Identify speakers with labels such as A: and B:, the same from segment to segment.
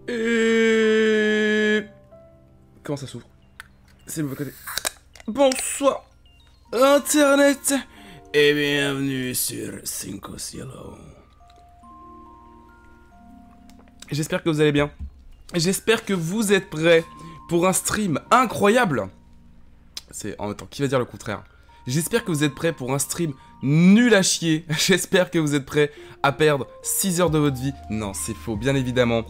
A: Et... Comment ça s'ouvre? C'est le mauvais côté. Bonsoir, Internet, et bienvenue sur Cinco Cielo. J'espère que vous allez bien. J'espère que vous êtes prêts pour un stream incroyable. C'est en même temps, qui va dire le contraire? J'espère que vous êtes prêts pour un stream nul à chier. J'espère que vous êtes prêts à perdre 6 heures de votre vie. Non, c'est faux, bien évidemment.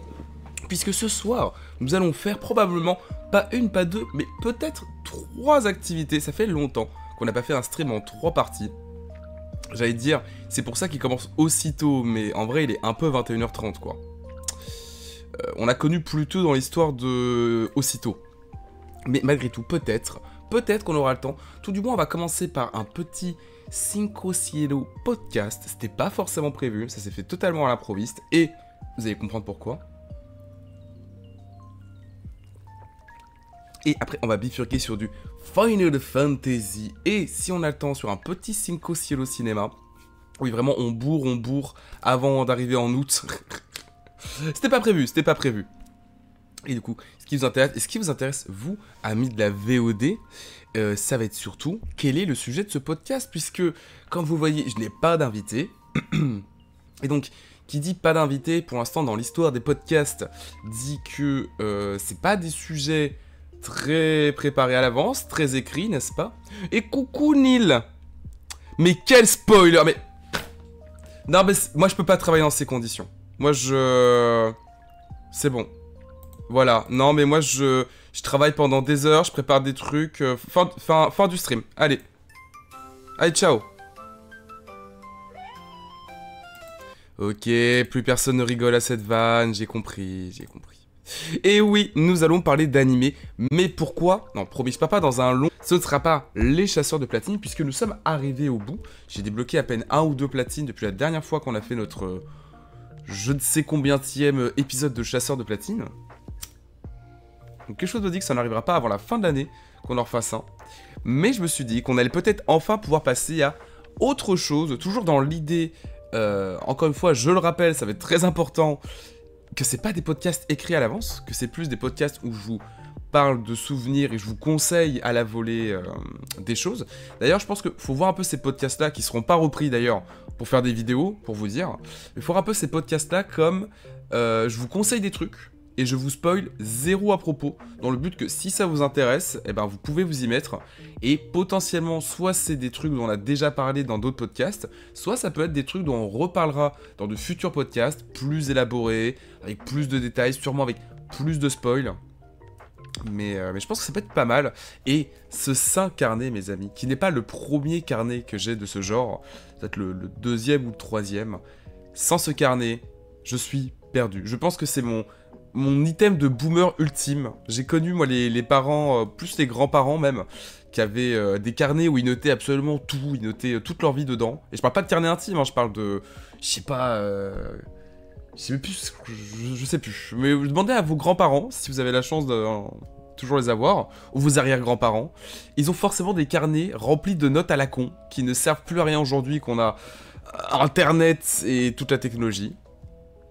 A: Puisque ce soir, nous allons faire probablement, pas une, pas deux, mais peut-être 3 activités. Ça fait longtemps qu'on n'a pas fait un stream en 3 parties. J'allais dire, c'est pour ça qu'il commence aussitôt, mais en vrai, il est un peu 21h30, quoi. On a connu plus tôt dans l'histoire de aussitôt. Mais malgré tout, peut-être qu'on aura le temps. Tout du moins, on va commencer par un petit Cinco Cielo podcast. C'était pas forcément prévu, ça s'est fait totalement à l'improviste. Et vous allez comprendre pourquoi. Et après, on va bifurquer sur du Final Fantasy. Et si on a le temps, sur un petit Cinco Cielo cinéma. Oui, vraiment, on bourre avant d'arriver en août. C'était pas prévu. Et du coup, ce qui vous intéresse, vous, amis de la VOD, ça va être surtout quel est le sujet de ce podcast, puisque, comme vous voyez, je n'ai pas d'invité. Et donc, qui dit pas d'invité, pour l'instant, dans l'histoire des podcasts, dit que c'est pas des sujets très préparés à l'avance, très écrits, n'est-ce pas? Et coucou Neil! Mais quel spoiler! Mais... Non, mais moi, je peux pas travailler dans ces conditions. Moi, c'est bon. Voilà. Non, mais moi, je travaille pendant des heures, je prépare des trucs. Fin du stream. Allez. Allez, ciao. Ok, plus personne ne rigole à cette vanne. J'ai compris. Et oui, nous allons parler d'animé. Mais pourquoi? Non, promis, pas dans un long... Ce ne sera pas les chasseurs de platine, puisque nous sommes arrivés au bout. J'ai débloqué à peine 1 ou 2 platines depuis la dernière fois qu'on a fait notre... je ne sais combienième épisode de chasseurs de platine. Donc quelque chose me dit que ça n'arrivera pas avant la fin de l'année qu'on en refasse un. Mais je me suis dit qu'on allait peut-être enfin pouvoir passer à autre chose, toujours dans l'idée, encore une fois, je le rappelle, ça va être très important, que c'est pas des podcasts écrits à l'avance, que c'est plus des podcasts où je vous parle de souvenirs et je vous conseille à la volée des choses. D'ailleurs, je pense qu'il faut voir un peu ces podcasts-là, qui seront pas repris d'ailleurs, pour faire des vidéos, pour vous dire. Il faut voir un peu ces podcasts-là comme je vous conseille des trucs, et je vous spoil zéro à propos, dans le but que si ça vous intéresse, eh ben vous pouvez vous y mettre, et potentiellement, soit c'est des trucs dont on a déjà parlé dans d'autres podcasts, soit ça peut être des trucs dont on reparlera dans de futurs podcasts, plus élaborés, avec plus de détails, sûrement avec plus de spoil. Mais je pense que ça peut être pas mal. Et ce saint carnet, mes amis, qui n'est pas le premier carnet que j'ai de ce genre, peut-être le deuxième ou le troisième, sans ce carnet, je suis perdu. Je pense que c'est mon item de boomer ultime. J'ai connu, moi, les parents, plus les grands-parents même, qui avaient des carnets où ils notaient absolument tout, ils notaient toute leur vie dedans. Et je parle pas de carnet intime, hein, je parle de... je sais pas... je sais plus. Mais demandez à vos grands-parents, si vous avez la chance de toujours les avoir, ou vos arrière-grands-parents. Ils ont forcément des carnets remplis de notes à la con, qui ne servent plus à rien aujourd'hui qu'on a Internet et toute la technologie.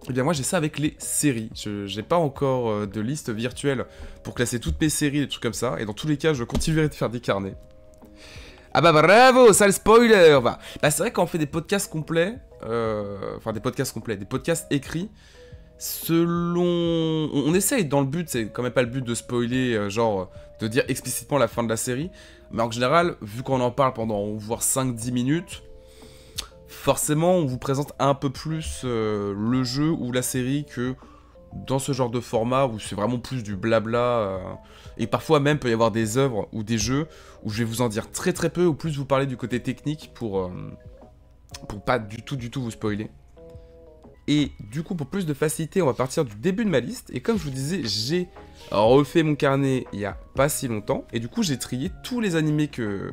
A: Et bien moi j'ai ça avec les séries. J'ai pas encore de liste virtuelle pour classer toutes mes séries, des trucs comme ça. Et dans tous les cas, je continuerai de faire des carnets. Ah bah bravo, ça le spoiler. Bah c'est vrai qu'on fait des podcasts complets, des podcasts écrits, selon... On essaye dans le but, c'est quand même pas le but de spoiler, genre de dire explicitement la fin de la série, mais en général, vu qu'on en parle pendant voire 5-10 minutes, forcément on vous présente un peu plus le jeu ou la série que dans ce genre de format où c'est vraiment plus du blabla, et parfois même peut y avoir des œuvres ou des jeux où je vais vous en dire très peu, ou plus vous parler du côté technique pour pas du tout vous spoiler. Et du coup, pour plus de facilité, on va partir du début de ma liste. Et comme je vous disais, j'ai refait mon carnet il y a pas si longtemps. Et du coup, j'ai trié tous les animés que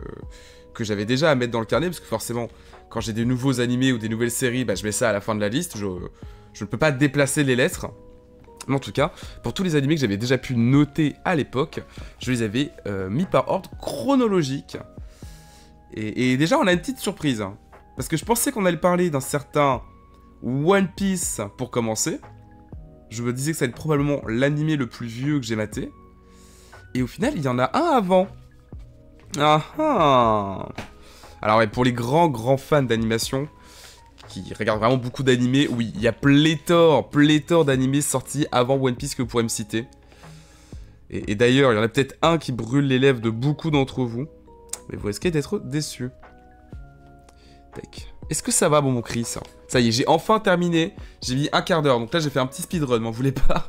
A: j'avais déjà à mettre dans le carnet. Parce que forcément, quand j'ai des nouveaux animés ou des nouvelles séries, bah, je mets ça à la fin de la liste. Je ne peux pas déplacer les lettres. Mais en tout cas, pour tous les animés que j'avais déjà pu noter à l'époque, je les avais mis par ordre chronologique. Et déjà, on a une petite surprise. Hein, parce que je pensais qu'on allait parler d'un certain One Piece pour commencer. Je me disais que ça allait être probablement l'animé le plus vieux que j'ai maté. Et au final, il y en a un avant. Ah ah. Alors ouais, pour les grands fans d'animation, qui regardent vraiment beaucoup d'animés, oui, il y a pléthore d'animés sortis avant One Piece que vous pourrez me citer. Et d'ailleurs, il y en a peut-être un qui brûle les lèvres de beaucoup d'entre vous. Mais vous risquez d'être déçus. Est-ce que ça va, bon, mon Chris? Ça y est, j'ai enfin terminé. J'ai mis un quart d'heure, donc là j'ai fait un petit speedrun, m'en voulez pas.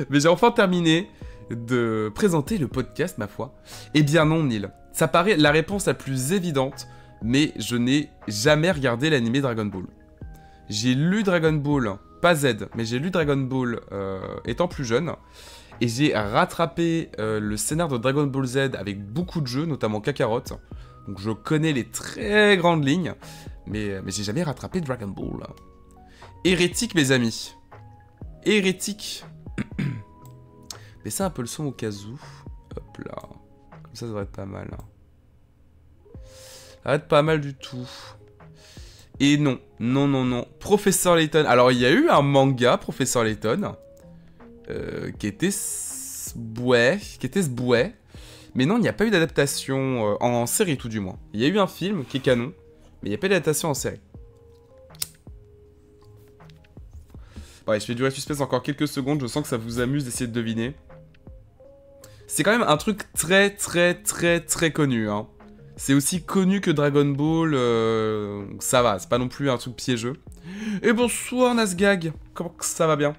A: Mais j'ai enfin terminé de présenter le podcast, ma foi. Eh bien non, Neil. Ça paraît la réponse la plus évidente, mais je n'ai jamais regardé l'animé Dragon Ball. J'ai lu Dragon Ball, pas Z, mais j'ai lu Dragon Ball étant plus jeune. Et j'ai rattrapé le scénar de Dragon Ball Z avec beaucoup de jeux, notamment Kakarot. Donc je connais les très grandes lignes, mais j'ai jamais rattrapé Dragon Ball. Hérétique, mes amis. Hérétique. Baissez un peu le son au cas où. Hop là. Comme ça devrait être pas mal. Ça va être pas mal du tout. Et non. Professeur Layton. Alors, il y a eu un manga, Professeur Layton, qui était sbouet. Mais non, il n'y a pas eu d'adaptation en série, tout du moins. Il y a eu un film qui est canon, mais il n'y a pas d'adaptation en série. Ouais, je fais durer le suspense encore quelques secondes. Je sens que ça vous amuse d'essayer de deviner. C'est quand même un truc très connu, hein. C'est aussi connu que Dragon Ball, ça va, c'est pas non plus un truc piégeux. Et bonsoir Nasgag, comment ça va bien?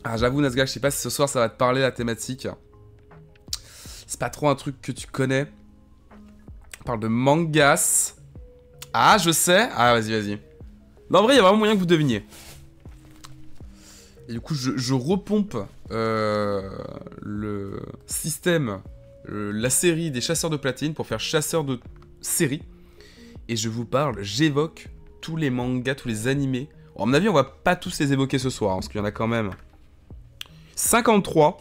A: Ah, j'avoue Nasgag, je sais pas si ce soir ça va te parler la thématique. C'est pas trop un truc que tu connais. On parle de mangas. Ah, je sais. Ah, vas-y. Non, en vrai, il y a vraiment moyen que vous deviniez. Et du coup, je repompe le système, la série des chasseurs de platine pour faire chasseur de série. Et je vous parle, j'évoque tous les mangas, tous les animés. Bon, à mon avis, on va pas tous les évoquer ce soir, hein, parce qu'il y en a quand même 53.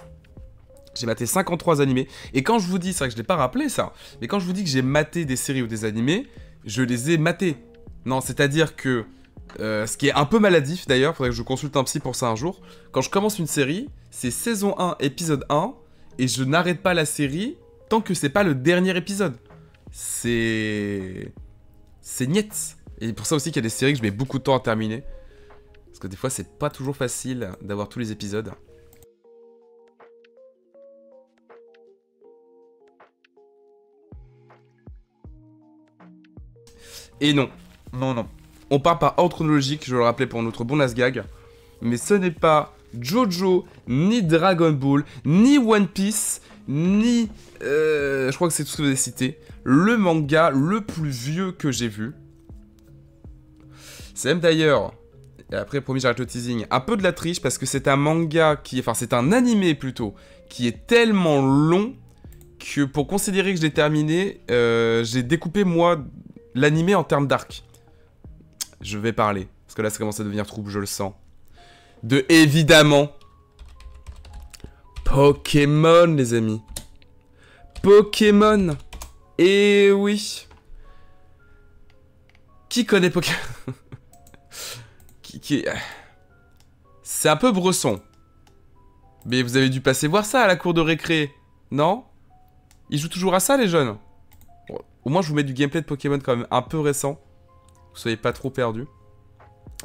A: J'ai maté 53 animés. Et quand je vous dis, c'est vrai que je l'ai pas rappelé ça, mais quand je vous dis que j'ai maté des séries ou des animés, je les ai matés. Non, c'est-à-dire que... ce qui est un peu maladif d'ailleurs, faudrait que je consulte un psy pour ça un jour. Quand je commence une série, c'est saison 1, épisode 1, et je n'arrête pas la série tant que c'est pas le dernier épisode. C'est niet. Et pour ça aussi qu'il y a des séries que je mets beaucoup de temps à terminer. Parce que des fois, c'est pas toujours facile d'avoir tous les épisodes. Et non. On part par ordre chronologique, je le rappelais pour notre bon Nasgag. Mais ce n'est pas Jojo, ni Dragon Ball, ni One Piece, ni... je crois que c'est tout ce que vous avez cité. Le manga le plus vieux que j'ai vu. C'est même d'ailleurs, et après promis j'arrête le teasing, un peu de la triche parce que c'est un manga qui... Enfin c'est un animé plutôt, qui est tellement long que pour considérer que je l'ai terminé, j'ai découpé moi l'animé en termes d'arc. Je vais parler, parce que là ça commence à devenir trouble, je le sens. De évidemment Pokémon, les amis. Pokémon. Et oui. Qui connaît Pokémon? C'est un peu Bresson. Mais vous avez dû passer voir ça à la cour de récré, non? Ils jouent toujours à ça, les jeunes? Bon, au moins, je vous mets du gameplay de Pokémon quand même un peu récent. Vous soyez pas trop perdus.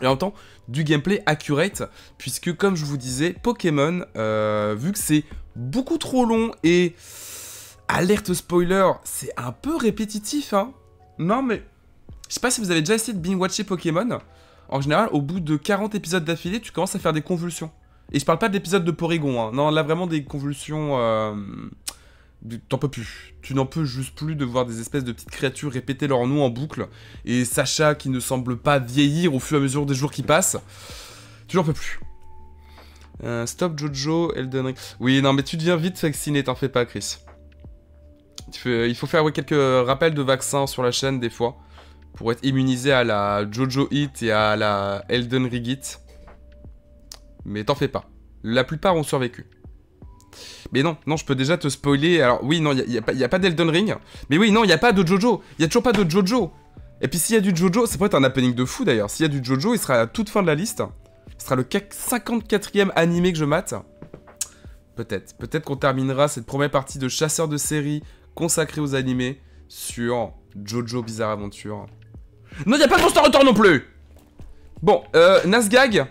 A: Et en même temps, du gameplay accurate, puisque comme je vous disais, Pokémon, vu que c'est beaucoup trop long et... Alerte spoiler, c'est un peu répétitif, hein. Non mais... Je sais pas si vous avez déjà essayé de binge-watcher Pokémon. En général, au bout de 40 épisodes d'affilée, tu commences à faire des convulsions. Et je parle pas de l'épisode de Porygon, hein. Non, là vraiment des convulsions... T'en peux plus. Tu n'en peux juste plus de voir des espèces de petites créatures répéter leur nom en boucle. Et Sacha qui ne semble pas vieillir au fur et à mesure des jours qui passent. Tu n'en peux plus. Stop Jojo, Elden Ring. Oui, non, mais tu deviens vite vacciné, t'en fais pas, Chris. Il faut faire quelques rappels de vaccins sur la chaîne des fois. Pour être immunisé à la Jojo Hit et à la Elden Ring Hit. Mais t'en fais pas. La plupart ont survécu. Mais non, je peux déjà te spoiler. Alors oui, non, il n'y a pas d'Elden Ring. Mais oui, non, il n'y a pas de Jojo. Il n'y a toujours pas de Jojo. Et puis s'il y a du Jojo, ça pourrait être un happening de fou d'ailleurs. S'il y a du Jojo, il sera à la toute fin de la liste. Ce sera le 54e animé que je mate. Peut-être. Peut-être qu'on terminera cette première partie de chasseur de séries consacrée aux animés sur Jojo Bizarre Aventure. Non, il n'y a pas de Monster Hunter non plus. Bon, Nazgag.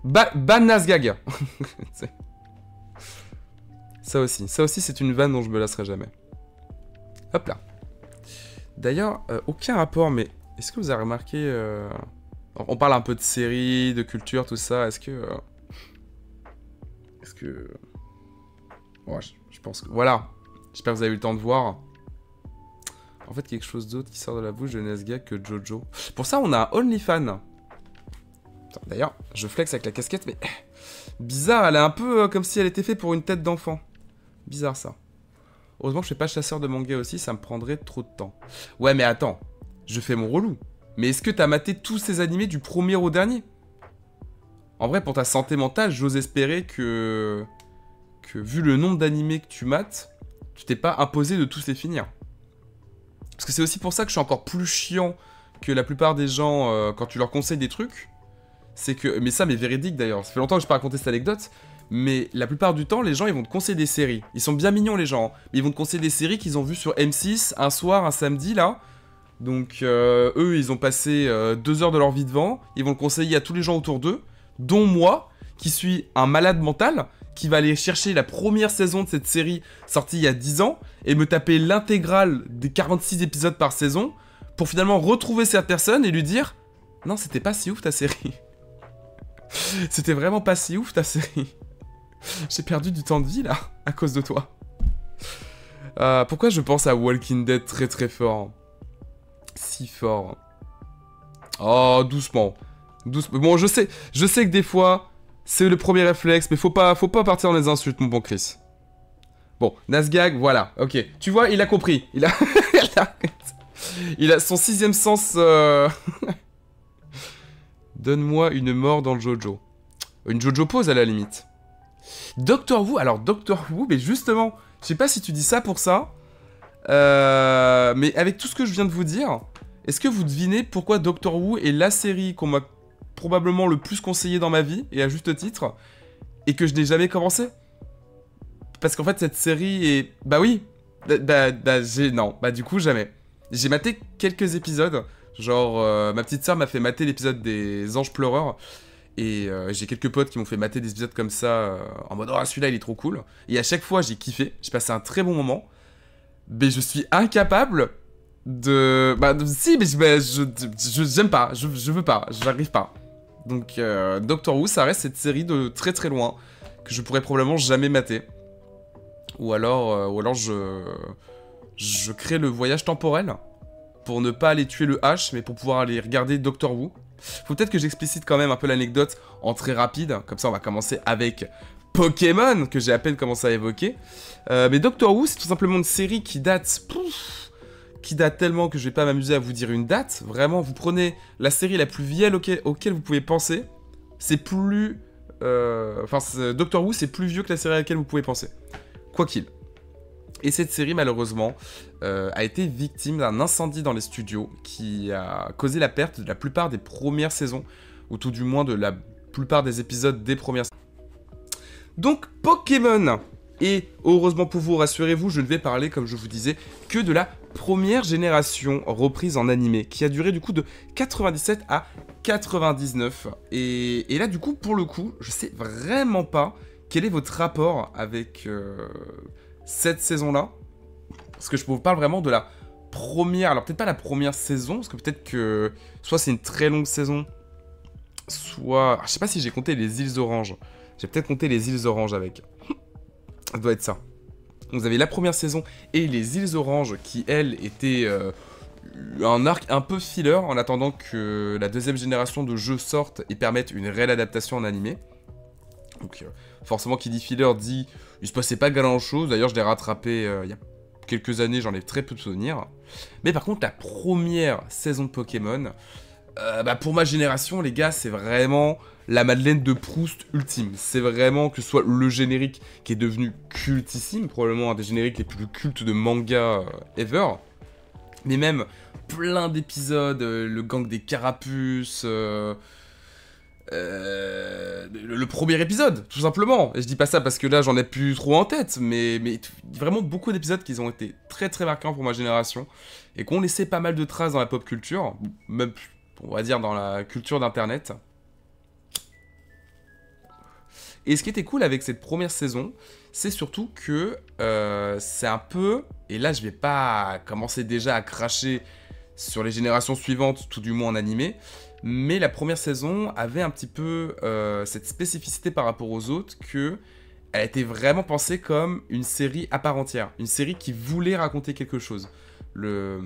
A: Ban Nazgag. Ça aussi c'est une vanne dont je me lasserai jamais. Hop là. D'ailleurs, aucun rapport, mais est-ce que vous avez remarqué... On parle un peu de séries, de culture, tout ça, est-ce que... Ouais, je pense que... Voilà. J'espère que vous avez eu le temps de voir. En fait, quelque chose d'autre qui sort de la bouche de Nazgag que Jojo. Pour ça, on a un OnlyFans. D'ailleurs, je flex avec la casquette, mais... Bizarre, elle est un peu comme si elle était faite pour une tête d'enfant. Bizarre, ça. Heureusement que je fais pas chasseur de manga aussi, ça me prendrait trop de temps. Ouais, mais attends. Je fais mon relou. Mais est-ce que t'as maté tous ces animés du premier au dernier? En vrai, pour ta santé mentale, j'ose espérer que vu le nombre d'animés que tu mates, tu t'es pas imposé de tous les finir. Parce que c'est aussi pour ça que je suis encore plus chiant que la plupart des gens quand tu leur conseilles des trucs. C'est que... Mais ça, mais véridique d'ailleurs. Ça fait longtemps que je n'ai pas raconté cette anecdote. Mais la plupart du temps, les gens, ils vont te conseiller des séries. Ils sont bien mignons, les gens. Mais ils vont te conseiller des séries qu'ils ont vues sur M6 un soir, un samedi, là. Donc, eux, ils ont passé 2 heures de leur vie devant. Ils vont le conseiller à tous les gens autour d'eux. Dont moi, qui suis un malade mental, qui va aller chercher la première saison de cette série sortie il y a 10 ans, et me taper l'intégrale des 46 épisodes par saison, pour finalement retrouver cette personne et lui dire « Non, c'était pas si ouf ta série. C'était vraiment pas si ouf ta série. J'ai perdu du temps de vie, là, à cause de toi. » Pourquoi je pense à Walking Dead très très fort? Si fort. Oh, doucement. Doucement. Bon, je sais que des fois, c'est le premier réflexe, mais faut pas partir dans les insultes, mon bon Chris. Bon, Nazgag, voilà, ok. Tu vois, il a compris. Il a son 6ème sens... Donne-moi une mort dans le Jojo. Une Jojo pose, à la limite. Doctor Who, alors Doctor Who, mais justement, je sais pas si tu dis ça pour ça, mais avec tout ce que je viens de vous dire, est-ce que vous devinez pourquoi Doctor Who est la série qu'on m'a probablement le plus conseillé dans ma vie, et à juste titre, et que je n'ai jamais commencé? Parce qu'en fait, cette série est... Bah oui. Non. Bah du coup, jamais. J'ai maté quelques épisodes. Genre, ma petite sœur m'a fait mater l'épisode des Anges Pleureurs. Et j'ai quelques potes qui m'ont fait mater des épisodes comme ça, en mode « Oh, celui-là, il est trop cool ». Et à chaque fois, j'ai kiffé. J'ai passé un très bon moment. Mais je suis incapable de... Si, mais j'aime pas. Je veux pas. J'arrive pas. Donc, Doctor Who, ça reste cette série de très très loin que je pourrais probablement jamais mater. Ou alors je crée le voyage temporel pour ne pas aller tuer le H, mais pour pouvoir aller regarder Doctor Who. Faut peut-être que j'explicite quand même un peu l'anecdote en très rapide, comme ça on va commencer avec Pokémon, que j'ai à peine commencé à évoquer. Mais Doctor Who, c'est tout simplement une série qui date... qui date tellement que je vais pas m'amuser à vous dire une date. Vraiment, vous prenez la série la plus vieille auquel vous pouvez penser. C'est plus... Doctor Who, c'est plus vieux que la série à laquelle vous pouvez penser. Quoi qu'il. Et cette série, malheureusement, a été victime d'un incendie dans les studios qui a causé la perte de la plupart des premières saisons, ou tout du moins de la plupart des épisodes des premières saisons. Donc, Pokémon. Et heureusement pour vous, rassurez-vous, je ne vais parler, comme je vous disais, que de la première génération reprise en animé, qui a duré du coup de 97 à 99. Et là, du coup, pour le coup, je sais vraiment pas quel est votre rapport avec cette saison-là. Parce que je vous parle vraiment de la première, alors peut-être pas la première saison, parce que peut-être que soit c'est une très longue saison, soit... Je sais pas si j'ai compté les îles Oranges. J'ai peut-être compté les îles Oranges avec. Ça doit être ça. Vous avez la première saison et les îles Oranges qui, elles, étaient un arc un peu filler en attendant que la deuxième génération de jeux sorte et permette une réelle adaptation en animé. Donc forcément, qui dit filler dit il se passait pas grand chose. D'ailleurs, je l'ai rattrapé il y a quelques années, j'en ai très peu de souvenirs. Mais par contre, la première saison de Pokémon, pour ma génération, les gars, c'est vraiment la Madeleine de Proust ultime. C'est vraiment que ce soit le générique qui est devenu cultissime, probablement un des génériques les plus cultes de manga ever. Mais même plein d'épisodes, le gang des carapuces, le premier épisode, tout simplement. Et je dis pas ça parce que là, j'en ai plus trop en tête, mais vraiment beaucoup d'épisodes qui ont été très très marquants pour ma génération et qui ont laissé pas mal de traces dans la pop culture, même, on va dire, dans la culture d'internet. Et ce qui était cool avec cette première saison, c'est surtout que c'est un peu... Et là, je vais pas commencer déjà à cracher sur les générations suivantes, tout du moins en animé, mais la première saison avait un petit peu cette spécificité par rapport aux autres que elle a été vraiment pensée comme une série à part entière, une série qui voulait raconter quelque chose. Le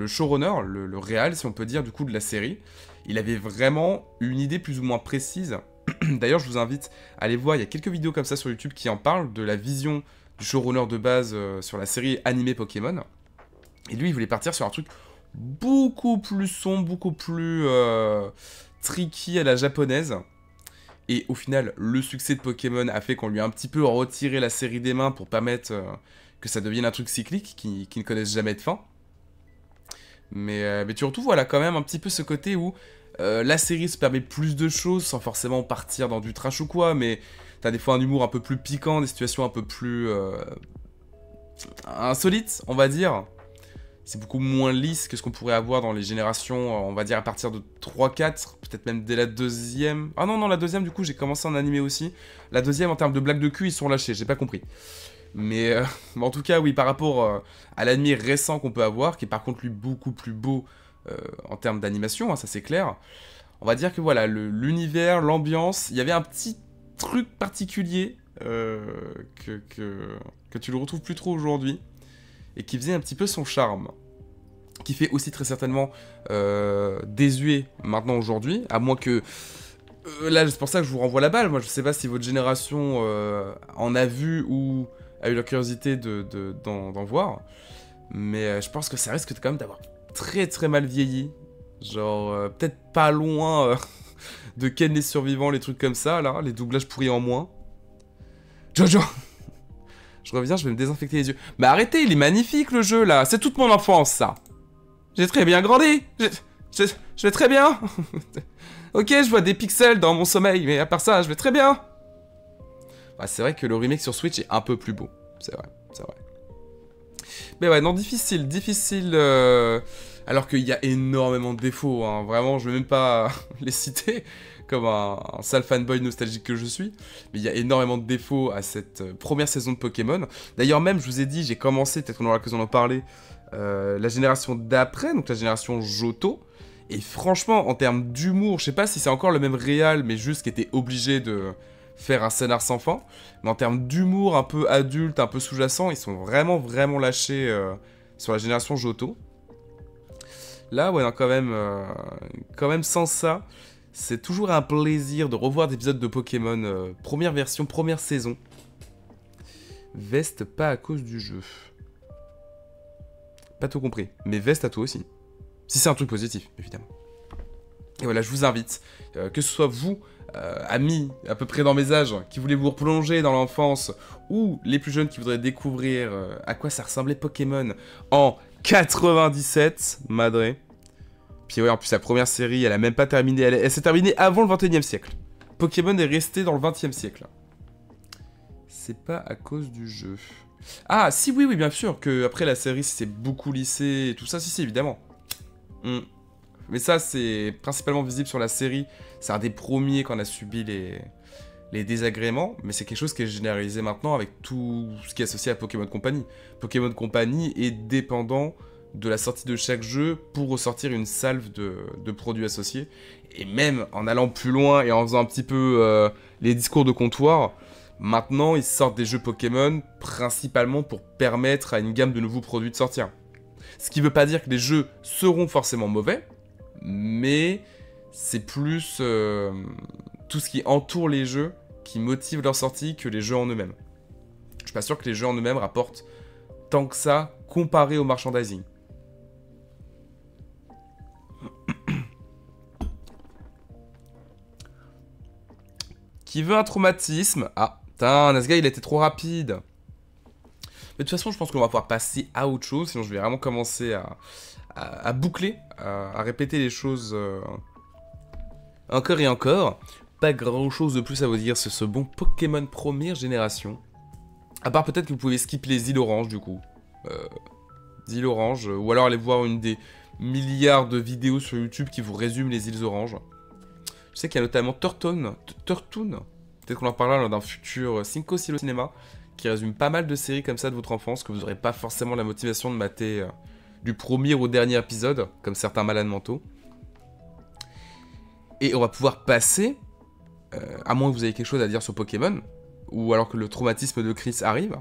A: showrunner, le réal, si on peut dire, du coup, de la série, il avait vraiment une idée plus ou moins précise. D'ailleurs, je vous invite à aller voir, il y a quelques vidéos comme ça sur YouTube qui en parlent de la vision du showrunner de base sur la série animée Pokémon. Et lui, il voulait partir sur un truc beaucoup plus sombre, beaucoup plus tricky à la japonaise. Et au final, le succès de Pokémon a fait qu'on lui a un petit peu retiré la série des mains pour permettre que ça devienne un truc cyclique qui ne connaisse jamais de fin. Mais tu retrouves voilà, quand même un petit peu ce côté où la série se permet plus de choses sans forcément partir dans du trash ou quoi, mais t'as des fois un humour un peu plus piquant, des situations un peu plus insolites, on va dire. C'est beaucoup moins lisse que ce qu'on pourrait avoir dans les générations, on va dire à partir de 3-4, peut-être même dès la deuxième. Ah non, la deuxième, du coup, j'ai commencé en animé aussi. La deuxième, en termes de blagues de cul, ils sont lâchés, j'ai pas compris. Mais en tout cas, oui, par rapport à l'anime récent qu'on peut avoir, qui est par contre, lui, beaucoup plus beau en termes d'animation, hein, ça c'est clair. On va dire que voilà, l'univers, l'ambiance, il y avait un petit truc particulier que tu le retrouves plus trop aujourd'hui. Et qui faisait un petit peu son charme. Qui fait aussi très certainement désuet maintenant aujourd'hui, à moins que... là, c'est pour ça que je vous renvoie la balle. Moi, je sais pas si votre génération en a vu ou a eu la curiosité d'en voir. Mais je pense que ça risque quand même d'avoir très très mal vieilli. Genre, peut-être pas loin de Ken les survivants, les trucs comme ça, là. Les doublages pourris en moins. Jojo! Je reviens, je vais me désinfecter les yeux. Mais arrêtez, il est magnifique le jeu là. C'est toute mon enfance ça. J'ai très bien grandi. Je vais très bien. Ok, je vois des pixels dans mon sommeil, mais à part ça, je vais très bien. Bah, c'est vrai que le remake sur Switch est un peu plus beau. C'est vrai, c'est vrai. Mais ouais, non, difficile. Alors qu'il y a énormément de défauts. Hein. Vraiment, je vais même pas les citer. Comme un sale fanboy nostalgique que je suis. Mais il y a énormément de défauts à cette première saison de Pokémon. D'ailleurs même, je vous ai dit, j'ai commencé, peut-être qu'on aura l'occasion d'en parler, la génération d'après, donc la génération Johto. Et franchement, en termes d'humour, je sais pas si c'est encore le même réal, mais juste qui était obligé de faire un scénar sans fin. Mais en termes d'humour un peu adulte, un peu sous-jacent, ils sont vraiment, vraiment lâchés sur la génération Johto. Là, ouais, non, quand même sans ça... C'est toujours un plaisir de revoir des épisodes de Pokémon, première version, première saison. Veste pas à cause du jeu. Pas tout compris, mais veste à toi aussi. Si c'est un truc positif, évidemment. Et voilà, je vous invite, que ce soit vous, amis, à peu près dans mes âges, qui voulez vous replonger dans l'enfance, ou les plus jeunes qui voudraient découvrir à quoi ça ressemblait Pokémon en 97, madré. Puis ouais, en plus, la première série, elle a même pas terminé. Elle s'est terminée avant le 21e siècle. Pokémon est resté dans le 20e siècle. C'est pas à cause du jeu. Ah, si, oui, bien sûr, que après la série s'est beaucoup lissée et tout ça, si, évidemment. Mais ça, c'est principalement visible sur la série. C'est un des premiers qu'on a subi les désagréments, mais c'est quelque chose qui est généralisé maintenant avec tout ce qui est associé à Pokémon Company. Pokémon Company est dépendant de la sortie de chaque jeu pour ressortir une salve de produits associés. Et même en allant plus loin et en faisant un petit peu les discours de comptoir, maintenant ils sortent des jeux Pokémon principalement pour permettre à une gamme de nouveaux produits de sortir. Ce qui veut pas dire que les jeux seront forcément mauvais, mais c'est plus tout ce qui entoure les jeux qui motive leur sortie que les jeux en eux-mêmes. Je suis pas sûr que les jeux en eux-mêmes rapportent tant que ça comparé au merchandising. Qui veut un traumatisme? Ah, putain, Nazga, il a été trop rapide. Mais de toute façon, je pense qu'on va pouvoir passer à autre chose, sinon je vais vraiment commencer à boucler, à répéter les choses encore et encore. Pas grand chose de plus à vous dire sur ce bon Pokémon première génération. À part peut-être que vous pouvez skip les îles oranges du coup. Îles oranges, ou alors aller voir une des milliards de vidéos sur YouTube qui vous résument les îles oranges. Je sais qu'il y a notamment Turtoon, peut-être qu'on en parlera lors d'un futur Cinco Silo Cinéma, qui résume pas mal de séries comme ça de votre enfance, que vous n'aurez pas forcément la motivation de mater du premier au dernier épisode, comme certains malades mentaux. Et on va pouvoir passer, à moins que vous ayez quelque chose à dire sur Pokémon, ou alors que le traumatisme de Chris arrive,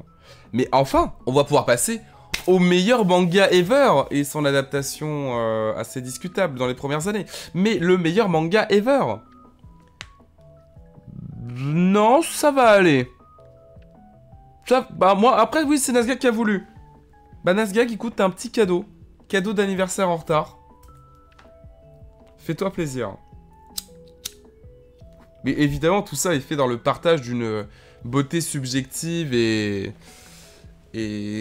A: mais enfin, on va pouvoir passer au meilleur manga ever, et son adaptation assez discutable dans les premières années, mais le meilleur manga ever. Non, ça va aller. Ça, bah moi, après oui, c'est Nazgak qui a voulu. Bah Nazgak, écoute, t'as un petit cadeau. Cadeau d'anniversaire en retard. Fais-toi plaisir. Mais évidemment, tout ça est fait dans le partage d'une beauté subjective et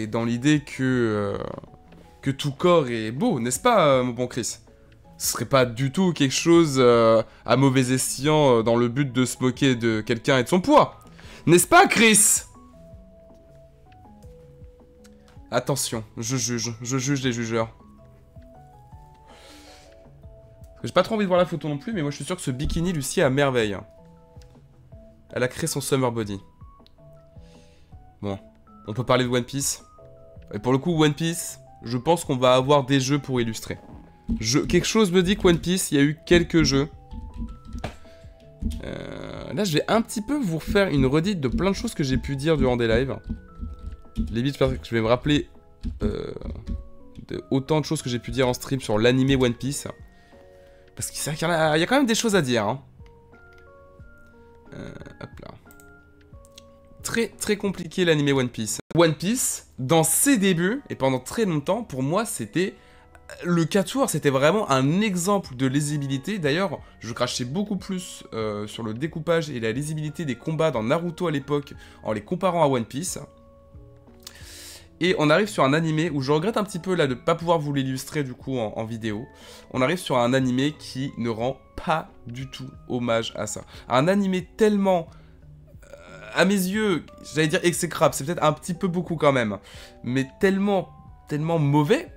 A: dans l'idée que tout corps est beau, n'est-ce pas, mon bon Chris? Ce serait pas du tout quelque chose à mauvais escient dans le but de se moquer de quelqu'un et de son poids. N'est-ce pas, Chris? Attention, je juge les jugeurs. J'ai pas trop envie de voir la photo non plus, mais moi je suis sûr que ce bikini lui sied à merveille. Elle a créé son summer body. Bon, on peut parler de One Piece. Et pour le coup, One Piece, je pense qu'on va avoir des jeux pour illustrer. Quelque chose me dit que One Piece, il y a eu quelques jeux. Là, je vais un petit peu vous refaire une redite de plein de choses que j'ai pu dire durant des lives. Limite, je vais me rappeler de autant de choses que j'ai pu dire en stream sur l'animé One Piece. Parce qu'il y a quand même des choses à dire. Hein. Hop là. Très très compliqué l'animé One Piece. One Piece, dans ses débuts, et pendant très longtemps, pour moi, c'était le quatuor, c'était vraiment un exemple de lisibilité. D'ailleurs, je crachais beaucoup plus sur le découpage et la lisibilité des combats dans Naruto à l'époque, en les comparant à One Piece. Et on arrive sur un animé où je regrette un petit peu là de ne pas pouvoir vous l'illustrer du coup en vidéo. On arrive sur un animé qui ne rend pas du tout hommage à ça. Un animé tellement, à mes yeux, j'allais dire exécrable, c'est peut-être un petit peu beaucoup quand même, mais tellement mauvais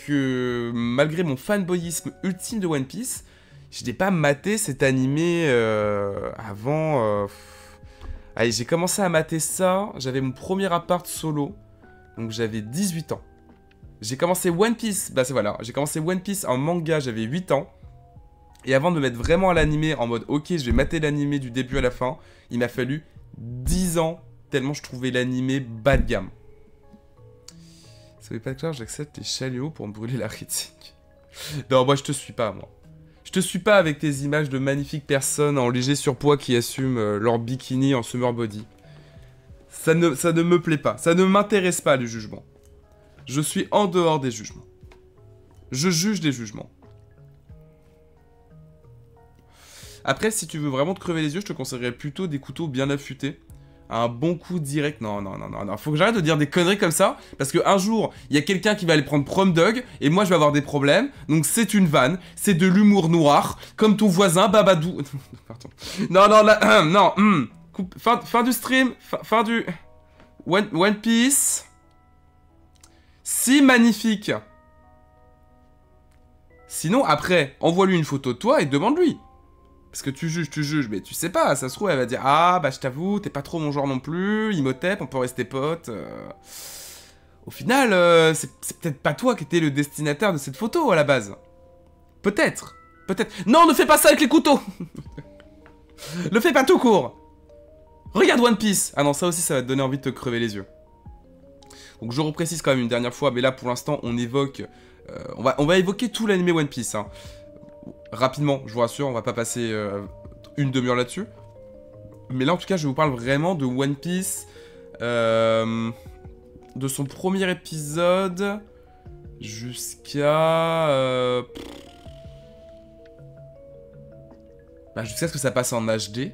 A: que malgré mon fanboyisme ultime de One Piece, je n'ai pas maté cet animé avant... Allez, j'ai commencé à mater ça, j'avais mon premier appart solo. Donc j'avais 18 ans. J'ai commencé One Piece, bah c'est voilà, j'ai commencé One Piece en manga, j'avais 8 ans. Et avant de me mettre vraiment à l'animé en mode ok, je vais mater l'animé du début à la fin, il m'a fallu 10 ans, tellement je trouvais l'animé bas de gamme. Ça veut pas clair, j'accepte les chalots pour me brûler la critique. Non, moi je te suis pas, moi. Je te suis pas avec tes images de magnifiques personnes en léger surpoids qui assument leur bikini en summer body. Ça ne me plaît pas. Ça ne m'intéresse pas, le jugement. Je suis en dehors des jugements. Je juge des jugements. Après, si tu veux vraiment te crever les yeux, je te conseillerais plutôt des couteaux bien affûtés. Un bon coup direct. Non. Faut que j'arrête de dire des conneries comme ça. Parce qu'un jour, il y a quelqu'un qui va aller prendre Prom Dog. Et moi, je vais avoir des problèmes. Donc, c'est une vanne. C'est de l'humour noir. Comme ton voisin, Babadou. Pardon. Non. Fin du stream, fin du... One Piece. Si magnifique. Sinon, après, envoie-lui une photo de toi et demande-lui. Parce que tu juges, mais tu sais pas, ça se trouve, elle va dire « Ah, bah je t'avoue, t'es pas trop mon genre non plus, Imhotep, on peut rester potes. » Au final, c'est peut-être pas toi qui étais le destinataire de cette photo à la base. Peut-être. Non, ne fais pas ça avec les couteaux. Le fais pas tout court. Regarde One Piece. Ah non, ça aussi, ça va te donner envie de te crever les yeux. Donc je reprécise quand même une dernière fois, mais là pour l'instant on évoque... on va évoquer tout l'anime One Piece. Hein. Rapidement, je vous rassure, on va pas passer une demi-heure là-dessus. Mais là en tout cas, je vous parle vraiment de One Piece, de son premier épisode jusqu'à... jusqu'à ce que ça passe en HD.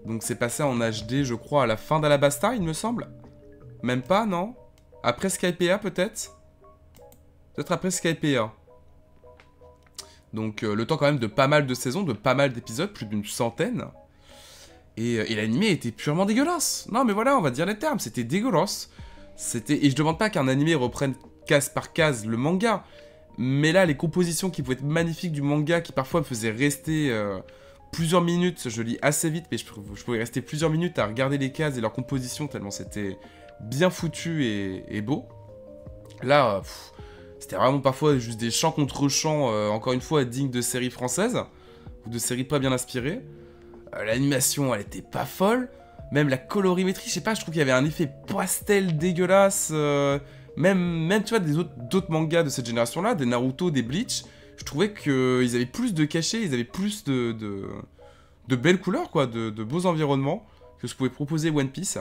A: Donc c'est passé en HD, je crois, à la fin d'Alabasta, il me semble. Même pas, non? Après Skypiea, peut-être? Peut-être après Skypiea. Donc le temps quand même de pas mal de saisons, de pas mal d'épisodes, plus d'une centaine. Et l'animé était purement dégueulasse. Non mais voilà, on va dire les termes, c'était dégueulasse. Et je demande pas qu'un animé reprenne case par case le manga, mais là les compositions qui pouvaient être magnifiques du manga, qui parfois me faisaient rester plusieurs minutes, je lis assez vite, mais je pouvais rester plusieurs minutes à regarder les cases et leur composition tellement c'était bien foutu et beau. Là, c'était vraiment parfois juste des chants contre chants, encore une fois dignes de séries françaises, ou de séries pas bien inspirées. L'animation, elle était pas folle. Même la colorimétrie, je sais pas, je trouve qu'il y avait un effet pastel dégueulasse. Même tu vois, d'autres mangas de cette génération-là, des Naruto, des Bleach, je trouvais qu'ils avaient plus de cachets, ils avaient plus de belles couleurs, quoi, de beaux environnements que ce que pouvait proposer One Piece.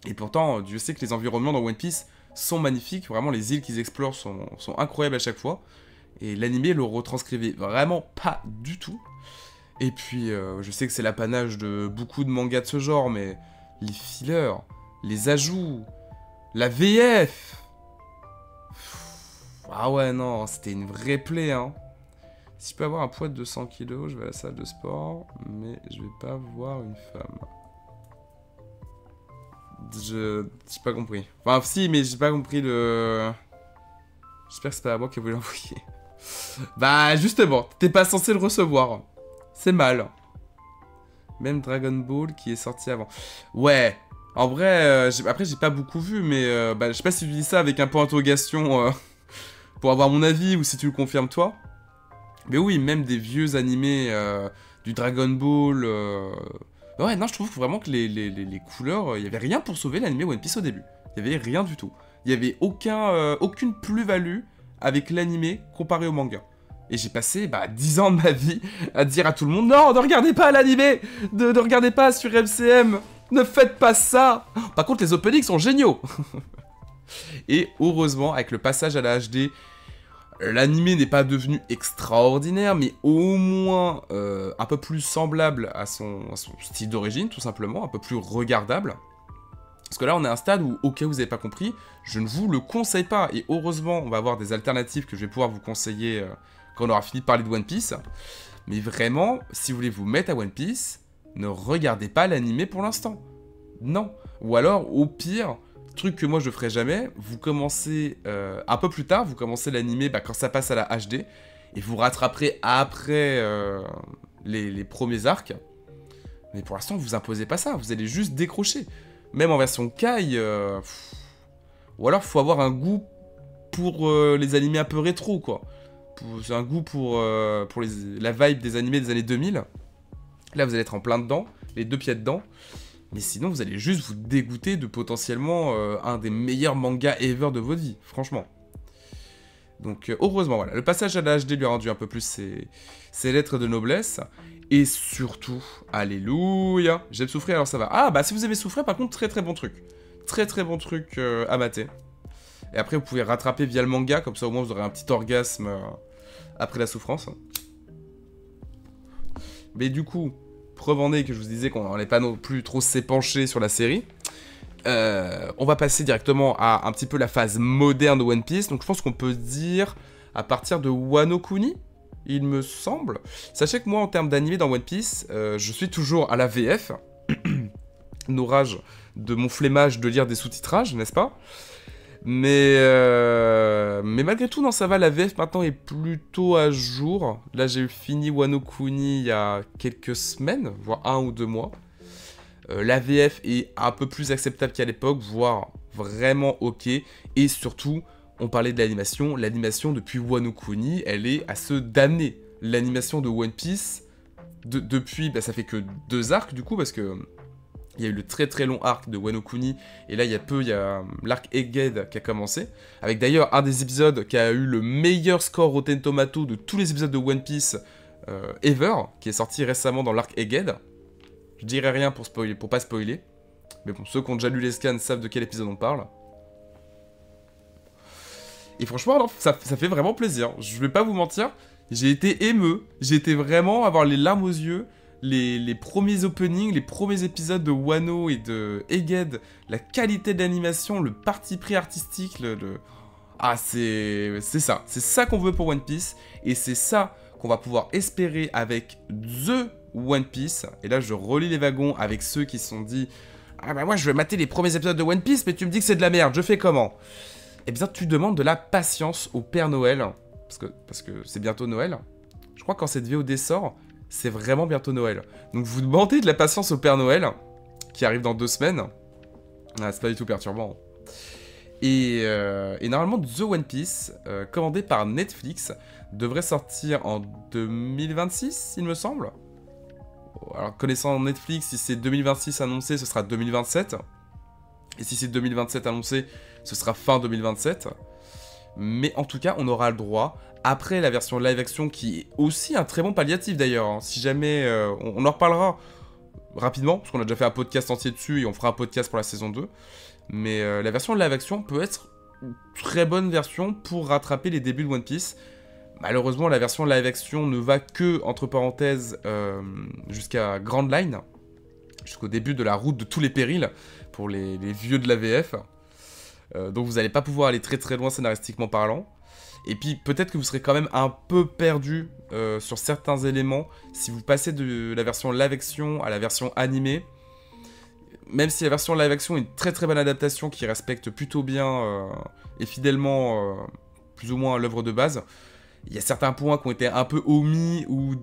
A: Et pourtant, Dieu sait que les environnements dans One Piece sont magnifiques, vraiment les îles qu'ils explorent sont incroyables à chaque fois. Et l'animé le retranscrivait vraiment pas du tout. Et puis, je sais que c'est l'apanage de beaucoup de mangas de ce genre, mais les fillers, les ajouts, la VF... Ah ouais, non, c'était une vraie plaie, hein. Si je peux avoir un poids de 200 kg, je vais à la salle de sport, mais je vais pas voir une femme. J'ai pas compris. Enfin, si, mais j'ai pas compris le... J'espère que c'est pas à moi qui a voulu l'envoyer. Bah, justement, t'es pas censé le recevoir. C'est mal. Même Dragon Ball qui est sorti avant. Ouais. En vrai, après j'ai pas beaucoup vu, mais bah, je sais pas si tu dis ça avec un point d'interrogation pour avoir mon avis ou si tu le confirmes toi. Mais oui, même des vieux animés du Dragon Ball. Ouais, non, je trouve vraiment que les couleurs, il y avait rien pour sauver l'animé One Piece au début. Il y avait rien du tout. Il y avait aucune plus-value avec l'animé comparé au manga. Et j'ai passé 10 ans de ma vie à dire à tout le monde: non, ne regardez pas l'animé, ne regardez pas sur MCM, ne faites pas ça. Par contre, les openings sont géniaux. Et heureusement, avec le passage à la HD, l'animé n'est pas devenu extraordinaire, mais au moins un peu plus semblable à son style d'origine, tout simplement, un peu plus regardable. Parce que là, on est à un stade où, au cas où vous n'avez pas compris, je ne vous le conseille pas. Et heureusement, on va avoir des alternatives que je vais pouvoir vous conseiller quand on aura fini de parler de One Piece. Mais vraiment, si vous voulez vous mettre à One Piece, ne regardez pas l'animé pour l'instant. Non. Ou alors, au pire, truc que moi je ferai jamais, vous commencez un peu plus tard, vous commencez l'animé quand ça passe à la HD, et vous rattraperez après les premiers arcs. Mais pour l'instant, vous imposez pas ça, vous allez juste décrocher. Même en version Kai, ou alors faut avoir un goût pour les animés un peu rétro, quoi. C'est un goût pour la vibe des animés des années 2000. Là, vous allez être en plein dedans, les deux pieds dedans. Mais sinon, vous allez juste vous dégoûter de potentiellement un des meilleurs mangas ever de votre vie, franchement. Donc, heureusement, voilà. Le passage à la HD lui a rendu un peu plus ses lettres de noblesse. Et surtout, alléluia, j'aime souffrir, alors ça va. Ah, bah si vous aimez souffrir, par contre, très très bon truc. Très très bon truc à mater. Et après, vous pouvez rattraper via le manga, comme ça au moins vous aurez un petit orgasme après la souffrance. Mais du coup, preuve en est que je vous disais qu'on n'allait pas non plus trop s'épancher sur la série. On va passer directement à un petit peu la phase moderne de One Piece. Donc je pense qu'on peut dire à partir de Wano Kuni, il me semble. Sachez que moi, en termes d'animé dans One Piece, je suis toujours à la VF. Naurage de mon flemmage de lire des sous-titrages, n'est-ce pas ? Mais malgré tout, non, ça va, la VF maintenant est plutôt à jour. Là, j'ai fini Wano Kuni il y a quelques semaines, voire 1 ou 2 mois. La VF est un peu plus acceptable qu'à l'époque, voire vraiment ok. Et surtout, on parlait de l'animation. L'animation depuis Wano Kuni, elle est à se damner. L'animation de One Piece, depuis, ça fait que 2 arcs du coup, parce que il y a eu le très très long arc de Wano Kuni, et là il y a l'arc Egghead qui a commencé, avec d'ailleurs un des épisodes qui a eu le meilleur score Rotten Tomato de tous les épisodes de One Piece ever, qui est sorti récemment dans l'arc Egghead. Je dirais rien pour pas spoiler, mais bon, ceux qui ont déjà lu les scans savent de quel épisode on parle. Et franchement, non, ça fait vraiment plaisir, je vais pas vous mentir, j'ai été émeu, j'ai été vraiment avoir les larmes aux yeux. Les premiers openings, les premiers épisodes de Wano et de Egghead, la qualité d'animation, le parti pris artistique, Ah, c'est ça qu'on veut pour One Piece, et c'est ça qu'on va pouvoir espérer avec The One Piece. Et là, je relis les wagons avec ceux qui se sont dit « Ah bah moi, je vais mater les premiers épisodes de One Piece, mais tu me dis que c'est de la merde, je fais comment ?» Eh bien, tu demandes de la patience au Père Noël, parce que c'est bientôt Noël. Je crois que quand cette VOD sort, c'est vraiment bientôt Noël. Donc, vous demandez de la patience au Père Noël, qui arrive dans 2 semaines. Ah, c'est pas du tout perturbant. Et normalement, The One Piece, commandé par Netflix, devrait sortir en 2026, il me semble. Alors, connaissant Netflix, si c'est 2026 annoncé, ce sera 2027. Et si c'est 2027 annoncé, ce sera fin 2027. Mais en tout cas, on aura le droit, après la version live action, qui est aussi un très bon palliatif d'ailleurs. Hein, si jamais, on en reparlera rapidement, parce qu'on a déjà fait un podcast entier dessus, et on fera un podcast pour la saison 2. Mais la version live action peut être une très bonne version pour rattraper les débuts de One Piece. Malheureusement, la version live action ne va que, entre parenthèses, jusqu'à Grand Line, jusqu'au début de la route de tous les périls, pour les vieux de la VF. Donc vous n'allez pas pouvoir aller très très loin scénaristiquement parlant. Et puis peut-être que vous serez quand même un peu perdu sur certains éléments si vous passez de la version live action à la version animée. Même si la version live action est une très très bonne adaptation qui respecte plutôt bien et fidèlement plus ou moins l'œuvre de base, il y a certains points qui ont été un peu omis ou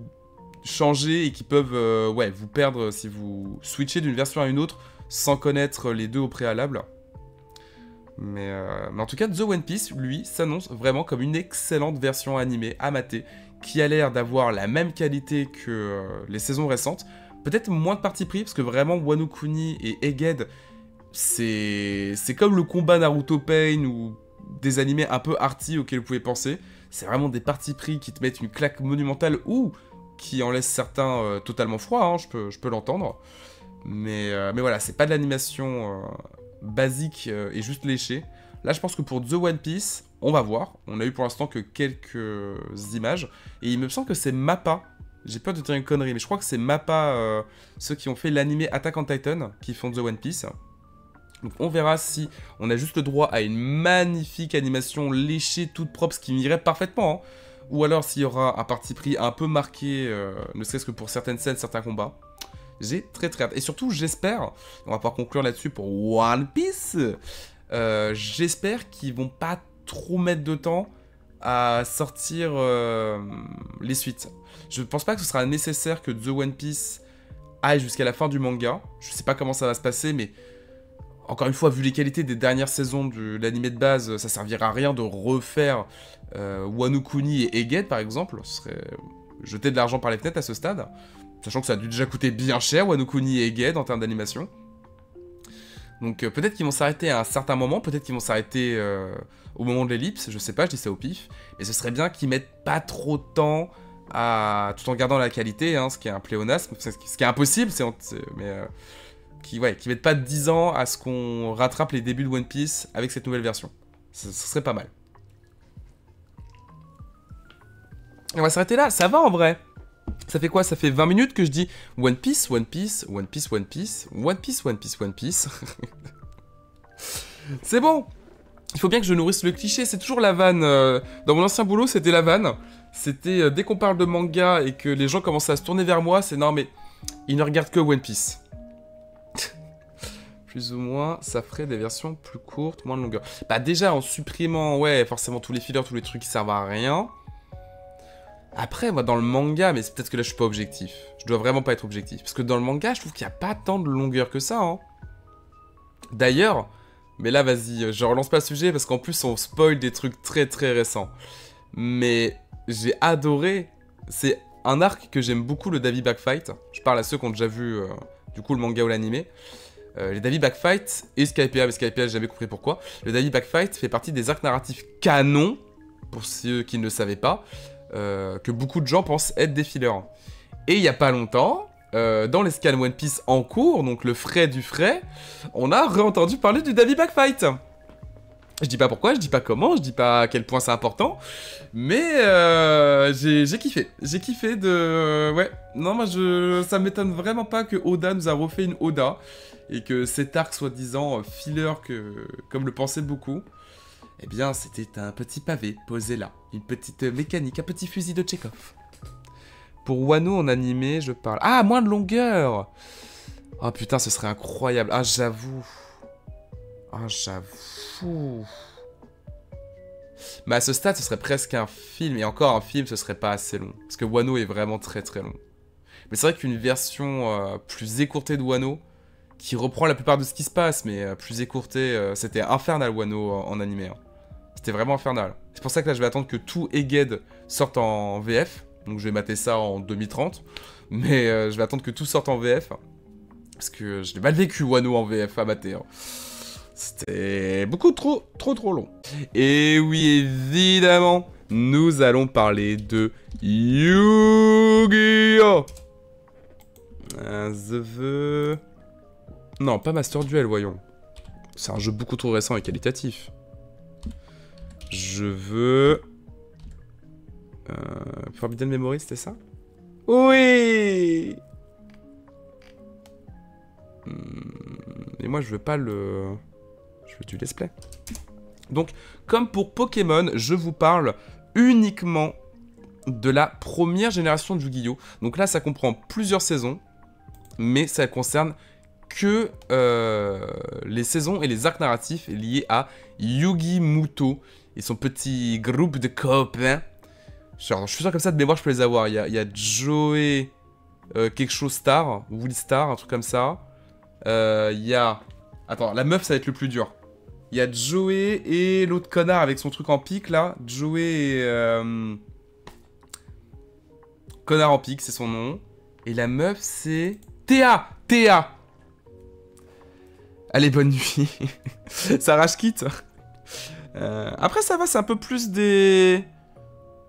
A: changés et qui peuvent vous perdre si vous switchez d'une version à une autre sans connaître les deux au préalable. Mais en tout cas, The One Piece, lui, s'annonce vraiment comme une excellente version animée à mater, qui a l'air d'avoir la même qualité que les saisons récentes. Peut-être moins de parti pris, parce que vraiment, Wano Kuni et Egghead, c'est comme le combat Naruto Pain ou des animés un peu arty auxquels vous pouvez penser. C'est vraiment des partis pris qui te mettent une claque monumentale ou qui en laissent certains totalement froids, hein, je peux l'entendre. Mais voilà, c'est pas de l'animation basique et juste léchée. Là, je pense que pour The One Piece, on va voir. On a eu pour l'instant que quelques images. Et il me semble que c'est Mappa. J'ai peur de dire une connerie, mais je crois que c'est Mappa, ceux qui ont fait l'animé Attack on Titan, qui font The One Piece. Donc on verra si on a juste le droit à une magnifique animation léchée, toute propre, ce qui m'irait parfaitement. Hein. Ou alors s'il y aura un parti pris un peu marqué, ne serait-ce que pour certaines scènes, certains combats. J'ai très très hâte. Et surtout, j'espère, on va pouvoir conclure là-dessus pour One Piece, j'espère qu'ils vont pas trop mettre de temps à sortir les suites. Je pense pas que ce sera nécessaire que The One Piece aille jusqu'à la fin du manga. Je sais pas comment ça va se passer, mais encore une fois, vu les qualités des dernières saisons de l'anime de base, ça servira à rien de refaire Wano Kuni et Egghead par exemple. Ce serait jeter de l'argent par les fenêtres à ce stade. Sachant que ça a dû déjà coûter bien cher, Wano Kuni et Egghead en termes d'animation. Donc peut-être qu'ils vont s'arrêter à un certain moment, peut-être qu'ils vont s'arrêter au moment de l'ellipse, je sais pas, je dis ça au pif. Mais ce serait bien qu'ils mettent pas trop de temps tout en gardant la qualité, hein, ce qui est un pléonasme, ce qui est impossible, qui mettent pas 10 ans à ce qu'on rattrape les débuts de One Piece avec cette nouvelle version. Ce serait pas mal. Et on va s'arrêter là, ça va en vrai. Ça fait quoi? Ça fait 20 minutes que je dis One Piece, One Piece, One Piece, One Piece, One Piece, One Piece, One Piece. C'est bon. Il faut bien que je nourrisse le cliché, c'est toujours la vanne. Dans mon ancien boulot, c'était la vanne. C'était dès qu'on parle de manga et que les gens commençaient à se tourner vers moi, c'est non mais ils ne regardent que One Piece. Plus ou moins, ça ferait des versions plus courtes, moins de longueur. Bah déjà en supprimant, ouais, forcément tous les fillers, tous les trucs qui servent à rien. Après, moi, dans le manga, mais c'est peut-être que là, je suis pas objectif. Je dois vraiment pas être objectif. Parce que dans le manga, je trouve qu'il n'y a pas tant de longueur que ça, hein. D'ailleurs, mais là, vas-y, je relance pas le sujet, parce qu'en plus, on spoil des trucs très très récents. Mais j'ai adoré... C'est un arc que j'aime beaucoup, le Davi Backfight. Je parle à ceux qui ont déjà vu, du coup, le manga ou l'animé. Les Davi Backfight et Skypiea, mais Skypiea, j'ai jamais compris pourquoi. Le Davi Backfight fait partie des arcs narratifs canons, pour ceux qui ne le savaient pas. Que beaucoup de gens pensent être des fillers. Et il y a pas longtemps, dans les scans One Piece en cours, donc le frais du frais, on a réentendu parler du Davi Backfight. Je dis pas pourquoi, je dis pas comment, je dis pas à quel point c'est important, mais j'ai kiffé. J'ai kiffé de... ouais, non, moi ça m'étonne vraiment pas que Oda nous a refait une Oda, et que cet arc soi-disant filler comme le pensaient beaucoup, eh bien, c'était un petit pavé posé là. Une petite mécanique, un petit fusil de Tchekhov. Pour Wano en animé, je parle... Ah, moins de longueur. Oh putain, ce serait incroyable. Ah, j'avoue. Ah, j'avoue. Mais à ce stade, ce serait presque un film. Et encore, un film, ce serait pas assez long. Parce que Wano est vraiment très très long. Mais c'est vrai qu'une version plus écourtée de Wano, qui reprend la plupart de ce qui se passe, mais plus écourtée, c'était infernal Wano en animé. Hein. C'était vraiment infernal. C'est pour ça que là, je vais attendre que tout Egghead sorte en VF. Donc je vais mater ça en 2030. Mais je vais attendre que tout sorte en VF. Parce que je l'ai mal vécu Wano en VF à mater. Hein. C'était beaucoup trop long. Et oui, évidemment, nous allons parler de Yu-Gi-Oh! Non, pas Master Duel, voyons. C'est un jeu beaucoup trop récent et qualitatif. Je veux... Forbidden Memory, c'était ça? Oui! Et moi, je veux pas le... Je veux du let's play. Donc, comme pour Pokémon, je vous parle uniquement de la première génération de Yu-Gi-Oh! Donc là, ça comprend plusieurs saisons, mais ça concerne que les saisons et les arcs narratifs liés à Yugi Muto et son petit groupe de copains. Je suis sûr comme ça de mémoire, je peux les avoir. Il y a Joey quelque chose Star, Woolly Star, un truc comme ça. Il y a... Attends, la meuf, ça va être le plus dur. Il y a Joey et l'autre connard avec son truc en pique, là. Joey et... Connard en pique, c'est son nom. Et la meuf, c'est... Théa. Allez, bonne nuit. Ça rage quitte. Après, ça va, c'est un peu plus des...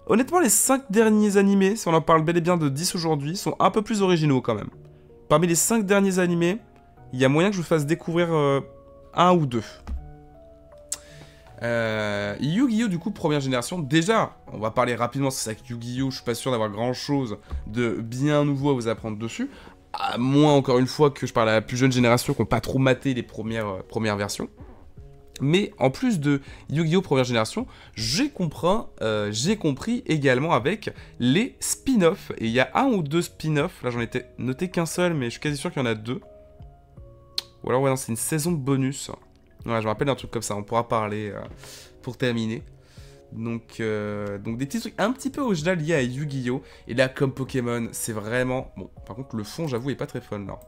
A: Honnêtement, les 5 derniers animés, si on en parle bel et bien de 10 aujourd'hui, sont un peu plus originaux quand même. Parmi les 5 derniers animés, il y a moyen que je vous fasse découvrir un ou deux. Yu-Gi-Oh! Du coup, première génération. Déjà, on va parler rapidement, c'est ça que Yu-Gi-Oh! Je suis pas sûr d'avoir grand chose de bien nouveau à vous apprendre dessus. À moins, encore une fois, que je parle à la plus jeune génération qui n'ont pas trop maté les premières versions. Mais en plus de Yu-Gi-Oh! Première génération, j'ai compris également avec les spin-offs. Et il y a un ou deux spin-offs. Là, j'en étais noté qu'un seul, mais je suis quasi sûr qu'il y en a deux. Ou alors, ouais, non, c'est une saison bonus. Ouais, je me rappelle d'un truc comme ça, on pourra parler pour terminer. Donc des petits trucs un petit peu originaux liés à Yu-Gi-Oh! Et là, comme Pokémon, c'est vraiment... Bon, par contre, le fond, j'avoue, est pas très fun, là.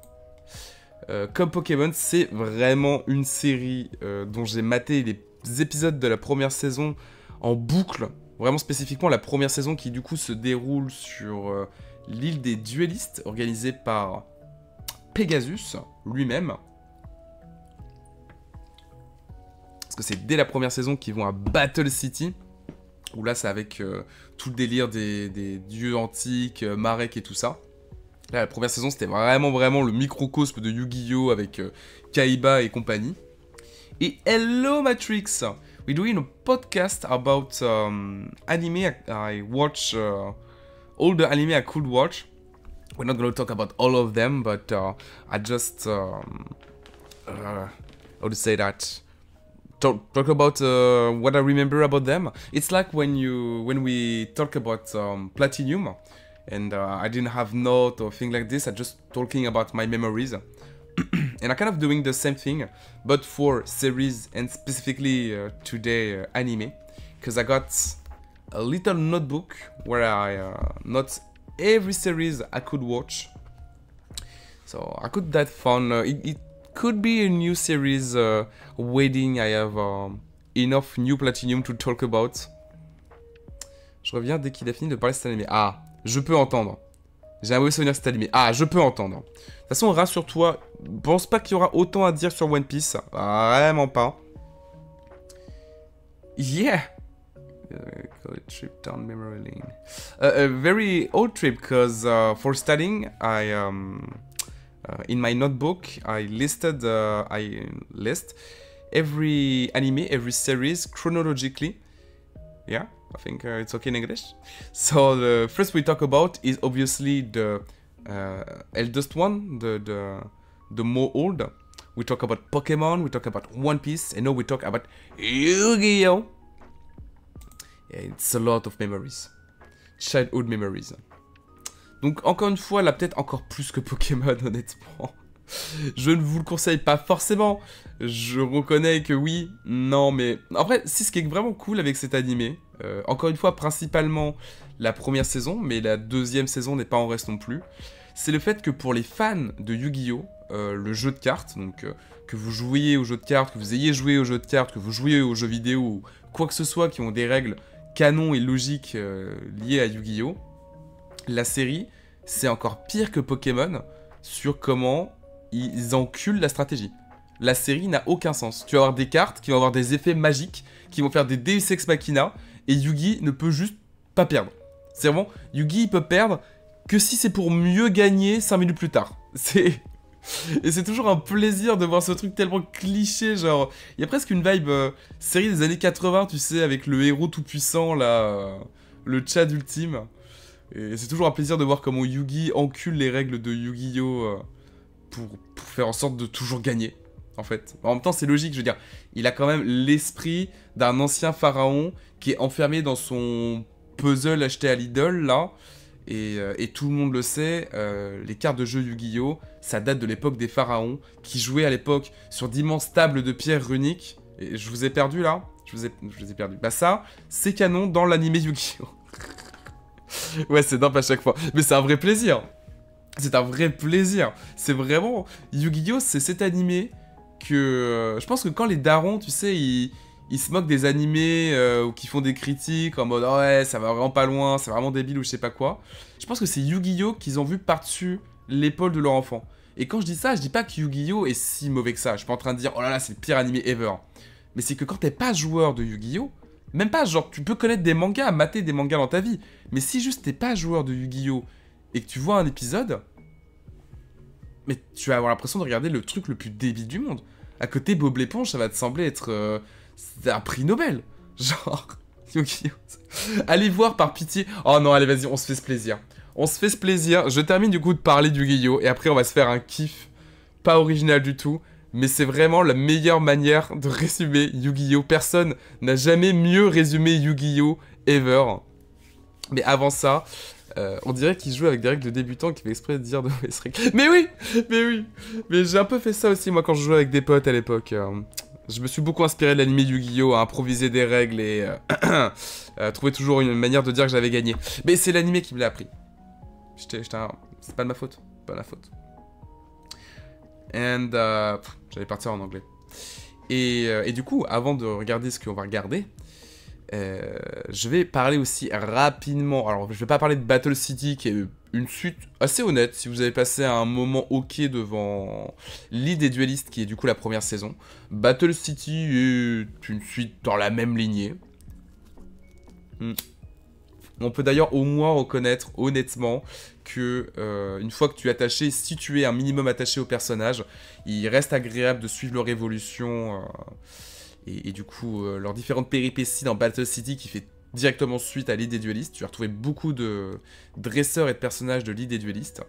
A: Comme Pokémon, c'est vraiment une série dont j'ai maté les épisodes de la première saison en boucle. Vraiment spécifiquement la première saison qui, du coup, se déroule sur l'île des duellistes, organisée par Pegasus lui-même. Parce que c'est dès la première saison qu'ils vont à Battle City, où là c'est avec tout le délire des dieux antiques, Marek et tout ça. Là la première saison c'était vraiment le microcosme de Yu-Gi-Oh! Avec Kaiba et compagnie. Et hello Matrix! We're doing a podcast about anime I watch, all the anime I could watch. We're not going to talk about all of them, but I just, how to say that? Talk about what I remember about them. It's like when we talk about Platinum, and I didn't have note or thing like this. I just talking about my memories, and I kind of doing the same thing, but for series and specifically today anime, because I got a little notebook where I note every series I could watch. So I could that fun. It could be a new series waiting. I have enough new Platinum to talk about. Je reviens dès qu'il a fini de parler de cet animé. Ah, je peux entendre. J'ai un mauvais souvenir de cet animé. Ah, je peux entendre. De toute façon, rassure-toi, pense pas qu'il y aura autant à dire sur One Piece. Vraiment pas. Yeah. Call it trip down memory lane. A very old trip, because for studying, I in my notebook, I list every anime, every series chronologically. Yeah, I think it's okay in English. So the first we talk about is obviously the eldest one, the more old. We talk about Pokemon, we talk about One Piece, and now we talk about Yu-Gi-Oh! Yeah, it's a lot of memories. Childhood memories. Donc encore une fois, là peut-être encore plus que Pokémon honnêtement. Je ne vous le conseille pas forcément. Je reconnais que oui, non, mais... Après, c'est ce qui est vraiment cool avec cet animé. Encore une fois, principalement la première saison, mais la deuxième saison n'est pas en reste non plus. C'est le fait que pour les fans de Yu-Gi-Oh! Le jeu de cartes, donc que vous jouiez au jeu de cartes, que vous ayez joué au jeu de cartes, que vous jouiez aux jeux vidéo, ou quoi que ce soit qui ont des règles canon et logiques liées à Yu-Gi-Oh! La série, c'est encore pire que Pokémon sur comment ils enculent la stratégie. La série n'a aucun sens. Tu vas avoir des cartes qui vont avoir des effets magiques, qui vont faire des Deus Ex Machina, et Yugi ne peut juste pas perdre. C'est vraiment, Yugi il peut perdre que si c'est pour mieux gagner 5 minutes plus tard. Et c'est toujours un plaisir de voir ce truc tellement cliché, genre... Il y a presque une vibe série des années 80, tu sais, avec le héros tout puissant, là... le Chad ultime. Et c'est toujours un plaisir de voir comment Yugi encule les règles de Yu-Gi-Oh! Pour faire en sorte de toujours gagner, en fait. En même temps, c'est logique, je veux dire, il a quand même l'esprit d'un ancien pharaon qui est enfermé dans son puzzle acheté à Lidl, là, et tout le monde le sait, les cartes de jeu Yu-Gi-Oh! Ça date de l'époque des pharaons, qui jouaient à l'époque sur d'immenses tables de pierre runiques, et je vous ai perdu, là? Je vous ai perdu. Bah ça, c'est canon dans l'animé Yu-Gi-Oh! Ouais, c'est dingue à chaque fois, mais c'est un vrai plaisir. C'est un vrai plaisir. C'est vraiment... Yu-Gi-Oh! C'est cet animé que... je pense que quand les darons, tu sais, ils se moquent des animés ou qu'ils font des critiques en mode oh ouais, ça va vraiment pas loin, c'est vraiment débile ou je sais pas quoi. Je pense que c'est Yu-Gi-Oh! Qu'ils ont vu par-dessus l'épaule de leur enfant. Et quand je dis ça, je dis pas que Yu-Gi-Oh! Est si mauvais que ça. Je suis pas en train de dire oh là là, c'est le pire animé ever. Mais c'est que quand t'es pas joueur de Yu-Gi-Oh! Même pas, genre, tu peux connaître des mangas, mater des mangas dans ta vie. Mais si juste t'es pas joueur de Yu-Gi-Oh! Et que tu vois un épisode, mais tu vas avoir l'impression de regarder le truc le plus débile du monde. À côté, Bob l'éponge, ça va te sembler être un prix Nobel. Genre, Yu-Gi-Oh! Allez voir par pitié. Oh non, allez, vas-y, on se fait ce plaisir. On se fait ce plaisir. Je termine du coup de parler du Yu-Gi-Oh! Et après, on va se faire un kiff. Pas original du tout. Mais c'est vraiment la meilleure manière de résumer Yu-Gi-Oh! Personne n'a jamais mieux résumé Yu-Gi-Oh! Ever. Mais avant ça... on dirait qu'il joue avec des règles de débutant qui fait exprès de dire de mauvaises règles. Mais oui. Mais j'ai un peu fait ça aussi, moi, quand je jouais avec des potes à l'époque. Je me suis beaucoup inspiré de l'anime Yu-Gi-Oh! À improviser des règles et trouver toujours une manière de dire que j'avais gagné. Mais c'est l'anime qui me l'a appris. C'est pas de ma faute. Pas de ma faute. And... j'allais partir en anglais. Et du coup, avant de regarder ce qu'on va regarder... je vais parler aussi rapidement. Alors, je vais pas parler de Battle City, qui est une suite assez honnête. Si vous avez passé un moment ok devant League des Duellistes, qui est du coup la première saison, Battle City est une suite dans la même lignée. On peut d'ailleurs au moins reconnaître honnêtement que une fois que tu es attaché, si tu es un minimum attaché au personnage, il reste agréable de suivre leur évolution. Et du coup, leurs différentes péripéties dans Battle City qui fait directement suite à League des Duellistes. Tu vas retrouver beaucoup de dresseurs et de personnages de League des Duellistes.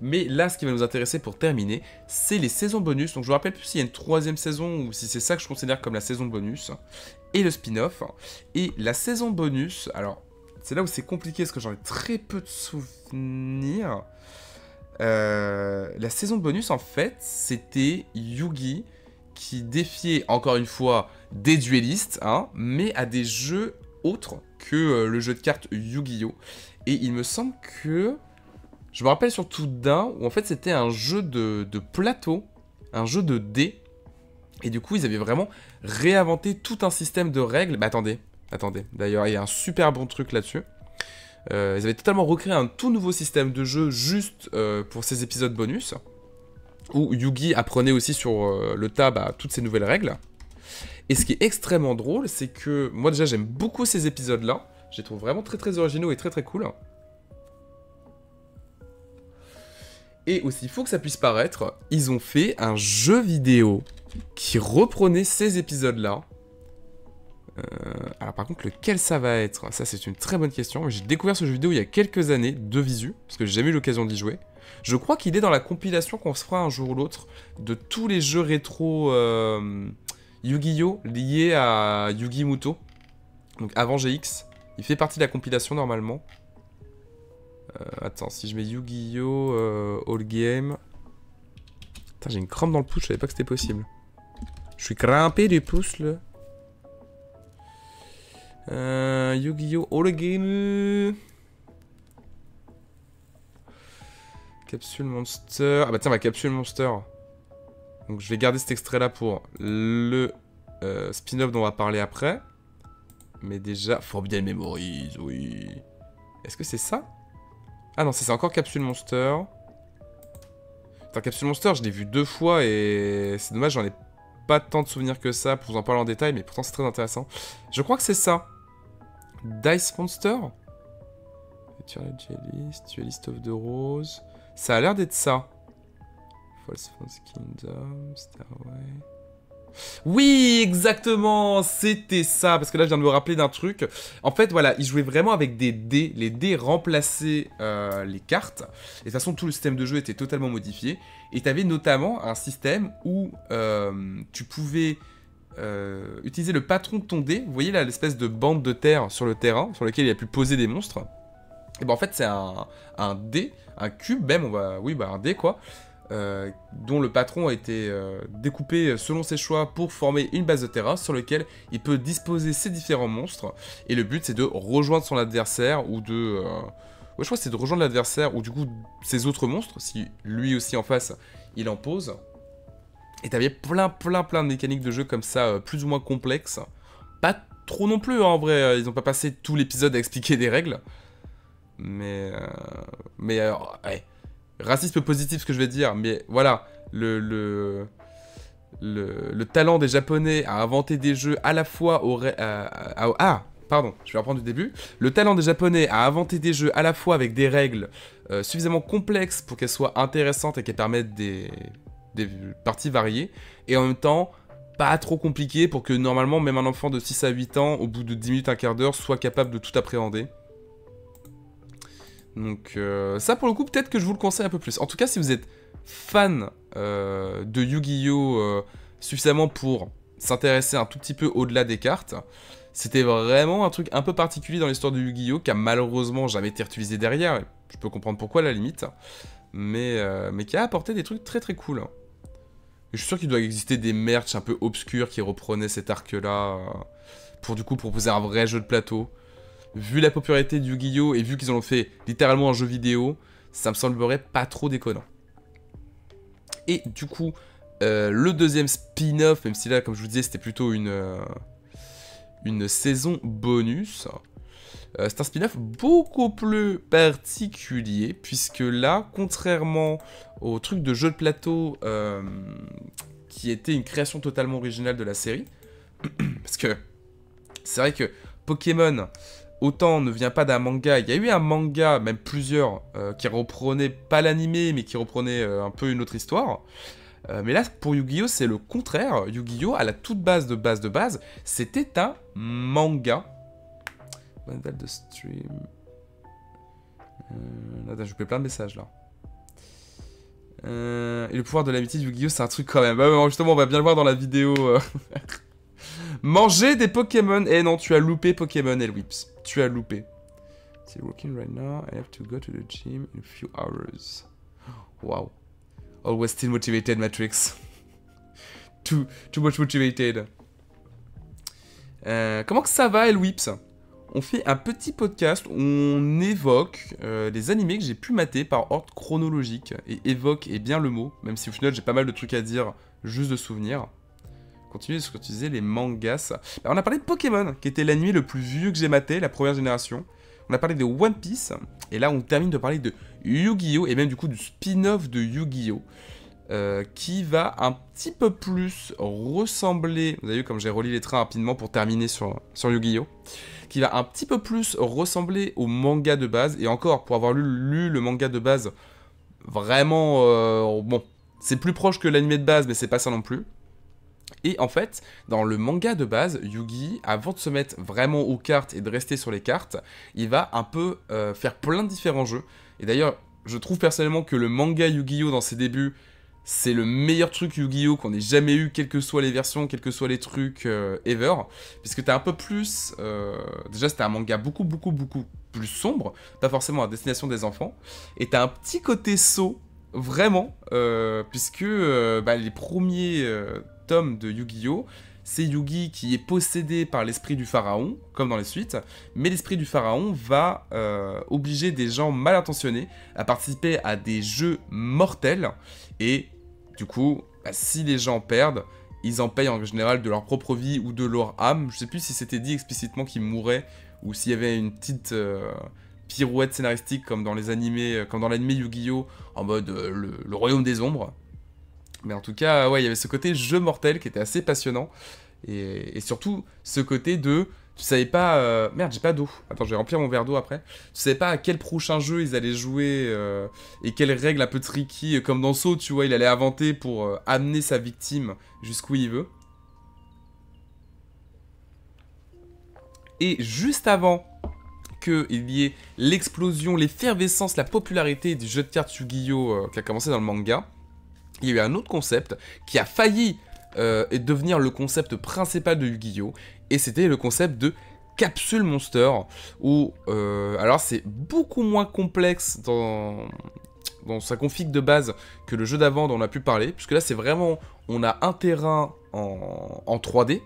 A: Mais là, ce qui va nous intéresser pour terminer, c'est les saisons bonus. Donc je vous rappelle plus s'il y a une troisième saison ou si c'est ça que je considère comme la saison bonus. Et le spin-off. Et la saison bonus, alors c'est là où c'est compliqué parce que j'en ai très peu de souvenirs. La saison bonus, en fait, c'était Yugi qui défiait, encore une fois, des duellistes, hein, mais à des jeux autres que le jeu de cartes Yu-Gi-Oh! Et il me semble que... Je me rappelle surtout d'un, où en fait c'était un jeu de plateau, un jeu de dés, et du coup ils avaient vraiment réinventé tout un système de règles. Bah attendez, d'ailleurs il y a un super bon truc là-dessus. Ils avaient totalement recréé un tout nouveau système de jeu juste pour ces épisodes bonus, où Yugi apprenait aussi sur le tas toutes ces nouvelles règles. Et ce qui est extrêmement drôle, c'est que moi déjà j'aime beaucoup ces épisodes-là. Je les trouve vraiment très très originaux et très très cool. Et aussi faux que ça puisse paraître, ils ont fait un jeu vidéo qui reprenait ces épisodes-là. Alors par contre, lequel ça va être? Ça c'est une très bonne question. J'ai découvert ce jeu vidéo il y a quelques années, de visu, parce que j'ai jamais eu l'occasion d'y jouer. Je crois qu'il est dans la compilation qu'on se fera un jour ou l'autre de tous les jeux rétro Yu-Gi-Oh! Liés à Yugi Muto. Donc avant GX. Il fait partie de la compilation normalement. Attends, si je mets Yu-Gi-Oh! All Game... Putain, j'ai une crampe dans le pouce, je savais pas que c'était possible. Je suis crampé du pouce, là. Yu-Gi-Oh! All Game... Capsule Monster... Ah bah tiens, ma capsule Monster. Donc je vais garder cet extrait-là pour le spin-off dont on va parler après. Mais déjà, Forbidden Memories, oui. Est-ce que c'est ça? Ah non, c'est encore Capsule Monster. Enfin, Capsule Monster, je l'ai vu 2 fois et c'est dommage, j'en ai pas tant de souvenirs que ça pour vous en parler en détail, mais pourtant c'est très intéressant. Je crois que c'est ça. Dice Monster? Duelist of the Rose. Ça a l'air d'être ça. False Kingdom, Starway... Oui, exactement, c'était ça, parce que là je viens de me rappeler d'un truc. En fait, voilà, ils jouaient vraiment avec des dés, les dés remplaçaient les cartes, et de toute façon tout le système de jeu était totalement modifié, et tu avais notamment un système où tu pouvais utiliser le patron de ton dé, vous voyez là l'espèce de bande de terre sur le terrain, sur lequel il a pu poser des monstres, et ben en fait c'est un dé, un cube même, un dé quoi, dont le patron a été découpé selon ses choix pour former une base de terrain sur laquelle il peut disposer ses différents monstres. Et le but c'est de rejoindre son adversaire ou de... je crois que c'est de rejoindre l'adversaire ou du coup ses autres monstres, si lui aussi en face il en pose. Et t'avais plein de mécaniques de jeu comme ça, plus ou moins complexes. Pas trop non plus hein, en vrai, ils ont pas passé tout l'épisode à expliquer des règles. Mais ouais. Racisme positif ce que je vais dire, mais voilà, le talent des Japonais à inventer des jeux à la fois pardon, je vais reprendre du début. Le talent des Japonais à inventer des jeux à la fois avec des règles suffisamment complexes pour qu'elles soient intéressantes et qu'elles permettent des parties variées, et en même temps pas trop compliquées pour que normalement même un enfant de 6 à 8 ans, au bout de 10 minutes, un quart d'heure, soit capable de tout appréhender. Donc ça pour le coup peut-être que je vous le conseille un peu plus. En tout cas si vous êtes fan de Yu-Gi-Oh! Suffisamment pour s'intéresser un tout petit peu au-delà des cartes, c'était vraiment un truc un peu particulier dans l'histoire de Yu-Gi-Oh! Qui a malheureusement jamais été utilisé derrière, je peux comprendre pourquoi à la limite, mais qui a apporté des trucs très cool. Et je suis sûr qu'il doit exister des merch un peu obscurs qui reprenaient cet arc-là pour du coup proposer un vrai jeu de plateau. Vu la popularité de Yu-Gi-Oh! Et vu qu'ils en ont fait littéralement un jeu vidéo, ça me semblerait pas trop déconnant. Et du coup, le deuxième spin-off, même si là, comme je vous disais, c'était plutôt une saison bonus, c'est un spin-off beaucoup plus particulier, puisque là, contrairement au truc de jeu de plateau qui était une création totalement originale de la série, parce que c'est vrai que Pokémon... Autant ne vient pas d'un manga, il y a eu un manga, même plusieurs, qui reprenait pas l'animé, mais qui reprenait un peu une autre histoire. Mais là, pour Yu-Gi-Oh, c'est le contraire. Yu-Gi-Oh, à la toute base, c'était un manga. Vandal de stream... Attends, je vous fais plein de messages, là. Et le pouvoir de l'amitié de Yu-Gi-Oh, c'est un truc quand même. Bah, justement, on va bien le voir dans la vidéo... Manger des Pokémon. Eh non, tu as loupé Pokémon, Elwips. Tu as loupé. Still working right now. I have to go to the gym in a few hours. Wow. Always still motivated, Matrix. too much motivated. Comment que ça va, Elwips? On fait un petit podcast où on évoque les animés que j'ai pu mater par ordre chronologique. Et évoque est bien le mot, même si au final j'ai pas mal de trucs à dire, juste de souvenirs. Continuer de utiliser les mangas. On a parlé de Pokémon, qui était l'anime le plus vieux que j'ai maté, la première génération. On a parlé de One Piece, et là on termine de parler de Yu-Gi-Oh! Et même du coup du spin-off de Yu-Gi-Oh! Qui va un petit peu plus ressembler... Vous avez vu comme j'ai relié les trains rapidement pour terminer sur Yu-Gi-Oh! Qui va un petit peu plus ressembler au manga de base. Et encore, pour avoir lu le manga de base, vraiment... bon, c'est plus proche que l'anime de base, mais c'est pas ça non plus. Et en fait, dans le manga de base, Yugi, avant de se mettre vraiment aux cartes et de rester sur les cartes, il va un peu faire plein de différents jeux. Et d'ailleurs, je trouve personnellement que le manga Yu-Gi-Oh! Dans ses débuts, c'est le meilleur truc Yu-Gi-Oh! Qu'on ait jamais eu, quelles que soient les versions, quels que soient les trucs ever. Puisque t'as un peu plus... déjà, c'était un manga beaucoup plus sombre, pas forcément à destination des enfants. Et t'as un petit côté saut, vraiment, puisque les premiers tomes de Yu-Gi-Oh! C'est Yugi qui est possédé par l'esprit du pharaon, comme dans les suites, mais l'esprit du pharaon va obliger des gens mal intentionnés à participer à des jeux mortels, et du coup, si les gens perdent, ils en payent en général de leur propre vie ou de leur âme. Je sais plus si c'était dit explicitement qu'ils mouraient, ou s'il y avait une petite pirouette scénaristique comme dans les animés, comme dans l'animé Yu-Gi-Oh! En mode le royaume des ombres. Mais en tout cas, ouais, il y avait ce côté jeu mortel qui était assez passionnant. Et surtout, ce côté de... Tu savais pas... Merde, j'ai pas d'eau. Attends, je vais remplir mon verre d'eau après. Tu savais pas à quel prochain jeu ils allaient jouer et quelles règles un peu tricky, comme dans Saw, tu vois, il allait inventer pour amener sa victime jusqu'où il veut. Et juste avant qu'il y ait l'explosion, l'effervescence, la popularité du jeu de cartes Yu-Gi-Oh! Qui a commencé dans le manga, il y a eu un autre concept qui a failli devenir le concept principal de Yu-Gi-Oh! Et c'était le concept de Capsule Monster, où alors c'est beaucoup moins complexe dans sa config de base que le jeu d'avant dont on a pu parler, puisque là c'est vraiment, on a un terrain en 3D,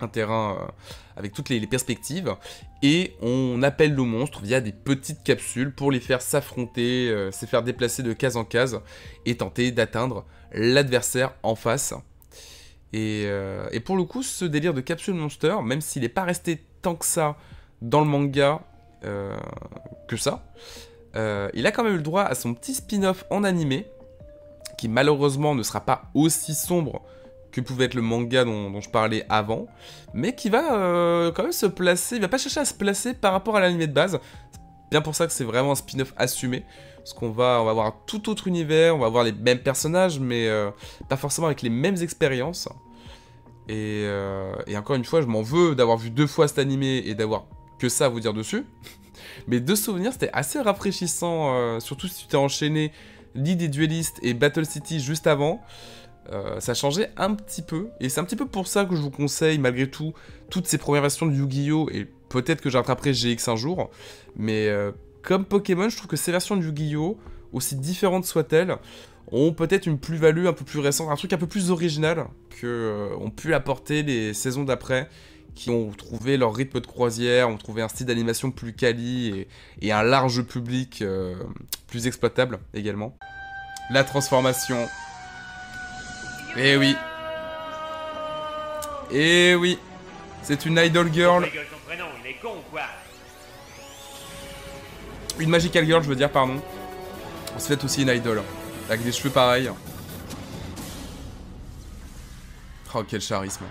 A: un terrain avec toutes les perspectives, et on appelle le monstre via des petites capsules pour les faire s'affronter, se faire déplacer de case en case, et tenter d'atteindre l'adversaire en face. Et pour le coup, ce délire de Capsule Monster, même s'il n'est pas resté tant que ça dans le manga, que ça, il a quand même eu le droit à son petit spin-off en animé, qui malheureusement ne sera pas aussi sombre que pouvait être le manga dont je parlais avant, mais qui va quand même se placer, il va pas chercher à se placer par rapport à l'animé de base. C'est bien pour ça que c'est vraiment un spin-off assumé, parce qu'on va avoir un tout autre univers, on va avoir les mêmes personnages, mais pas forcément avec les mêmes expériences. Et encore une fois, je m'en veux d'avoir vu 2 fois cet animé et d'avoir que ça à vous dire dessus. Mais de souvenir, c'était assez rafraîchissant, surtout si tu t'es enchaîné League des duellistes et Battle City juste avant. Ça changeait un petit peu, et c'est un petit peu pour ça que je vous conseille, malgré tout, toutes ces premières versions de Yu-Gi-Oh! Et peut-être que j'attraperai GX un jour, mais comme Pokémon, je trouve que ces versions de Yu-Gi-Oh! Aussi différentes soient-elles, ont peut-être une plus-value un peu plus récente, un truc un peu plus original que ont pu apporter les saisons d'après, qui ont trouvé leur rythme de croisière, ont trouvé un style d'animation plus quali et un large public plus exploitable également. La transformation. Eh oui. Eh oui. C'est une idol girl. Une magical girl, je veux dire, pardon. On se fait aussi une idol. Avec des cheveux pareils. Oh, quel charisme.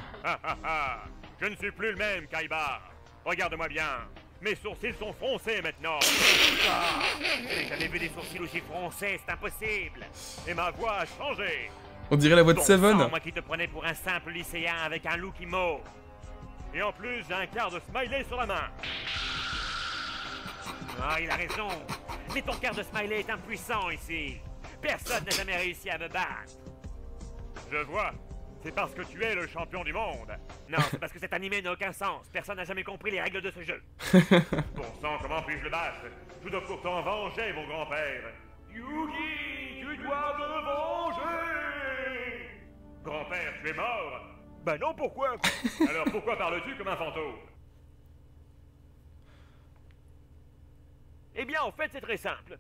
B: Je ne suis plus le même, Kaiba. Regarde-moi bien. Mes sourcils sont froncés maintenant. J'ai jamais vu des sourcils aussi froncés, c'est impossible. Et ma voix a changé.
A: On dirait la voix de Seven.
B: Moi qui te prenais pour un simple lycéen avec un look emo. Et en plus, j'ai un quart de smiley sur la main. Ah, il a raison. Mais ton quart de smiley est impuissant ici. Personne n'a jamais réussi à me battre. Je vois. C'est parce que tu es le champion du monde. Non, c'est parce que cet animé n'a aucun sens. Personne n'a jamais compris les règles de ce jeu. Bon sang, comment puis-je le battre? Je dois pourtant venger mon grand-père. Yugi, tu dois me venger. Grand-père, tu es mort? Ben non, pourquoi? Alors pourquoi parles-tu comme un fantôme? Eh bien, en fait, c'est très simple.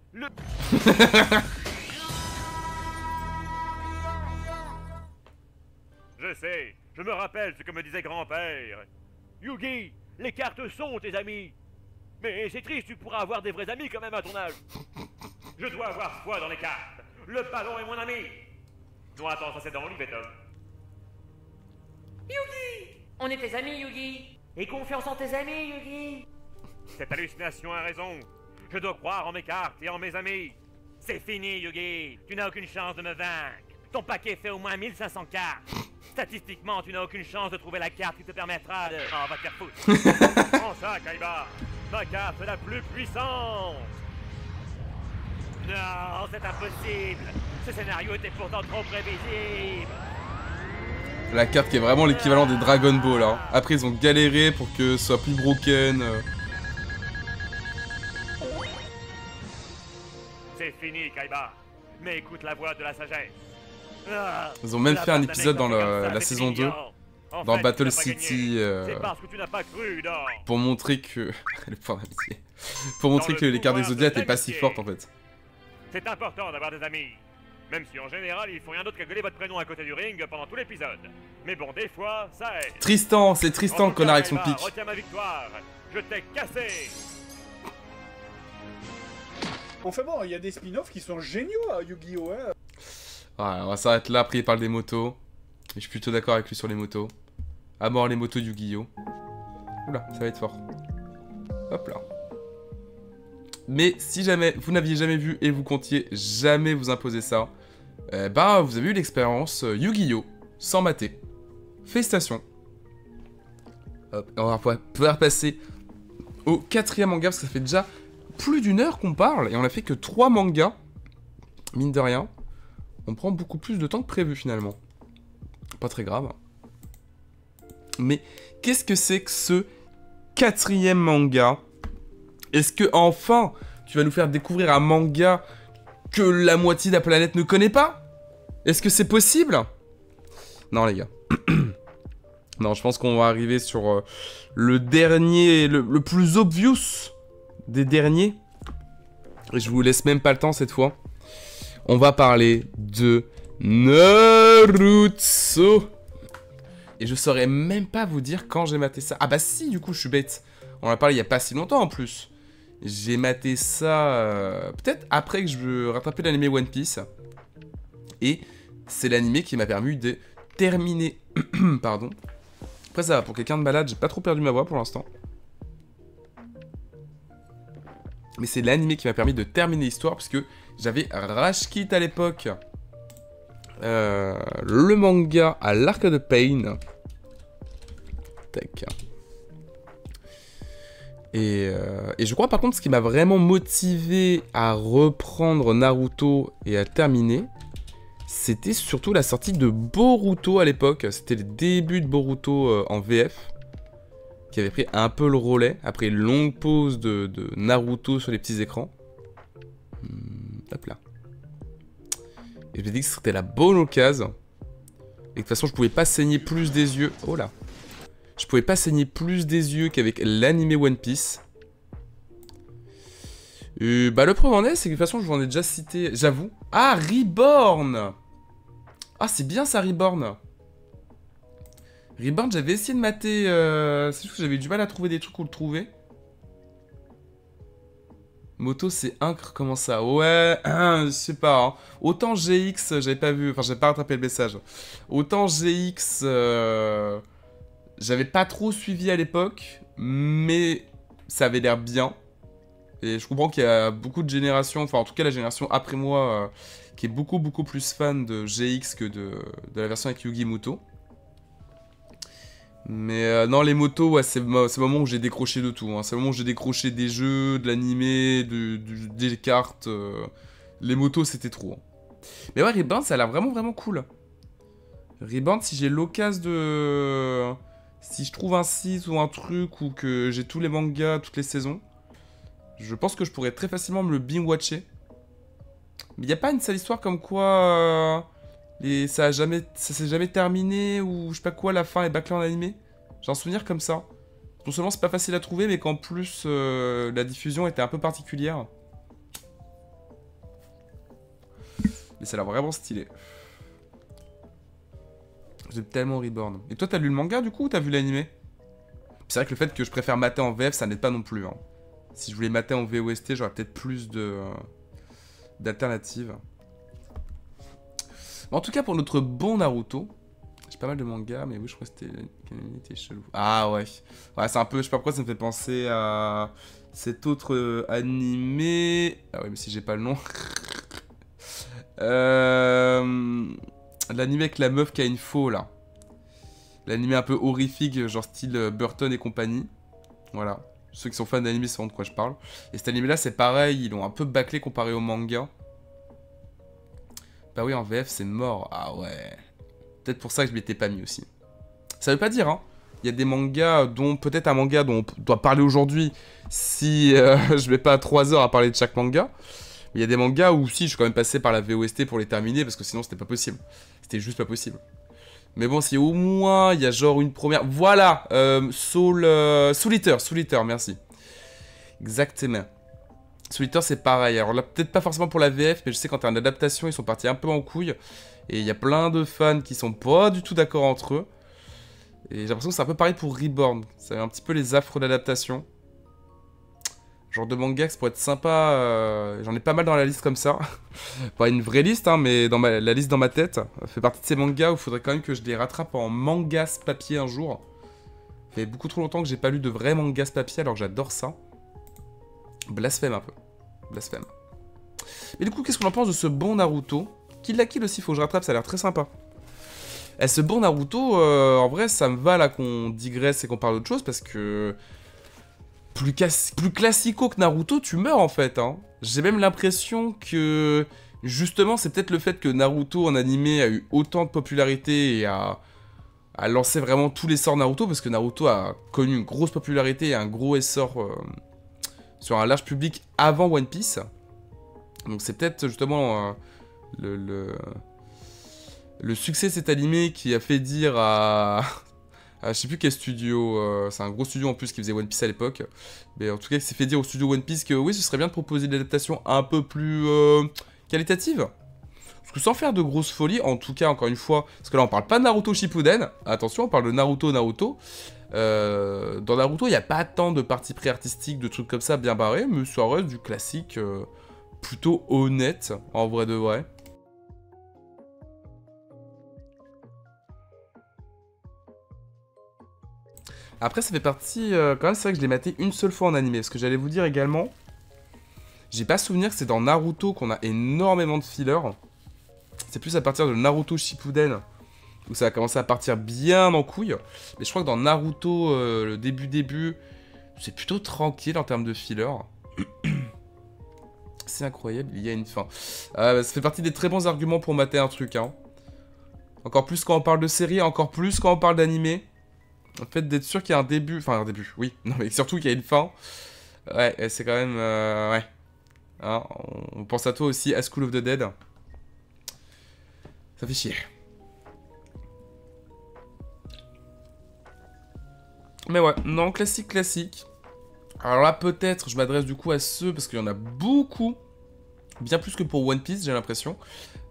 B: Je sais, je me rappelle ce que me disait grand-père. Yugi, les cartes sont tes amis. Mais c'est triste, tu pourras avoir des vrais amis quand même à ton âge. Je dois avoir foi dans les cartes. Le ballon est mon ami. Non, attends, ça c'est dans l'Ibeton.
C: Yugi! On est tes amis, Yugi! Et confiance en tes amis, Yugi!
B: Cette hallucination a raison. Je dois croire en mes cartes et en mes amis. C'est fini, Yugi. Tu n'as aucune chance de me vaincre. Ton paquet fait au moins 1500 cartes. Statistiquement, tu n'as aucune chance de trouver la carte qui te permettra de... Oh, va te faire foutre. Prends ça, Kaiba. Ma carte est la plus puissante. Non, c'est impossible. Ce scénario était pourtant trop prévisible.
A: La carte qui est vraiment l'équivalent des Dragon Ball. Hein. Après, ils ont galéré pour que ce soit plus broken.
B: Kaiba. Mais écoute la voix de la sagesse. Ah,
A: Ils ont même
B: la
A: fait un
B: part d'un
A: épisode dans
B: exemple comme ça,
A: la
B: c'est
A: saison 2,
B: ignorant. En
A: dans
B: fait,
A: Battle
B: tu n'as pas
A: City,
B: gagné. C'est parce que tu n'as pas cru, non.
A: pour montrer que... le point d'amitié. Pour montrer
B: Dans
A: que
B: le
A: les cartes
B: pouvoir
A: d'Exodia
B: de
A: étaient pas si
B: l'amitié.
A: fortes en fait.
B: C'est important d'avoir des amis. Même si en général, ils font rien d'autre qu'à gueuler votre prénom à côté du ring pendant tout l'épisode. Mais bon, des fois, ça aide.
A: Tristan, c'est Tristan
B: En
A: le
B: tout cas,
A: connard avec son
B: Kaiba,
A: pic.
B: Retiens ma victoire. Je t'ai cassé.
D: Enfin bon, il y a des spin-offs qui sont géniaux à Yu-Gi-Oh! Hein.
A: Voilà, on va s'arrêter là, après il parle des motos. Et je suis plutôt d'accord avec lui sur les motos. À mort les motos Yu-Gi-Oh! Oula, ça va être fort. Hop là. Mais si jamais vous n'aviez jamais vu et vous comptiez jamais vous imposer ça, bah vous avez eu l'expérience Yu-Gi-Oh! Sans mater. Félicitations. Hop, on va pouvoir passer au 4e manga parce que ça fait déjà plus d'1 heure qu'on parle et on a fait que 3 mangas. Mine de rien, on prend beaucoup plus de temps que prévu finalement. Pas très grave. Mais qu'est-ce que c'est que ce 4e manga? Est-ce que enfin tu vas nous faire découvrir un manga que la moitié de la planète ne connaît pas? Est-ce que c'est possible? Non les gars. Non, je pense qu'on va arriver sur le dernier, le plus obvious des derniers. Et je vous laisse même pas le temps cette fois. On va parler de Naruto. Et je saurais même pas vous dire quand j'ai maté ça. Ah bah si, du coup, je suis bête. On en a parlé il y a pas si longtemps en plus. J'ai maté ça peut-être après que je rattrapais l'anime One Piece. Et c'est l'anime qui m'a permis de terminer. Pardon. Après ça va, pour quelqu'un de malade, j'ai pas trop perdu ma voix pour l'instant. Mais c'est l'anime qui m'a permis de terminer l'histoire, puisque j'avais Rage Quit à l'époque. Le manga à l'Arc de Pain. Tac. Et je crois par contre ce qui m'a vraiment motivé à reprendre Naruto et à terminer, c'était surtout la sortie de Boruto à l'époque. C'était le début de Boruto en VF, qui avait pris un peu le relais après une longue pause de Naruto sur les petits écrans. Hop là. Et je me dis que c'était la bonne occasion. Et de toute façon, je pouvais pas saigner plus des yeux. Oh là. Je pouvais pas saigner plus des yeux qu'avec l'anime One Piece. Bah le problème en est, c'est que de toute façon, je vous en ai déjà cité, j'avoue. Ah, Reborn! Ah, c'est bien ça, Reborn. Reborn, j'avais essayé de mater... c'est juste que j'avais du mal à trouver des trucs où le trouver. Moto, c'est Incre, comment ça? Ouais, je sais pas. Hein. Autant GX, j'avais pas vu, enfin, j'avais pas rattrapé le message. Autant GX, j'avais pas trop suivi à l'époque, mais ça avait l'air bien. Et je comprends qu'il y a beaucoup de générations, enfin, en tout cas, la génération après moi, qui est beaucoup plus fan de GX que de la version avec Yugi Muto. Mais non, les motos, ouais, c'est le moment où j'ai décroché de tout. Hein. C'est le moment où j'ai décroché des jeux, de l'animé, des cartes. Les motos, c'était trop. Hein. Mais ouais, Reborn, ça a l'air vraiment cool. Reborn, si j'ai l'occasion de... Si je trouve un site ou un truc ou que j'ai tous les mangas, toutes les saisons, je pense que je pourrais très facilement me le binge-watcher. Mais il n'y a pas une sale histoire comme quoi... Et ça s'est jamais terminé, ou je sais pas quoi, la fin est bâclée en animé. J'ai un souvenir comme ça. Non seulement c'est pas facile à trouver, mais qu'en plus la diffusion était un peu particulière. Mais ça a l'air vraiment stylé. J'aime tellement Reborn. Et toi, t'as lu le manga du coup, ou t'as vu l'animé? C'est vrai que le fait que je préfère mater en VF, ça n'aide pas non plus. Hein. Si je voulais mater en VOST, j'aurais peut-être plus d'alternatives. En tout cas, pour notre bon Naruto, j'ai pas mal de mangas, mais oui, je crois que c'était chelou. Ah ouais. Ouais, c'est un peu, je sais pas pourquoi ça me fait penser à cet autre animé. Ah ouais, mais si j'ai pas le nom. L'animé avec la meuf qui a une faux, là. L'animé un peu horrifique, genre style Burton et compagnie. Voilà. Ceux qui sont fans d'animé sauront de quoi je parle. Et cet anime-là, c'est pareil, ils l'ont un peu bâclé comparé au manga. Bah oui, en VF, c'est mort. Ah ouais. Peut-être pour ça que je m'étais pas mis aussi. Ça veut pas dire, hein. Il y a des mangas dont... Peut-être un manga dont on doit parler aujourd'hui si je vais pas à 3 heures à parler de chaque manga. Mais il y a des mangas où si, je suis quand même passé par la VOST pour les terminer, parce que sinon c'était pas possible. C'était juste pas possible. Mais bon, si au moins il y a genre une première... Voilà, Soul Eater, merci. Exactement. Soul Eater c'est pareil, alors là peut-être pas forcément pour la VF, mais je sais qu'en termes d'adaptation ils sont partis un peu en couille. Et il y a plein de fans qui sont pas du tout d'accord entre eux. Et j'ai l'impression que c'est un peu pareil pour Reborn. Ça a un petit peu les affres d'adaptation. Genre de manga que ça pourrait être sympa. J'en ai pas mal dans la liste comme ça. Pas une vraie liste, hein, mais dans la liste dans ma tête. Ça fait partie de ces mangas où il faudrait quand même que je les rattrape en mangas papier un jour. Ça fait beaucoup trop longtemps que j'ai pas lu de vrais mangas papier alors que j'adore ça. Blasphème un peu. Blasphème. Mais du coup, qu'est-ce qu'on en pense de ce bon Naruto? Kill la Kill aussi, faut que je rattrape, ça a l'air très sympa. Et ce bon Naruto, en vrai, ça me va là qu'on digresse et qu'on parle d'autre chose parce que... Plus classico que Naruto, tu meurs en fait. Hein. J'ai même l'impression que... Justement, c'est peut-être le fait que Naruto en animé a eu autant de popularité et a lancé vraiment tous les sorts Naruto parce que Naruto a connu une grosse popularité et un gros essor sur un large public avant One Piece. Donc c'est peut-être justement... le succès de cet animé qui a fait dire à je sais plus quel studio, c'est un gros studio en plus qui faisait One Piece à l'époque, mais en tout cas il s'est fait dire au studio One Piece que oui ce serait bien de proposer une adaptation un peu plus qualitative. Parce que sans faire de grosses folies, en tout cas encore une fois, parce que là on parle pas de Naruto Shippuden, attention on parle de Naruto. Dans Naruto il n'y a pas tant de parties pré-artistiques, de trucs comme ça bien barrés, mais ça reste du classique plutôt honnête en vrai de vrai. Après, ça fait partie... quand même, c'est vrai que je l'ai maté une seule fois en animé. Parce que j'allais vous dire également... J'ai pas souvenir que c'est dans Naruto qu'on a énormément de fillers. C'est plus à partir de Naruto Shippuden où ça a commencé à partir bien en couille. Mais je crois que dans Naruto, le début, c'est plutôt tranquille en termes de fillers. C'est incroyable, il y a une fin. Ça fait partie des très bons arguments pour mater un truc. Hein. Encore plus quand on parle de série, encore plus quand on parle d'animé. En fait, d'être sûr qu'il y a un début... Enfin, un début, oui. Non, mais surtout qu'il y a une fin. Ouais, c'est quand même... ouais. Hein, on pense à toi aussi, à School of the Dead. Ça fait chier. Mais ouais, non, classique. Alors là, peut-être, je m'adresse du coup à ceux... Parce qu'il y en a beaucoup. Bien plus que pour One Piece, j'ai l'impression.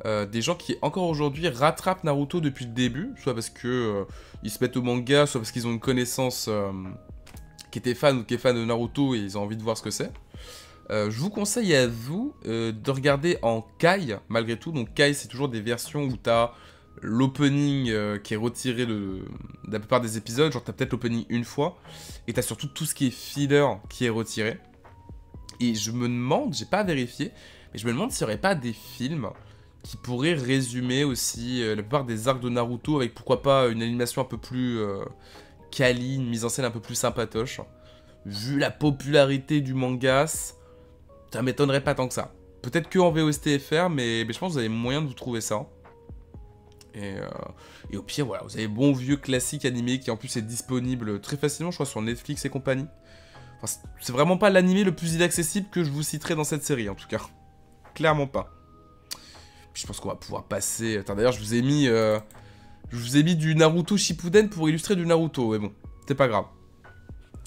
A: Des gens qui, encore aujourd'hui, rattrapent Naruto depuis le début. Soit parce que ils se mettent au manga, soit parce qu'ils ont une connaissance qui était fan ou qui est fan de Naruto et ils ont envie de voir ce que c'est. Je vous conseille à vous de regarder en Kai, malgré tout. Donc Kai, c'est toujours des versions où t'as l'opening qui est retiré de la plupart des épisodes. Genre t'as peut-être l'opening une fois. Et t'as surtout tout ce qui est filler qui est retiré. Et je me demande, j'ai pas vérifié, mais je me demande s'il n'y aurait pas des films qui pourraient résumer aussi la plupart des arcs de Naruto avec pourquoi pas une animation un peu plus quali, une mise en scène un peu plus sympatoche. Vu la popularité du manga, ça m'étonnerait pas tant que ça. Peut-être que en VOST-FR, mais je pense que vous avez moyen de vous trouver ça. Et au pire, voilà, vous avez bon vieux classique animé qui en plus est disponible très facilement, je crois, sur Netflix et compagnie. Enfin, c'est vraiment pas l'animé le plus inaccessible que je vous citerai dans cette série, en tout cas. Clairement pas. Puis je pense qu'on va pouvoir passer... Attends, d'ailleurs, je vous ai mis du Naruto Shippuden pour illustrer du Naruto, mais bon, c'est pas grave.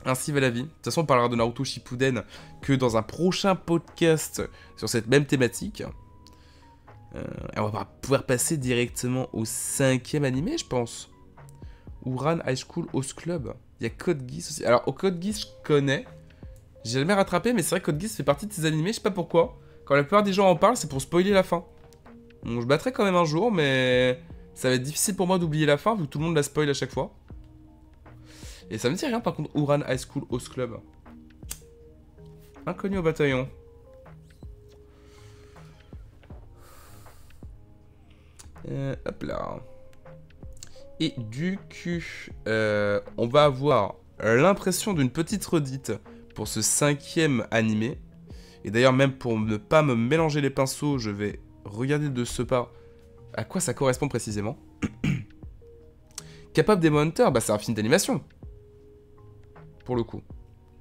A: Ainsi va la vie. De toute façon, on parlera de Naruto Shippuden que dans un prochain podcast sur cette même thématique. Et on va pouvoir passer directement au 5e animé, je pense. Ouran High School Host Club. Il y a Code Geass aussi. Alors, au Code Geass, je connais. J'ai jamais rattrapé, mais c'est vrai que Code Geass fait partie de ces animés, je sais pas pourquoi. Quand la plupart des gens en parlent, c'est pour spoiler la fin. Donc, je battrai quand même un jour, mais ça va être difficile pour moi d'oublier la fin, vu que tout le monde la spoil à chaque fois. Et ça me dit rien, par contre, Ouran High School Host Club. Inconnu au bataillon. Hop là. Et du coup, on va avoir l'impression d'une petite redite pour ce 5e animé. Et d'ailleurs, même pour ne pas me mélanger les pinceaux, je vais regarder de ce pas à quoi ça correspond précisément. Capable Demon Hunter, bah c'est un film d'animation. Pour le coup.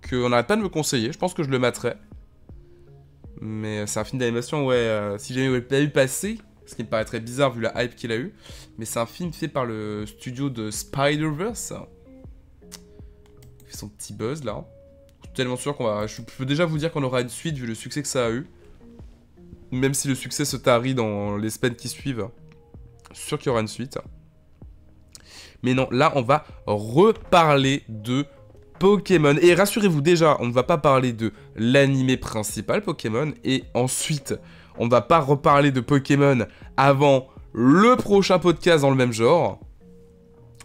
A: Qu'on n'arrête pas de me conseiller, je pense que je le materai. Mais c'est un film d'animation, ouais, si jamais vous l'avez pas vu passer, ce qui me paraît très bizarre vu la hype qu'il a eu, mais c'est un film fait par le studio de Spider-Verse. Il fait son petit buzz là. Je suis tellement sûr qu'on va... Je peux déjà vous dire qu'on aura une suite vu le succès que ça a eu. Même si le succès se tarit dans les semaines qui suivent. Je suis sûr qu'il y aura une suite. Mais non, là on va reparler de Pokémon. Et rassurez-vous déjà, on ne va pas parler de l'animé principal Pokémon. Et ensuite, on ne va pas reparler de Pokémon avant le prochain podcast dans le même genre.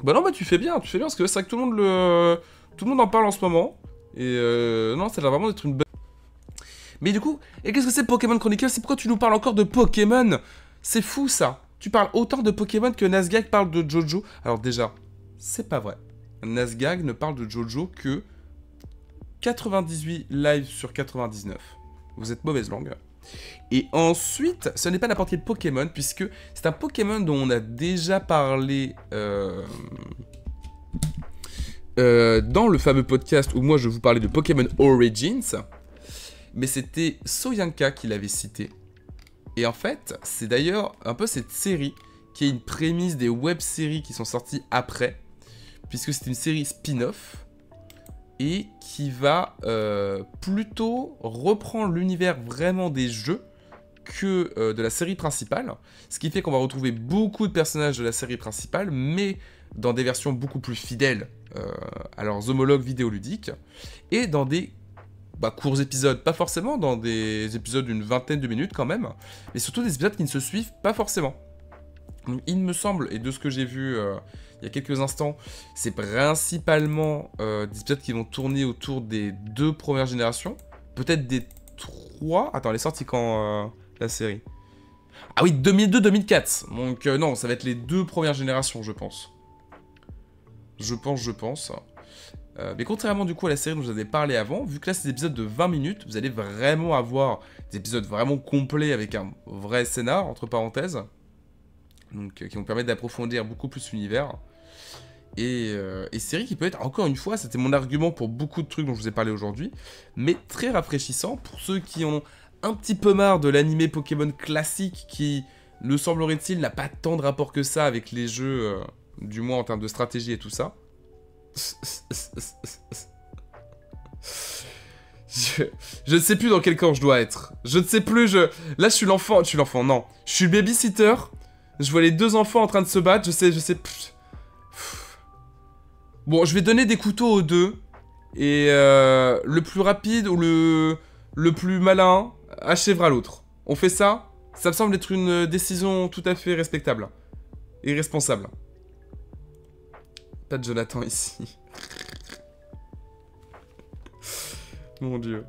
A: Bah non, bah tu fais bien parce que c'est vrai que tout le monde en parle en ce moment. Et non, ça a l'air vraiment d'être une bonne... Mais du coup, et qu'est-ce que c'est Pokémon Chronicles? C'est pourquoi tu nous parles encore de Pokémon? C'est fou ça. Tu parles autant de Pokémon que Nazgag parle de Jojo. Alors déjà, c'est pas vrai. Nazgag ne parle de Jojo que 98 lives sur 99. Vous êtes mauvaise langue. Et ensuite, ce n'est pas n'importe quel Pokémon, puisque c'est un Pokémon dont on a déjà parlé dans le fameux podcast où moi je vous parlais de Pokémon Origins. Mais c'était Soyanka qui l'avait cité. Et en fait, c'est d'ailleurs un peu cette série qui est une prémisse des web-séries qui sont sorties après, puisque c'est une série spin-off, et qui va plutôt reprendre l'univers vraiment des jeux que de la série principale, ce qui fait qu'on va retrouver beaucoup de personnages de la série principale, mais dans des versions beaucoup plus fidèles à leurs homologues vidéoludiques, et dans des courts épisodes, pas forcément, dans des épisodes d'une vingtaine de minutes quand même, mais surtout des épisodes qui ne se suivent pas forcément. Donc, il me semble, et de ce que j'ai vu il y a quelques instants, c'est principalement des épisodes qui vont tourner autour des 2 premières générations, peut-être des 3... Attends, elle est sortie quand la série? Ah oui, 2002-2004, donc non, ça va être les 2 premières générations, je pense. Je pense. Mais contrairement du coup à la série dont je vous avais parlé avant, vu que là c'est des épisodes de 20 minutes, vous allez vraiment avoir des épisodes vraiment complets avec un vrai scénar, entre parenthèses, donc qui vont permettre d'approfondir beaucoup plus l'univers. Et série qui peut être, encore une fois, c'était mon argument pour beaucoup de trucs dont je vous ai parlé aujourd'hui, mais très rafraîchissant pour ceux qui ont un petit peu marre de l'animé Pokémon classique qui, ne semblerait-il, n'a pas tant de rapport que ça avec les jeux, du moins en termes de stratégie et tout ça. Je ne sais plus dans quel camp je dois être. Je ne sais plus, là je suis l'enfant, non. Je suis le babysitter, je vois les 2 enfants en train de se battre, je sais... Bon, je vais donner des couteaux aux 2, et le plus rapide ou le plus malin achèvera l'autre. On fait ça? Ça me semble être une décision tout à fait respectable. Et responsable. Pas de Jonathan ici. Mon dieu.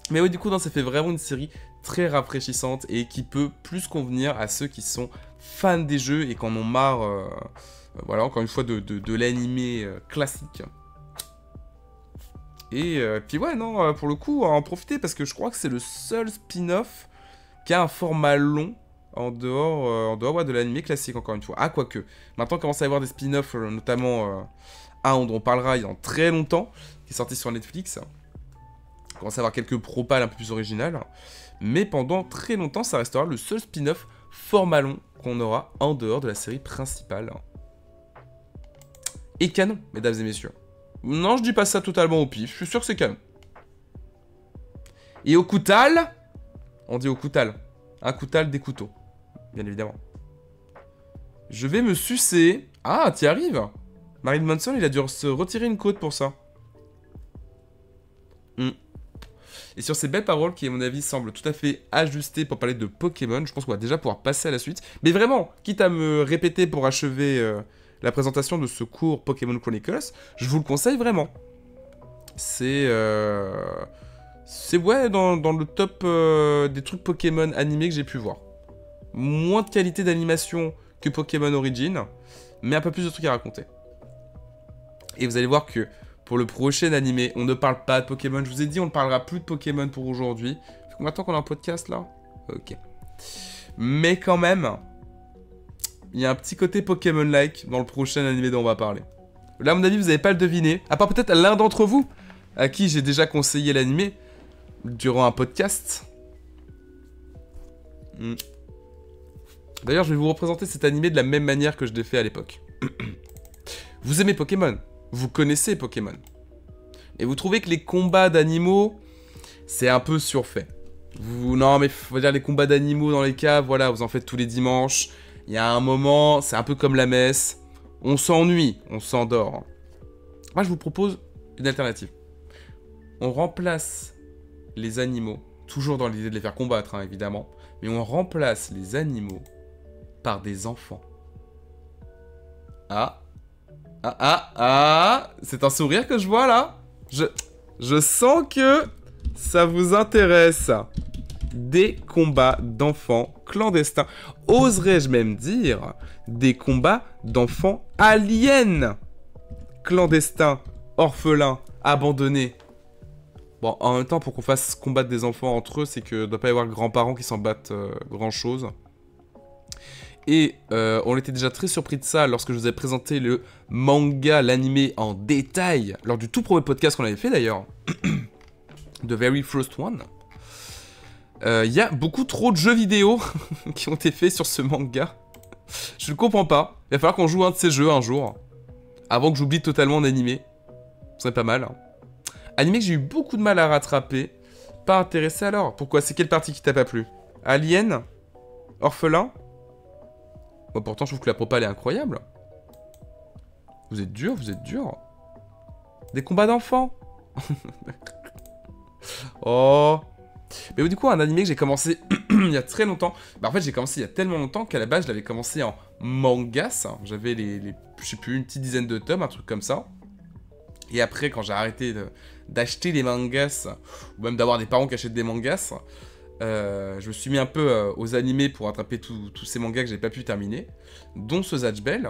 A: Mais oui, du coup, non, ça fait vraiment une série très rafraîchissante et qui peut plus convenir à ceux qui sont fans des jeux et qui en ont marre, voilà, encore une fois, de l'animé classique. Et puis ouais, non, pour le coup, en profiter parce que je crois que c'est le seul spin-off qui a un format long en dehors ouais, de l'animé classique, encore une fois. Ah, quoique. Maintenant, on commence à y avoir des spin-offs, notamment un dont on parlera il y a très longtemps, qui est sorti sur Netflix. On commence à avoir quelques propals un peu plus originales. Mais pendant très longtemps, ça restera le seul spin-off format long qu'on aura en dehors de la série principale. Et canon, mesdames et messieurs. Non, je dis pas ça totalement au pif, je suis sûr que c'est canon. Et au coutal, on dit au coutal. Un coutal, des couteaux. Bien évidemment. Je vais me sucer. Ah, t'y arrives. Marilyn Manson, il a dû se retirer une côte pour ça. Et sur ces belles paroles qui, à mon avis, semblent tout à fait ajustées pour parler de Pokémon, je pense qu'on va déjà pouvoir passer à la suite. Mais vraiment, quitte à me répéter pour achever la présentation de ce cours Pokémon Chronicles, je vous le conseille vraiment. C'est ouais, dans le top des trucs Pokémon animés que j'ai pu voir. Moins de qualité d'animation que Pokémon Origin, mais un peu plus de trucs à raconter. Et vous allez voir que pour le prochain animé, on ne parle pas de Pokémon. Je vous ai dit, on ne parlera plus de Pokémon pour aujourd'hui. Fait combien de temps qu'on a un podcast là? Ok. Mais quand même, il y a un petit côté Pokémon-like dans le prochain animé dont on va parler. Là, à mon avis, vous n'avez pas le deviné. À part peut-être l'un d'entre vous, à qui j'ai déjà conseillé l'animé. durant un podcast. D'ailleurs, je vais vous représenter cet animé de la même manière que je l'ai fait à l'époque. Vous aimez Pokémon, vous connaissez Pokémon, et vous trouvez que les combats d'animaux, c'est un peu surfait. Non, mais faut dire les combats d'animaux dans les caves, voilà, vous en faites tous les dimanches. Il y a un moment, c'est un peu comme la messe. On s'ennuie, on s'endort. Moi, je vous propose une alternative. On remplace les animaux, toujours dans l'idée de les faire combattre, hein, évidemment, mais on remplace les animaux par des enfants. C'est un sourire que je vois là. Je sens que ça vous intéresse. Des combats d'enfants clandestins. Oserais-je même dire des combats d'enfants aliens. Clandestins, orphelins, abandonnés. Bon, en même temps, pour qu'on fasse combattre des enfants entre eux, c'est que doit pas y avoir grands-parents qui s'en battent grand-chose. Et on était déjà très surpris de ça lorsque je vous ai présenté le manga, l'animé en détail, lors du tout premier podcast qu'on avait fait d'ailleurs. The Very First One. Il y a beaucoup trop de jeux vidéo qui ont été faits sur ce manga. Je ne comprends pas. Il va falloir qu'on joue un de ces jeux un jour. Avant que j'oublie totalement en animé. Ce serait pas mal. Animé que j'ai eu beaucoup de mal à rattraper. Pas intéressé alors. Pourquoi? C'est quelle partie qui t'a pas plu? Alien? Orphelin? Bon, pourtant, je trouve que la propale est incroyable. Vous êtes dur, vous êtes dur. Des combats d'enfants. Oh. Mais du coup, un animé que j'ai commencé il y a très longtemps. Bah, en fait, j'ai commencé il y a tellement longtemps qu'à la base, je l'avais commencé en mangas. J'avais je sais plus, une petite dizaine de tomes, un truc comme ça. Et après, quand j'ai arrêté d'acheter des mangas, ou même d'avoir des parents qui achètent des mangas, je me suis mis un peu aux animés pour attraper tous ces mangas que j'ai pas pu terminer, dont ce Zatch Bell,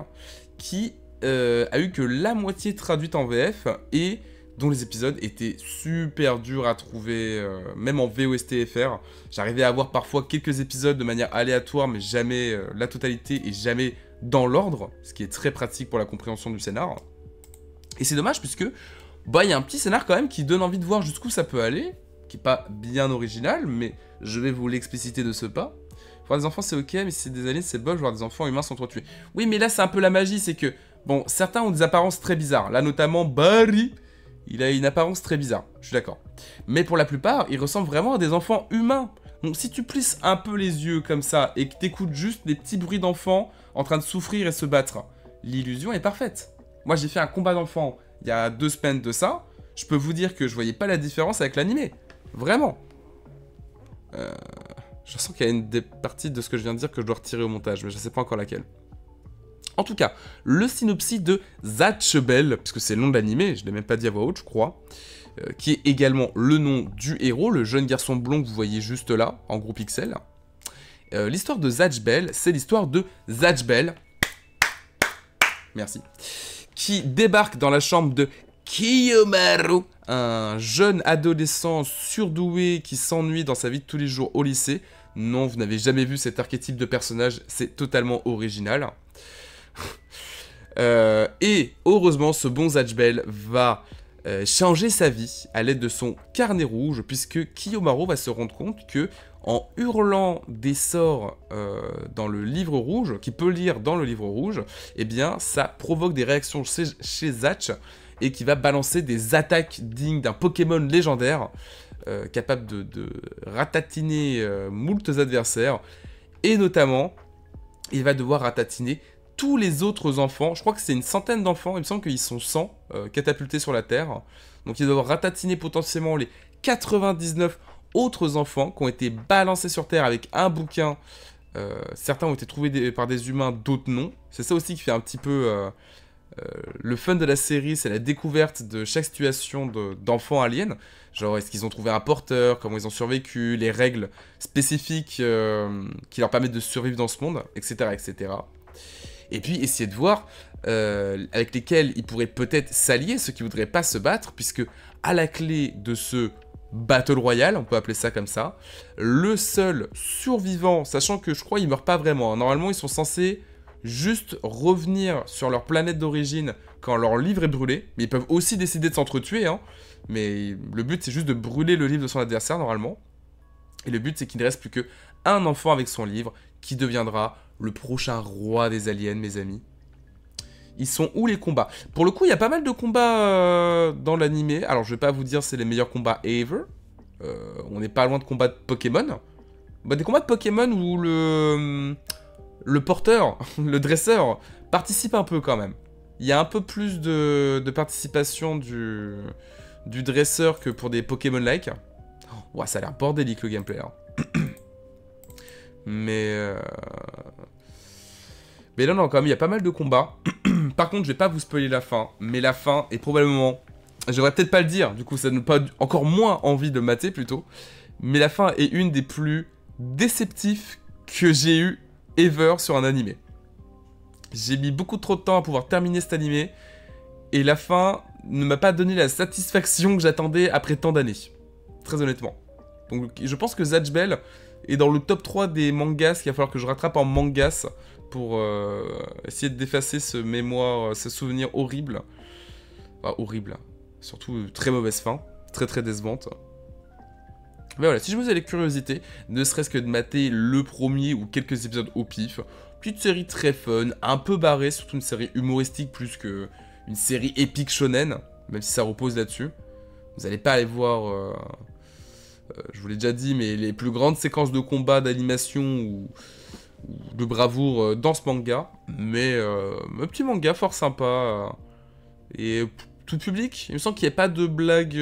A: qui a eu que la moitié traduite en VF et dont les épisodes étaient super durs à trouver, même en VOSTFR. J'arrivais à avoir parfois quelques épisodes de manière aléatoire, mais jamais la totalité et jamais dans l'ordre, ce qui est très pratique pour la compréhension du scénar. Et c'est dommage puisque bah il y a un petit scénar quand même qui donne envie de voir jusqu'où ça peut aller, qui est pas bien original, mais je vais vous l'expliciter de ce pas. Voir des enfants c'est ok, mais si c'est des aliens c'est bof, voir des enfants humains s'entretuer. Oui, mais là c'est un peu la magie, c'est que bon, certains ont des apparences très bizarres. Là notamment Barry, il a une apparence très bizarre, je suis d'accord. Mais pour la plupart, il ressemble vraiment à des enfants humains. Donc si tu plisses un peu les yeux comme ça et que t'écoutes juste des petits bruits d'enfants en train de souffrir et se battre, l'illusion est parfaite. Moi j'ai fait un combat d'enfants il y a 2 semaines de ça, je peux vous dire que je voyais pas la différence avec l'animé. Vraiment. Je sens qu'il y a une des parties de ce que je viens de dire que je dois retirer au montage, mais je sais pas encore laquelle. En tout cas, le synopsis de Zatch Bell, puisque c'est le nom de l'animé, je l'ai même pas dit à voix haute, je crois, qui est également le nom du héros, le jeune garçon blond que vous voyez juste là, en gros pixels. L'histoire de Zatch Bell, c'est l'histoire de Zatch Bell, merci, qui débarque dans la chambre de Kiyomaru, un jeune adolescent surdoué qui s'ennuie dans sa vie de tous les jours au lycée. Non, vous n'avez jamais vu cet archétype de personnage, c'est totalement original. Et heureusement, ce bon Zatch Bell va changer sa vie à l'aide de son carnet rouge, puisque Kiyomaru va se rendre compte que en hurlant des sorts dans le livre rouge, qu'il peut lire dans le livre rouge, eh bien ça provoque des réactions chez Zatch et qui va balancer des attaques dignes d'un Pokémon légendaire, capable de ratatiner moultes adversaires, et notamment il va devoir ratatiner tous les autres enfants. Je crois que c'est une centaine d'enfants, il me semble qu'ils sont 100 catapultés sur la Terre, donc il va devoir ratatiner potentiellement les 99 autres enfants qui ont été balancés sur Terre avec un bouquin. Certains ont été trouvés par des humains, d'autres non. C'est ça aussi qui fait un petit peu le fun de la série, c'est la découverte de chaque situation d'enfants aliens. Genre, est-ce qu'ils ont trouvé un porteur, comment ils ont survécu, les règles spécifiques qui leur permettent de survivre dans ce monde, etc. etc. Et puis, essayer de voir avec lesquels ils pourraient peut-être s'allier, ceux qui voudraient pas se battre, puisque à la clé de ce Battle Royale, on peut appeler ça comme ça, le seul survivant, sachant que je crois qu'ils meurent pas vraiment, normalement ils sont censés juste revenir sur leur planète d'origine quand leur livre est brûlé. Mais ils peuvent aussi décider de s'entretuer, hein. Mais le but, c'est juste de brûler le livre de son adversaire, normalement. Et le but, c'est qu'il ne reste plus qu'un enfant avec son livre, qui deviendra le prochain roi des aliens, mes amis. Ils sont où les combats? Pour le coup, il y a pas mal de combats dans l'animé. Alors, je vais pas vous dire c'est les meilleurs combats ever. On n'est pas loin de combats de Pokémon. Bah, des combats de Pokémon où le porteur, le dresseur, participe un peu quand même. Il y a un peu plus de participation du dresseur que pour des Pokémon-like. Oh, ça a l'air bordélique le gameplay. Hein. Mais là, non, quand même, il y a pas mal de combats. Par contre, je vais pas vous spoiler la fin. Mais la fin est probablement... J'aurais peut-être pas le dire. Du coup, ça donne pas encore moins envie de mater, plutôt. Mais la fin est une des plus déceptives que j'ai eu ever sur un animé. J'ai mis beaucoup trop de temps à pouvoir terminer cet animé. Et la fin ne m'a pas donné la satisfaction que j'attendais après tant d'années. Très honnêtement. Donc, je pense que Zatch Bell est dans le top 3 des mangas qu'il va falloir que je rattrape en mangas pour essayer d'effacer ce mémoire, ce souvenir horrible. Enfin, horrible. Surtout très mauvaise fin. Très très décevante. Mais voilà, si je vous avez curiosité, ne serait-ce que de mater le premier ou quelques épisodes au pif. Petite série très fun, un peu barrée, surtout une série humoristique plus que une série épique shonen. Même si ça repose là-dessus. Vous n'allez pas aller voir... je vous l'ai déjà dit, mais les plus grandes séquences de combat, d'animation ou de bravoure dans ce manga. Mais un petit manga fort sympa. Et tout public. Il me semble qu'il n'y a pas de blague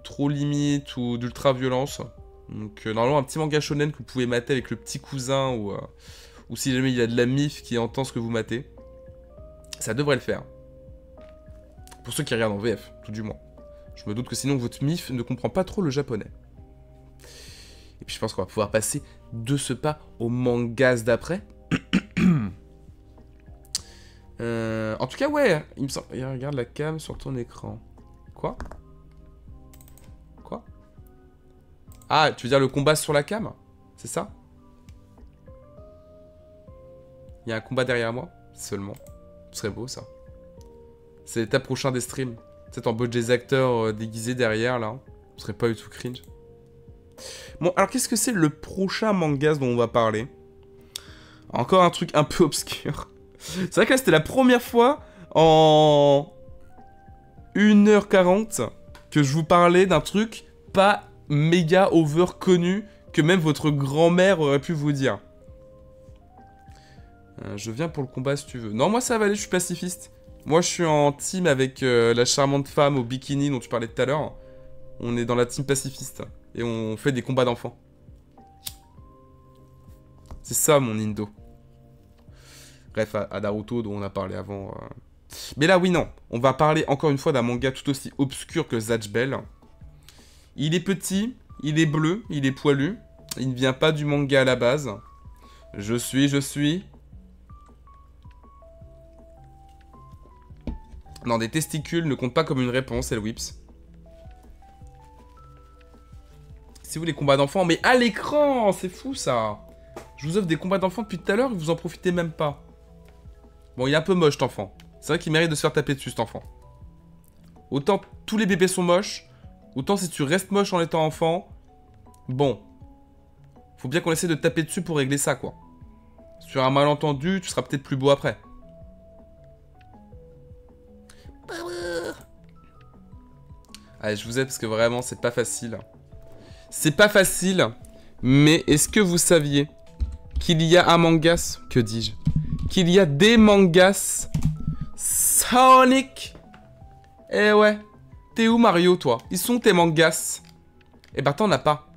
A: trop limite ou d'ultra violence. Donc normalement un petit manga shonen que vous pouvez mater avec le petit cousin ou si jamais il y a de la mif qui entend ce que vous matez. Ça devrait le faire. Pour ceux qui regardent en VF, tout du moins. Je me doute que sinon votre MIF ne comprend pas trop le japonais. Et puis je pense qu'on va pouvoir passer de ce pas au mangas d'après. En tout cas, ouais, il me semble... Regarde la cam sur ton écran. Quoi? Quoi? Ah, tu veux dire le combat sur la cam? C'est ça? Il y a un combat derrière moi? Seulement. Ce serait beau, ça. C'est l'étape prochain des streams. Peut-être en mode des acteurs déguisés derrière, là. Ce serait pas du tout cringe. Bon, alors qu'est-ce que c'est le prochain manga dont on va parler? Encore un truc un peu obscur. C'est vrai que là, c'était la première fois en 1h40 que je vous parlais d'un truc pas méga over connu que même votre grand-mère aurait pu vous dire. Je viens pour le combat si tu veux. Non, moi ça va aller, je suis pacifiste. Moi, je suis en team avec la charmante femme au bikini dont tu parlais tout à l'heure. On est dans la team pacifiste. Et on fait des combats d'enfants. C'est ça, mon Indo. Bref, à Naruto, dont on a parlé avant. Mais là, oui, non. On va parler encore une fois d'un manga tout aussi obscur que Zatch Bell. Il est petit, il est bleu, il est poilu. Il ne vient pas du manga à la base. Je suis... Non, des testicules ne comptent pas comme une réponse, Elwips. C'est vous les combats d'enfants? Mais à l'écran, c'est fou ça. Je vous offre des combats d'enfants depuis tout à l'heure et vous en profitez même pas. Bon, il est un peu moche, cet enfant. C'est vrai qu'il mérite de se faire taper dessus, cet enfant. Autant tous les bébés sont moches, autant si tu restes moche en étant enfant, bon. Faut bien qu'on essaie de te taper dessus pour régler ça, quoi. Sur un malentendu, tu seras peut-être plus beau après. Allez, je vous aide parce que vraiment, c'est pas facile. C'est pas facile, mais est-ce que vous saviez qu'il y a un mangas, que dis-je? Qu'il y a des mangas Sonic. Eh ouais, t'es où Mario, toi? Ils sont tes mangas? Eh ben, t'en as pas.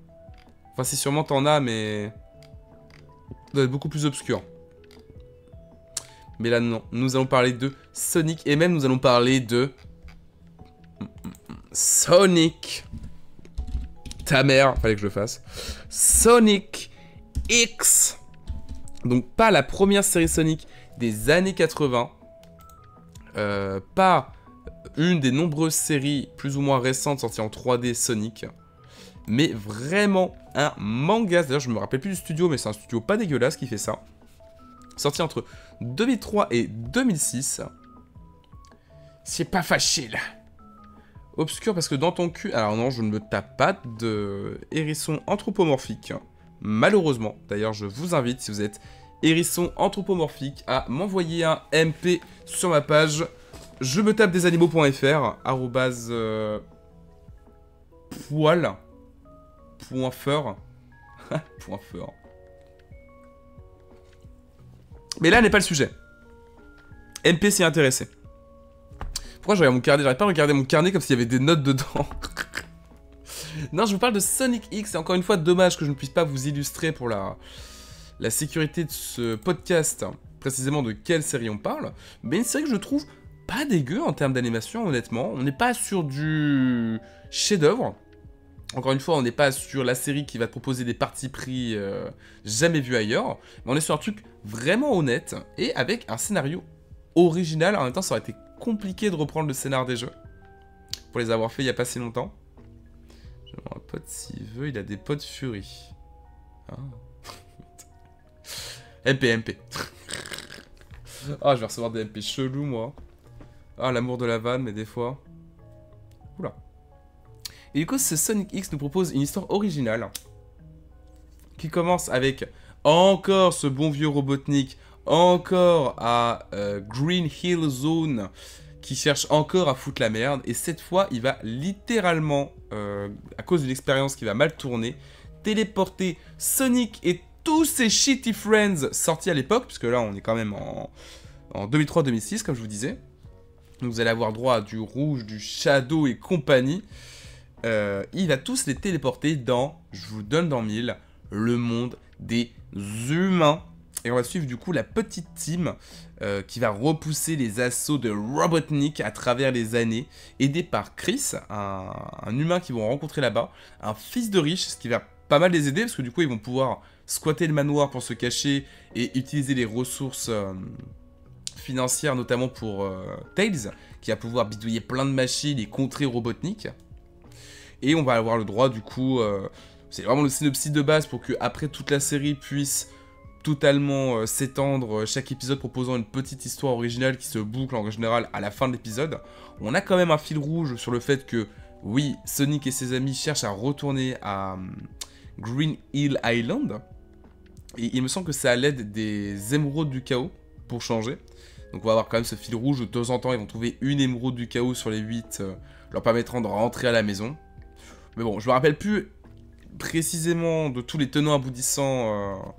A: Enfin, si sûrement t'en as, mais... ça doit être beaucoup plus obscur. Mais là, non. Nous allons parler de Sonic, et même nous allons parler de... Sonic. Ta mère, fallait que je le fasse. Sonic X. Donc pas la première série Sonic des années 80. Pas une des nombreuses séries plus ou moins récentes sorties en 3D Sonic. Mais vraiment un manga. D'ailleurs je me rappelle plus du studio, mais c'est un studio pas dégueulasse qui fait ça. sorti entre 2003 et 2006. C'est pas facile. Obscur parce que dans ton cul... Alors non, je ne me tape pas de hérisson anthropomorphique. Malheureusement. D'ailleurs, je vous invite, si vous êtes hérisson anthropomorphique, à m'envoyer un MP sur ma page. Je me tape des animaux.fr, arrobase... poil. Point feur. Point feur. Mais là n'est pas le sujet. MP s'y est intéressé. Pourquoi je regarde mon carnet? J'arrête pas de regarder mon carnet comme s'il y avait des notes dedans. Non, je vous parle de Sonic X. Et encore une fois, dommage que je ne puisse pas vous illustrer pour la sécurité de ce podcast, précisément de quelle série on parle. Mais une série que je trouve pas dégueu en termes d'animation, honnêtement. On n'est pas sur du chef-d'œuvre. Encore une fois, on n'est pas sur la série qui va te proposer des parties pris jamais vus ailleurs. Mais on est sur un truc vraiment honnête et avec un scénario original. En même temps, ça aurait été compliqué de reprendre le scénar des jeux pour les avoir fait il y a pas si longtemps. J'ai un pote s'il veut, il a des potes Fury. Ah. MP. Ah, je vais recevoir des MP chelous, moi. Ah, l'amour de la vanne, mais des fois... Oula. Et du coup, ce Sonic X nous propose une histoire originale qui commence avec encore ce bon vieux Robotnik, encore à Green Hill Zone, qui cherche encore à foutre la merde. Et cette fois, il va littéralement, à cause d'une expérience qui va mal tourner, téléporter Sonic et tous ses shitty friends sortis à l'époque, puisque là, on est quand même en 2003-2006, comme je vous disais. Donc vous allez avoir droit à du rouge, du shadow et compagnie. Il va tous les téléporter dans, je vous donne dans mille, le monde des humains. Et on va suivre du coup la petite team qui va repousser les assauts de Robotnik à travers les années, aidé par Chris, un humain qu'ils vont rencontrer là-bas, un fils de riche, ce qui va pas mal les aider parce que du coup ils vont pouvoir squatter le manoir pour se cacher et utiliser les ressources financières, notamment pour Tails, qui va pouvoir bidouiller plein de machines et contrer Robotnik. Et on va avoir le droit du coup, c'est vraiment le synopsis de base pour que après toute la série puisse totalement s'étendre, chaque épisode proposant une petite histoire originale qui se boucle en général à la fin de l'épisode. On a quand même un fil rouge sur le fait que, oui, Sonic et ses amis cherchent à retourner à Green Hill Island. Et il me semble que c'est à l'aide des émeraudes du chaos, pour changer. Donc on va avoir quand même ce fil rouge, de temps en temps ils vont trouver une émeraude du chaos sur les 8, leur permettrant de rentrer à la maison. Mais bon, je me rappelle plus précisément de tous les tenants aboutissants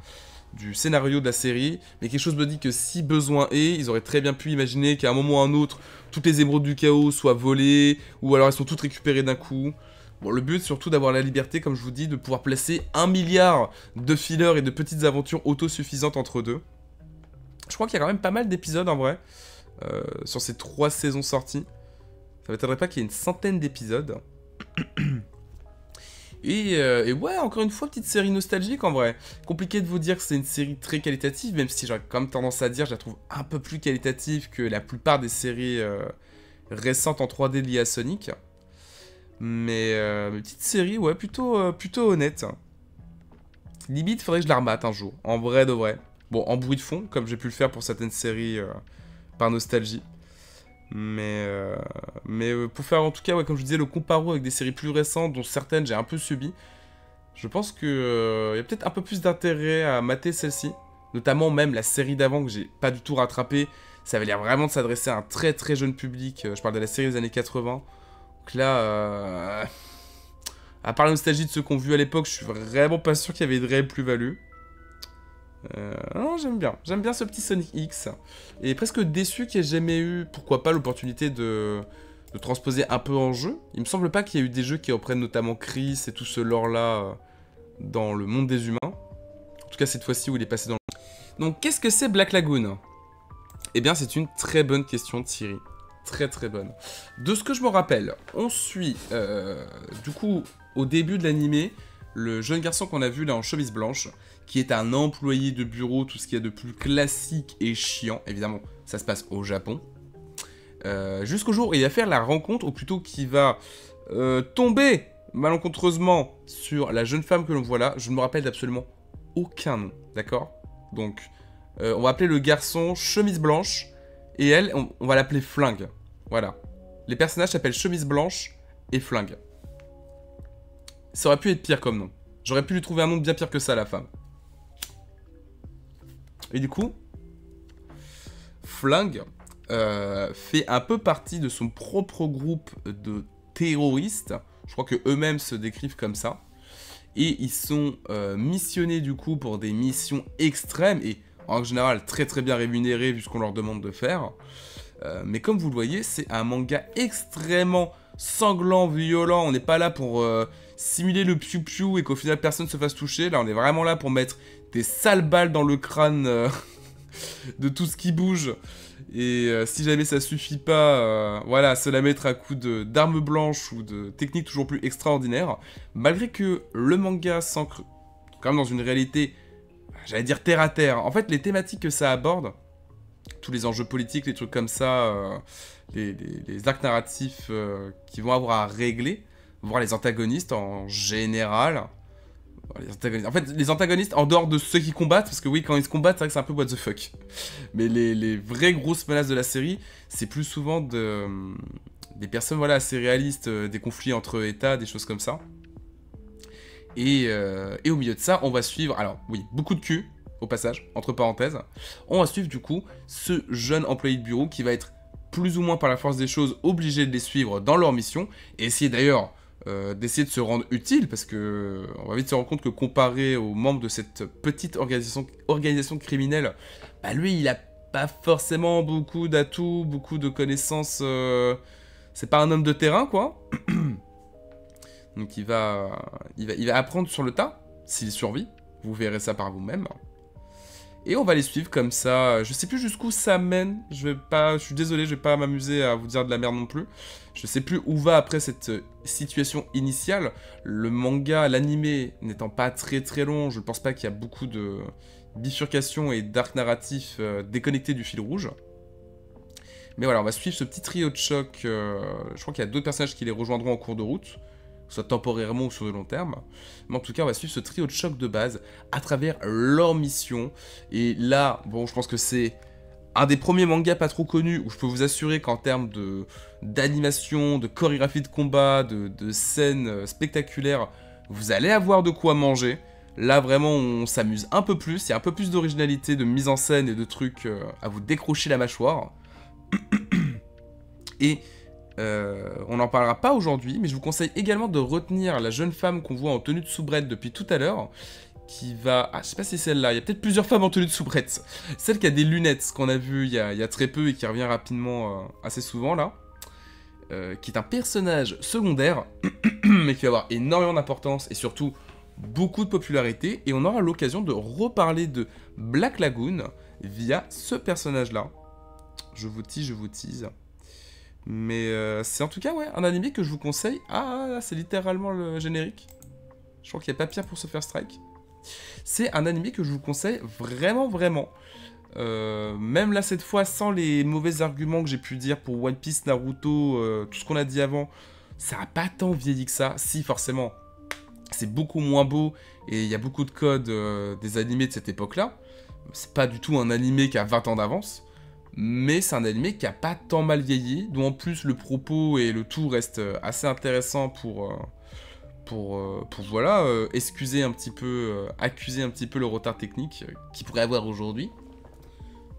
A: du scénario de la série, mais quelque chose me dit que si besoin est, ils auraient très bien pu imaginer qu'à un moment ou à un autre, toutes les émeraudes du chaos soient volées, ou alors elles sont toutes récupérées d'un coup. Bon, le but, surtout d'avoir la liberté, comme je vous dis, de pouvoir placer 1 milliard de fillers et de petites aventures autosuffisantes entre deux. Je crois qu'il y a quand même pas mal d'épisodes, en vrai, sur ces 3 saisons sorties. Ça m'étonnerait pas qu'il y ait une centaine d'épisodes. Et ouais, encore une fois, petite série nostalgique en vrai. Compliqué de vous dire que c'est une série très qualitative, même si j'aurais quand même tendance à dire, je la trouve un peu plus qualitative que la plupart des séries récentes en 3D liées à Sonic. Mais petite série, ouais, plutôt honnête. Limite, faudrait que je la remate un jour, en vrai de vrai. Bon, en bruit de fond, comme j'ai pu le faire pour certaines séries par nostalgie. Mais pour faire en tout cas, ouais, comme je disais, le comparo avec des séries plus récentes, dont certaines j'ai un peu subi, je pense qu'il y a peut-être un peu plus d'intérêt à mater celle-ci. Notamment même la série d'avant que j'ai pas du tout rattrapée. Ça avait l'air vraiment de s'adresser à un très très jeune public. Je parle de la série des années 80. Donc là, à part la nostalgie de ceux qu'on vu à l'époque, je suis vraiment pas sûr qu'il y avait de réelle plus-value. Non, j'aime bien ce petit Sonic X. Et presque déçu qu'il n'y ait jamais eu, pourquoi pas, l'opportunité de transposer un peu en jeu. Il me semble pas qu'il y ait eu des jeux qui reprennent notamment Chris et tout ce lore-là dans le monde des humains. En tout cas, cette fois-ci où il est passé dans le... Donc, qu'est-ce que c'est Black Lagoon? Eh bien, c'est une très bonne question, Thierry. Très très bonne. De ce que je me rappelle, on suit, du coup, au début de l'animé, le jeune garçon qu'on a vu là en chemise blanche, qui est un employé de bureau, tout ce qu'il y a de plus classique et chiant. Évidemment, ça se passe au Japon. Jusqu'au jour où il va faire la rencontre, ou plutôt qu'il va tomber malencontreusement sur la jeune femme que l'on voit là. Je ne me rappelle d'absolument aucun nom, d'accord? Donc, On va appeler le garçon Chemise Blanche. Et elle, on va l'appeler Flingue. Voilà. Les personnages s'appellent Chemise Blanche et Flingue. Ça aurait pu être pire comme nom. J'aurais pu lui trouver un nom bien pire que ça, la femme. Et du coup, Flingue fait un peu partie de son propre groupe de terroristes. Je crois qu'eux-mêmes se décrivent comme ça. Et ils sont missionnés du coup pour des missions extrêmes et en général très très bien rémunérées vu ce qu'on leur demande de faire. Mais comme vous le voyez, c'est un manga extrêmement sanglant, violent. On n'est pas là pour simuler le piou-piou et qu'au final personne se fasse toucher. Là on est vraiment là pour mettre des sales balles dans le crâne de tout ce qui bouge. Et si jamais ça suffit pas, voilà, se la mettre à coups d'armes blanches ou de techniques toujours plus extraordinaires. Malgré que le manga s'ancre quand même dans une réalité, j'allais dire terre à terre. En fait, les thématiques que ça aborde, tous les enjeux politiques, les trucs comme ça, les arcs narratifs qui vont avoir à régler, voir les antagonistes en général. En fait, les antagonistes, en dehors de ceux qui combattent, parce que oui, quand ils se combattent, c'est vrai que c'est un peu what the fuck. Mais les vraies grosses menaces de la série, c'est plus souvent des personnes voilà, assez réalistes, des conflits entre États, des choses comme ça. Et au milieu de ça, on va suivre, alors oui, beaucoup de cul, au passage, entre parenthèses. On va suivre du coup ce jeune employé de bureau qui va être plus ou moins par la force des choses obligé de les suivre dans leur mission, et essayer d'ailleurs d'essayer de se rendre utile, parce que on va vite se rendre compte que comparé aux membres de cette petite organisation criminelle, bah lui il a pas forcément beaucoup d'atouts, beaucoup de connaissances, c'est pas un homme de terrain quoi. Donc il va apprendre sur le tas, s'il survit, vous verrez ça par vous-même. Et on va les suivre comme ça, je sais plus jusqu'où ça mène, je suis désolé, je vais pas m'amuser à vous dire de la merde non plus. Je sais plus où va après cette situation initiale, le manga, l'animé n'étant pas très très long, je pense pas qu'il y a beaucoup de bifurcations et d'arcs narratifs déconnectés du fil rouge. Mais voilà, on va suivre ce petit trio de choc, je crois qu'il y a d'autres personnages qui les rejoindront en cours de route, soit temporairement ou sur le long terme. Mais en tout cas, on va suivre ce trio de choc de base à travers leur mission. Et là, bon, je pense que c'est un des premiers mangas pas trop connus où je peux vous assurer qu'en termes d'animation, de chorégraphie de combat, de scènes spectaculaires, vous allez avoir de quoi manger. Là, vraiment, on s'amuse un peu plus. Il y a un peu plus d'originalité, de mise en scène et de trucs à vous décrocher la mâchoire. Et on n'en parlera pas aujourd'hui, mais je vous conseille également de retenir la jeune femme qu'on voit en tenue de soubrette depuis tout à l'heure, qui va... Ah, je sais pas si c'est celle-là, il y a peut-être plusieurs femmes en tenue de soubrette. Celle qui a des lunettes, qu'on a vu il y a très peu et qui revient rapidement assez souvent, là. Qui est un personnage secondaire, mais qui va avoir énormément d'importance et surtout beaucoup de popularité. Et on aura l'occasion de reparler de Black Lagoon via ce personnage-là. Je vous tease. Mais c'est en tout cas ouais, un animé que je vous conseille. Ah, là, c'est littéralement le générique. Je crois qu'il n'y a pas pire pour se faire strike. C'est un animé que je vous conseille vraiment, vraiment. Même là, cette fois, sans les mauvais arguments que j'ai pu dire pour One Piece, Naruto, tout ce qu'on a dit avant, ça n'a pas tant vieilli que ça. Si, forcément, c'est beaucoup moins beau et il y a beaucoup de codes des animés de cette époque-là. C'est pas du tout un animé qui a 20 ans d'avance. Mais c'est un animé qui a pas tant mal vieilli, dont en plus le propos et le tout restent assez intéressants pour voilà, accuser un petit peu le retard technique qu'il pourrait avoir aujourd'hui.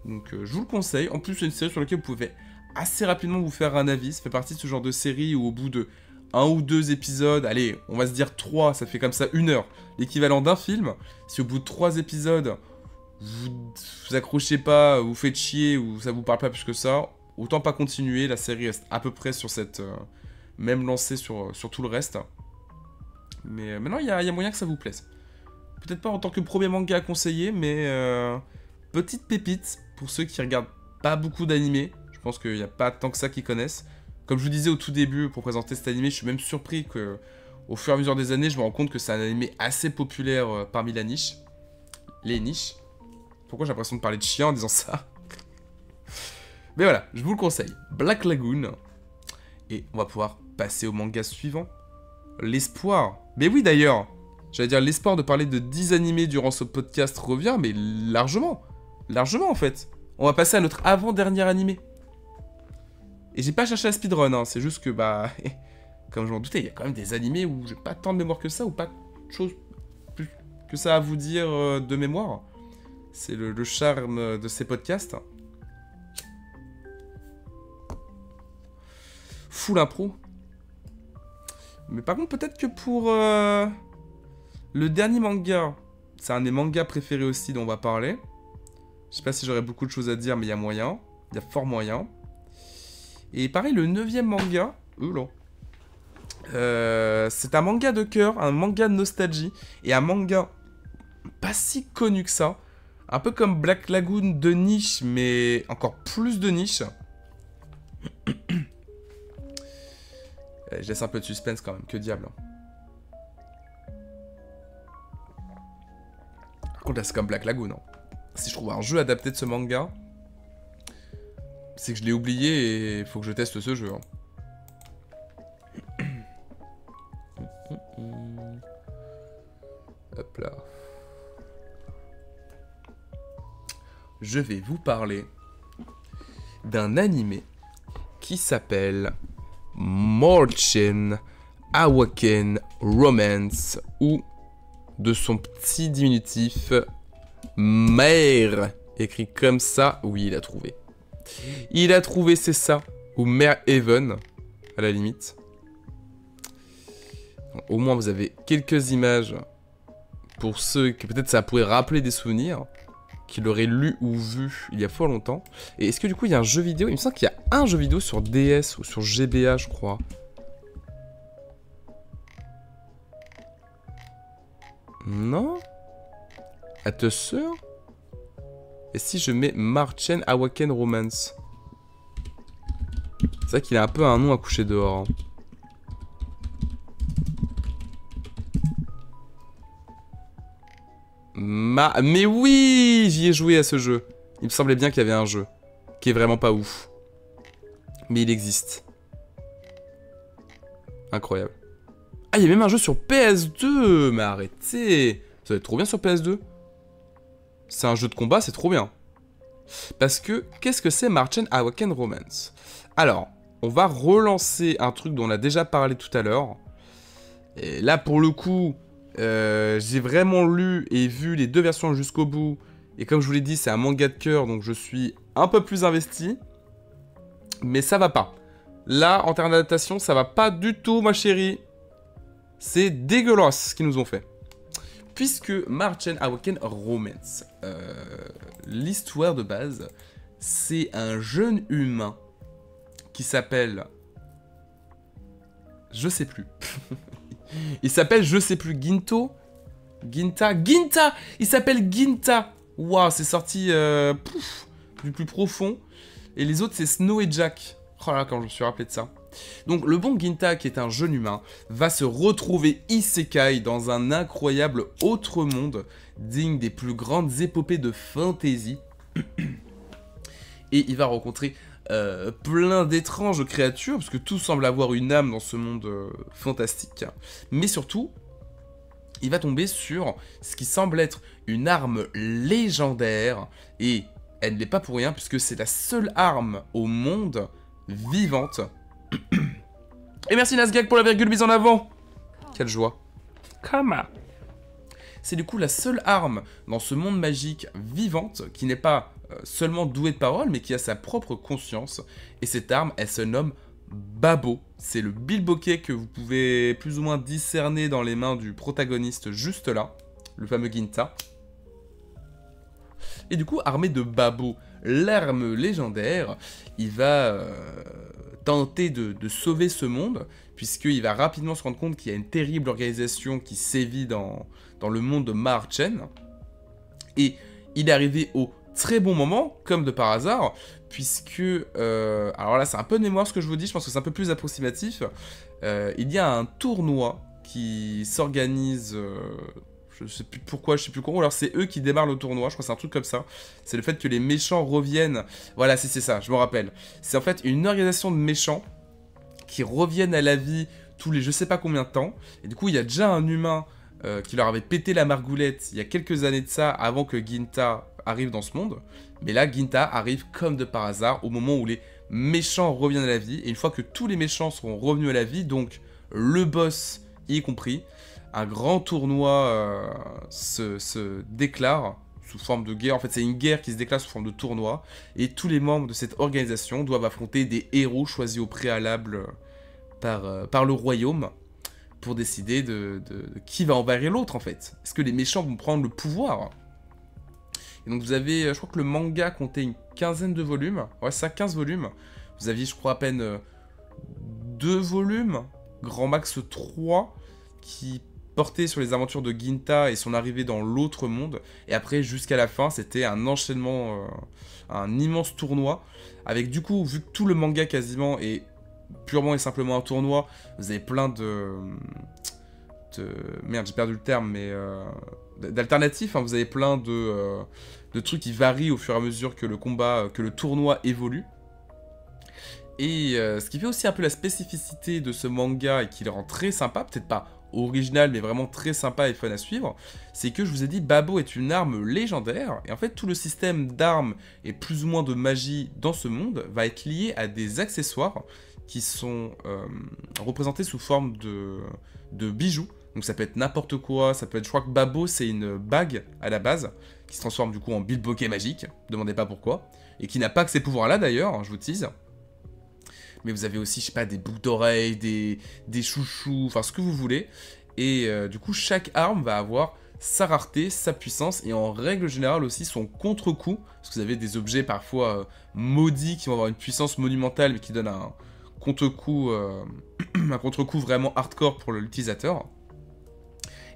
A: Donc je vous le conseille. En plus c'est une série sur laquelle vous pouvez assez rapidement vous faire un avis. Ça fait partie de ce genre de série où au bout de 1 ou 2 épisodes, allez, on va se dire 3, ça fait comme ça 1 heure, l'équivalent d'un film. Si au bout de 3 épisodes, vous accrochez pas, vous faites chier ou ça vous parle pas plus que ça, autant pas continuer, la série reste à peu près sur cette même lancée sur tout le reste. Mais maintenant il y a moyen que ça vous plaise. Peut-être pas en tant que premier manga à conseiller, mais petite pépite pour ceux qui regardent pas beaucoup d'animés. Je pense qu'il n'y a pas tant que ça qui connaissent. Comme je vous disais au tout début pour présenter cet animé, je suis même surpris que au fur et à mesure des années, je me rends compte que c'est un animé assez populaire parmi la niche. Les niches. Pourquoi j'ai l'impression de parler de chien en disant ça? Mais voilà, je vous le conseille. Black Lagoon. Et on va pouvoir passer au manga suivant. L'espoir. Mais oui d'ailleurs, j'allais dire l'espoir de parler de 10 animés durant ce podcast revient, mais largement. Largement, en fait. On va passer à notre avant-dernier animé. Et j'ai pas cherché à speedrun, hein. C'est juste que, bah... Comme je m'en doutais, il y a quand même des animés où j'ai pas tant de mémoire que ça, ou pas de choses plus que ça à vous dire de mémoire. C'est le charme de ces podcasts. Full impro. Mais par contre, peut-être que pour le dernier manga, c'est un des mangas préférés aussi dont on va parler. Je sais pas si j'aurais beaucoup de choses à dire, mais il y a moyen. Il y a fort moyen. Et pareil, le 9e manga... c'est un manga de cœur, un manga de nostalgie, et un manga pas si connu que ça. Un peu comme Black Lagoon de niche, mais encore plus de niche. Je laisse un peu de suspense quand même, que diable. Par contre là c'est comme Black Lagoon. Hein. Si je trouve un jeu adapté de ce manga, c'est que je l'ai oublié et il faut que je teste ce jeu. Hein. Hop là. Je vais vous parler d'un animé qui s'appelle Morchen Awaken Romance, ou de son petit diminutif Mère, écrit comme ça. Oui, il a trouvé. Il a trouvé, c'est ça. Ou Mère Even, à la limite. Au moins, vous avez quelques images pour ceux que peut-être ça pourrait rappeler des souvenirs, qu'il aurait lu ou vu il y a fort longtemps. Et est-ce que du coup, il y a un jeu vidéo? Il me semble qu'il y a un jeu vidéo sur DS ou sur GBA, je crois. Non? À te sûr? Et si je mets Marchen Awaken Romance? C'est vrai qu'il a un peu un nom à coucher dehors. Hein. Mais oui, j'y ai joué à ce jeu. Il me semblait bien qu'il y avait un jeu qui est vraiment pas ouf. Mais il existe. Incroyable. Ah, il y a même un jeu sur PS2. Mais arrêtez. Ça va être trop bien sur PS2. C'est un jeu de combat, c'est trop bien. Parce que, qu'est-ce que c'est Marchen Awaken Romance? Alors, on va relancer un truc dont on a déjà parlé tout à l'heure. Et là, pour le coup... j'ai vraiment lu et vu les deux versions jusqu'au bout. Et comme je vous l'ai dit, c'est un manga de cœur, donc je suis un peu plus investi. Mais ça va pas. Là, en termes d'adaptation, ça va pas du tout, ma chérie. C'est dégueulasse ce qu'ils nous ont fait. Puisque Marchen Awaken Romance, l'histoire de base, c'est un jeune humain qui s'appelle... Je sais plus. Il s'appelle, je sais plus, Ginta. Il s'appelle Ginta. Waouh, c'est sorti du plus profond. Et les autres, c'est Snow et Jack. Oh là, quand je me suis rappelé de ça. Donc, le bon Ginta, qui est un jeune humain, va se retrouver isekai dans un incroyable autre monde, digne des plus grandes épopées de fantasy. Et il va rencontrer... plein d'étranges créatures, parce que tout semble avoir une âme dans ce monde fantastique. Mais surtout, il va tomber sur ce qui semble être une arme légendaire, et elle ne l'est pas pour rien, puisque c'est la seule arme au monde vivante. Et merci Nasgag pour la virgule mise en avant. Quelle joie. Kama. C'est du coup la seule arme dans ce monde magique vivante qui n'est pas seulement douée de parole, mais qui a sa propre conscience. Et cette arme, elle se nomme Babo. C'est le bilboquet que vous pouvez plus ou moins discerner dans les mains du protagoniste juste là, le fameux Ginta. Et du coup, armé de Babo, l'arme légendaire, il va tenter de sauver ce monde, puisqu'il va rapidement se rendre compte qu'il y a une terrible organisation qui sévit dans le monde de Marchen. Et il est arrivé au très bon moment, comme de par hasard, puisque... alors là, c'est un peu de mémoire ce que je vous dis, je pense que c'est un peu plus approximatif. Il y a un tournoi qui s'organise... je sais plus pourquoi, je sais plus comment. Alors c'est eux qui démarrent le tournoi, je crois que c'est un truc comme ça. C'est le fait que les méchants reviennent... Voilà, c'est ça, je me rappelle. C'est en fait une organisation de méchants qui reviennent à la vie tous les je sais pas combien de temps. Et du coup, il y a déjà un humain qui leur avait pété la margoulette il y a quelques années de ça, avant que Ginta arrive dans ce monde. Mais là, Ginta arrive comme de par hasard au moment où les méchants reviennent à la vie. Et une fois que tous les méchants seront revenus à la vie, donc le boss y compris, un grand tournoi se déclare sous forme de guerre. En fait, c'est une guerre qui se déclare sous forme de tournoi. Et tous les membres de cette organisation doivent affronter des héros choisis au préalable par le royaume pour décider de qui va envahir l'autre, en fait. Est-ce que les méchants vont prendre le pouvoir? Et donc vous avez, je crois que le manga comptait une quinzaine de volumes. Ouais, ça, 15 volumes. Vous aviez, je crois, à peine 2 volumes, grand max 3, qui portaient sur les aventures de Ginta et son arrivée dans l'autre monde. Et après, jusqu'à la fin, c'était un enchaînement, un immense tournoi. Avec du coup, vu que tout le manga quasiment est purement et simplement un tournoi, vous avez plein merde, j'ai perdu le terme, mais d'alternatifs, hein. Vous avez plein de trucs qui varient au fur et à mesure que le combat, que le tournoi évolue. Et ce qui fait aussi un peu la spécificité de ce manga et qui le rend très sympa, peut-être pas original mais vraiment très sympa et fun à suivre, c'est que je vous ai dit Babo est une arme légendaire, et en fait tout le système d'armes et plus ou moins de magie dans ce monde va être lié à des accessoires qui sont représentés sous forme de bijoux. Donc ça peut être n'importe quoi, ça peut être, je crois que Babo c'est une bague à la base, qui se transforme du coup en bilboquet magique, demandez pas pourquoi, et qui n'a pas que ces pouvoirs là d'ailleurs, hein, je vous tease. Mais vous avez aussi, je sais pas, des boucles d'oreilles, des chouchous, enfin ce que vous voulez. Et du coup, chaque arme va avoir sa rareté, sa puissance, et en règle générale aussi son contre-coup. Parce que vous avez des objets parfois maudits qui vont avoir une puissance monumentale, mais qui donnent un contre-coup vraiment hardcore pour l'utilisateur.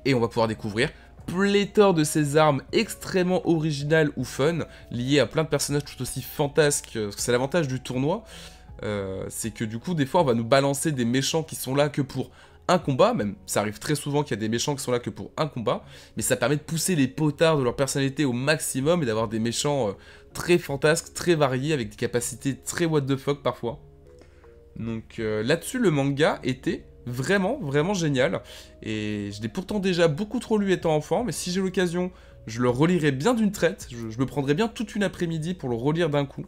A: Et on va pouvoir découvrir pléthore de ces armes extrêmement originales ou fun, liées à plein de personnages tout aussi fantasques, parce que c'est l'avantage du tournoi. C'est que du coup des fois on va nous balancer des méchants qui sont là que pour un combat, même ça arrive très souvent qu'il y a des méchants qui sont là que pour un combat, mais ça permet de pousser les potards de leur personnalité au maximum et d'avoir des méchants très fantasques, très variés, avec des capacités très what the fuck parfois. Donc là-dessus le manga était vraiment génial, et je l'ai pourtant déjà beaucoup trop lu étant enfant, mais si j'ai l'occasion je le relirai bien d'une traite, je me prendrai bien toute une après-midi pour le relire d'un coup.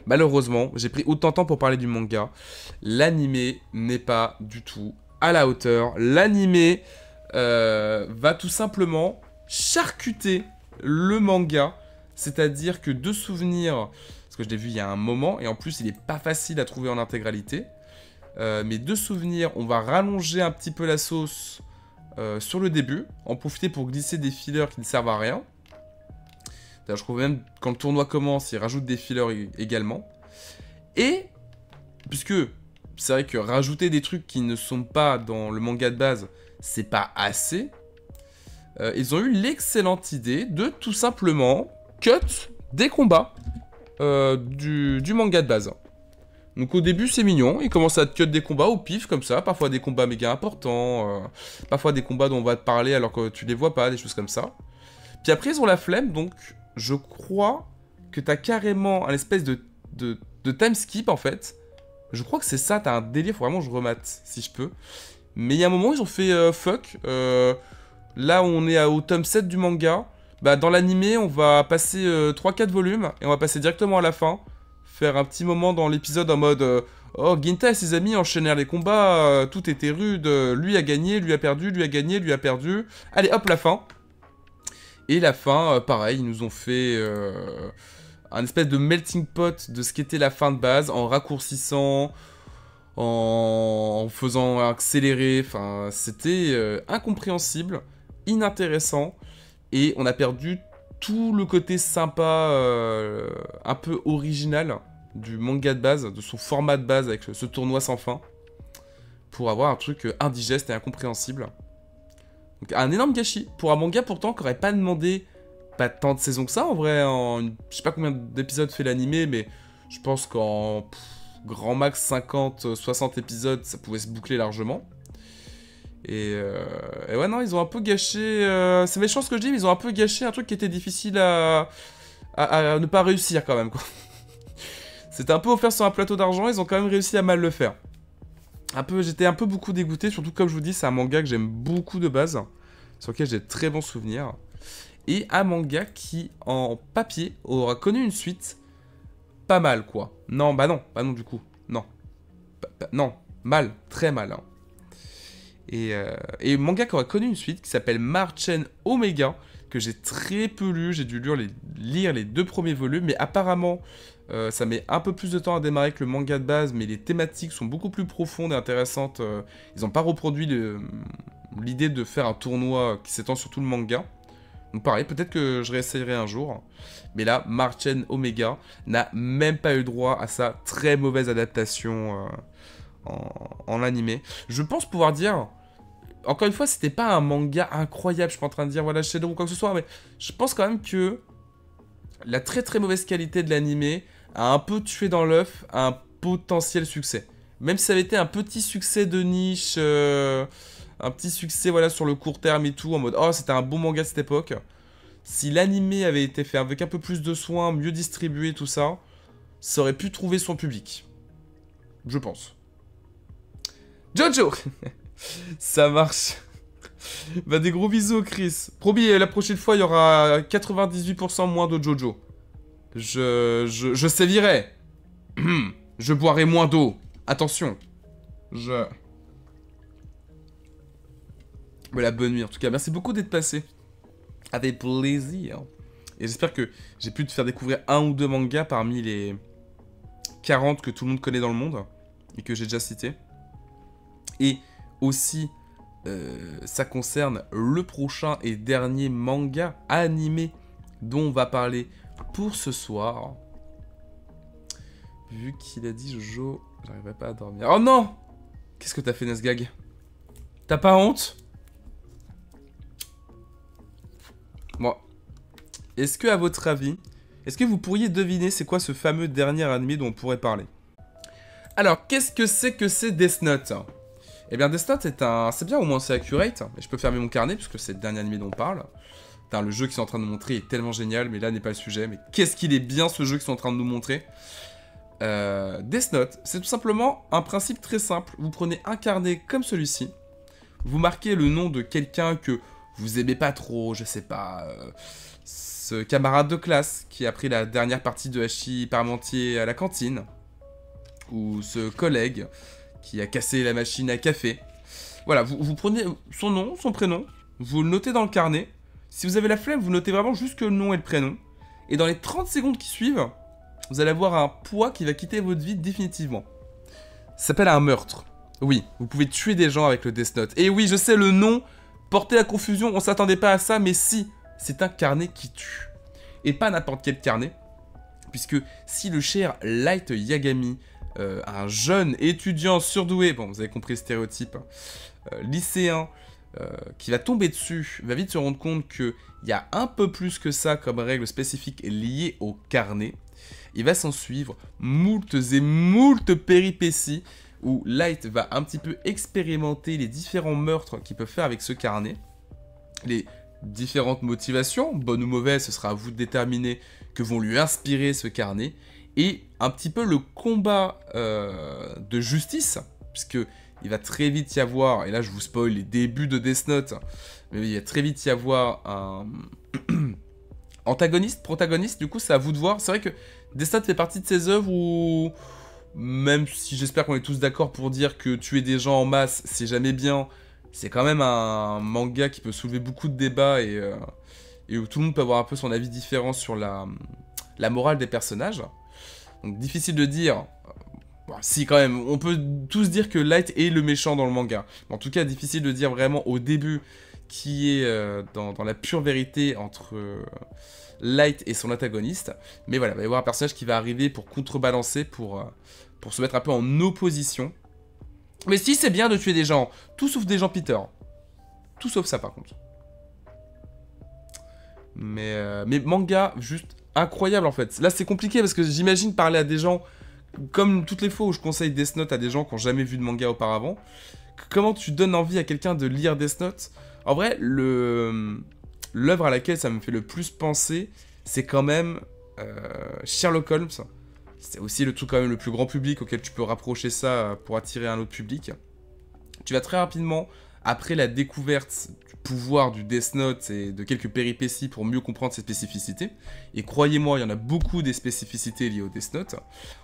A: Malheureusement, j'ai pris autant de temps pour parler du manga. L'animé n'est pas du tout à la hauteur. L'animé va tout simplement charcuter le manga. C'est-à-dire que de souvenirs, parce que je l'ai vu il y a un moment, et en plus il n'est pas facile à trouver en intégralité, mais de souvenirs, on va rallonger un petit peu la sauce sur le début, en profiter pour glisser des fillers qui ne servent à rien. Je trouve même quand le tournoi commence, ils rajoutent des fillers également. Et, puisque c'est vrai que rajouter des trucs qui ne sont pas dans le manga de base, c'est pas assez, ils ont eu l'excellente idée de tout simplement cut des combats du manga de base. Donc au début c'est mignon, ils commencent à cut des combats au pif comme ça, parfois des combats méga importants, parfois des combats dont on va te parler alors que tu les vois pas, des choses comme ça. Puis après ils ont la flemme, donc je crois que t'as carrément un espèce de time skip en fait. Je crois que c'est ça, t'as un délire, faut vraiment que je remate si je peux. Mais il y a un moment ils ont fait fuck, là on est au tome 7 du manga, bah dans l'animé on va passer 3-4 volumes et on va passer directement à la fin, faire un petit moment dans l'épisode en mode oh Ginta et ses amis enchaînèrent les combats, tout était rude, lui a gagné, lui a perdu, lui a gagné, lui a perdu, allez hop la fin. Et la fin, pareil, ils nous ont fait un espèce de melting pot de ce qu'était la fin de base, en raccourcissant, en faisant accélérer, enfin, c'était incompréhensible, inintéressant, et on a perdu tout le côté sympa, un peu original du manga de base, de son format de base avec ce tournoi sans fin, pour avoir un truc indigeste et incompréhensible. Donc un énorme gâchis pour un manga pourtant qui aurait pas demandé pas tant de saisons que ça en vrai. Je sais pas combien d'épisodes fait l'animé, mais je pense qu'en grand max 50-60 épisodes ça pouvait se boucler largement. Et ouais non, ils ont un peu gâché, c'est méchant ce que je dis, mais ils ont un peu gâché un truc qui était difficile à ne pas réussir quand même quoi. C'était un peu offert sur un plateau d'argent, ils ont quand même réussi à mal le faire. J'étais un peu beaucoup dégoûté, surtout comme je vous dis, c'est un manga que j'aime beaucoup de base, sur lequel j'ai de très bons souvenirs. Et un manga qui, en papier, aura connu une suite pas mal, quoi. Non, bah non, du coup. Non. Non, mal, très mal. Hein. Et manga qui aura connu une suite qui s'appelle Marchen Omega, que j'ai très peu lu, j'ai dû lire les 2 premiers volumes, mais apparemment ça met un peu plus de temps à démarrer que le manga de base, mais les thématiques sont beaucoup plus profondes et intéressantes. Ils n'ont pas reproduit l'idée de faire un tournoi qui s'étend sur tout le manga. Donc pareil, peut-être que je réessayerai un jour. Mais là, Marchen Omega n'a même pas eu droit à sa très mauvaise adaptation en animé. Je pense pouvoir dire... Encore une fois, c'était pas un manga incroyable, je suis pas en train de dire voilà Shadow ou quoi que ce soit, mais je pense quand même que la très très mauvaise qualité de l'animé a un peu tué dans l'œuf un potentiel succès. Même si ça avait été un petit succès de niche, un petit succès voilà sur le court terme et tout, en mode oh c'était un bon manga de cette époque. Si l'animé avait été fait avec un peu plus de soin, mieux distribué, tout ça, ça aurait pu trouver son public. Je pense. Jojo. Ça marche. Bah des gros bisous Chris. Promis, la prochaine fois il y aura 98% moins de Jojo. Je sévirai. Je boirai moins d'eau. Attention. Mais la bonne nuit en tout cas. Merci beaucoup d'être passé. Avec plaisir. Et j'espère que j'ai pu te faire découvrir 1 ou 2 mangas parmi les 40 que tout le monde connaît dans le monde. Et que j'ai déjà cité. Et aussi, ça concerne le prochain et dernier manga animé dont on va parler pour ce soir. Vu qu'il a dit Jojo, j'arriverai pas à dormir. Oh non! Qu'est-ce que t'as fait, Nesgag? T'as pas honte? Bon. Est-ce que, à votre avis, est-ce que vous pourriez deviner c'est quoi ce fameux dernier animé dont on pourrait parler? Alors, qu'est-ce que c'est Death Note? Eh bien, Death Note c'est bien, au moins c'est accurate. Et je peux fermer mon carnet, puisque c'est le dernier animé dont on parle. Putain, le jeu qu'ils sont en train de nous montrer est tellement génial, mais là n'est pas le sujet. Mais qu'est-ce qu'il est bien, ce jeu qu'ils sont en train de nous montrer. Death Note, c'est tout simplement un principe très simple. Vous prenez un carnet comme celui-ci. Vous marquez le nom de quelqu'un que vous aimez pas trop, je sais pas... ce camarade de classe qui a pris la dernière partie de hachis parmentier à la cantine. Ou ce collègue... qui a cassé la machine à café. Voilà, vous prenez son nom, son prénom, vous le notez dans le carnet. Si vous avez la flemme, vous notez vraiment juste que le nom et le prénom. Et dans les 30 secondes qui suivent, vous allez avoir un poids qui va quitter votre vie définitivement. Ça s'appelle un meurtre. Oui, vous pouvez tuer des gens avec le Death Note. Et oui, je sais, le nom portait la confusion, on s'attendait pas à ça, mais si, c'est un carnet qui tue. Et pas n'importe quel carnet, puisque si le cher Light Yagami... un jeune étudiant surdoué, bon vous avez compris le stéréotype, lycéen, qui va tomber dessus, va vite se rendre compte qu'il y a un peu plus que ça comme règle spécifique liée au carnet. Il va s'en suivre moultes et moultes péripéties où Light va un petit peu expérimenter les différents meurtres qu'il peut faire avec ce carnet, les différentes motivations, bonnes ou mauvaises, ce sera à vous de déterminer, que vont lui inspirer ce carnet. Et un petit peu le combat de justice, puisque il va très vite y avoir, et là je vous spoil les débuts de Death Note, mais il va très vite y avoir un antagoniste, protagoniste, du coup c'est à vous de voir. C'est vrai que Death Note fait partie de ces œuvres où, même si j'espère qu'on est tous d'accord pour dire que tuer des gens en masse c'est jamais bien, c'est quand même un manga qui peut soulever beaucoup de débats et où tout le monde peut avoir un peu son avis différent sur la morale des personnages. Donc difficile de dire, bon, si quand même, on peut tous dire que Light est le méchant dans le manga. En tout cas, difficile de dire vraiment au début qui est dans la pure vérité entre Light et son antagoniste. Mais voilà, il va y avoir un personnage qui va arriver pour contrebalancer, pour se mettre un peu en opposition. Mais si, c'est bien de tuer des gens, tout sauf des gens Peter. Tout sauf ça par contre. Mais manga, juste... incroyable en fait. Là c'est compliqué parce que j'imagine parler à des gens, comme toutes les fois où je conseille Death Note à des gens qui n'ont jamais vu de manga auparavant, comment tu donnes envie à quelqu'un de lire Death Note? En vrai, l'œuvre à laquelle ça me fait le plus penser, c'est quand même Sherlock Holmes. C'est aussi le truc quand même le plus grand public auquel tu peux rapprocher ça pour attirer un autre public. Tu vas très rapidement après la découverte du pouvoir du Death Note et de quelques péripéties pour mieux comprendre ses spécificités, et croyez-moi, il y en a beaucoup des spécificités liées au Death Note,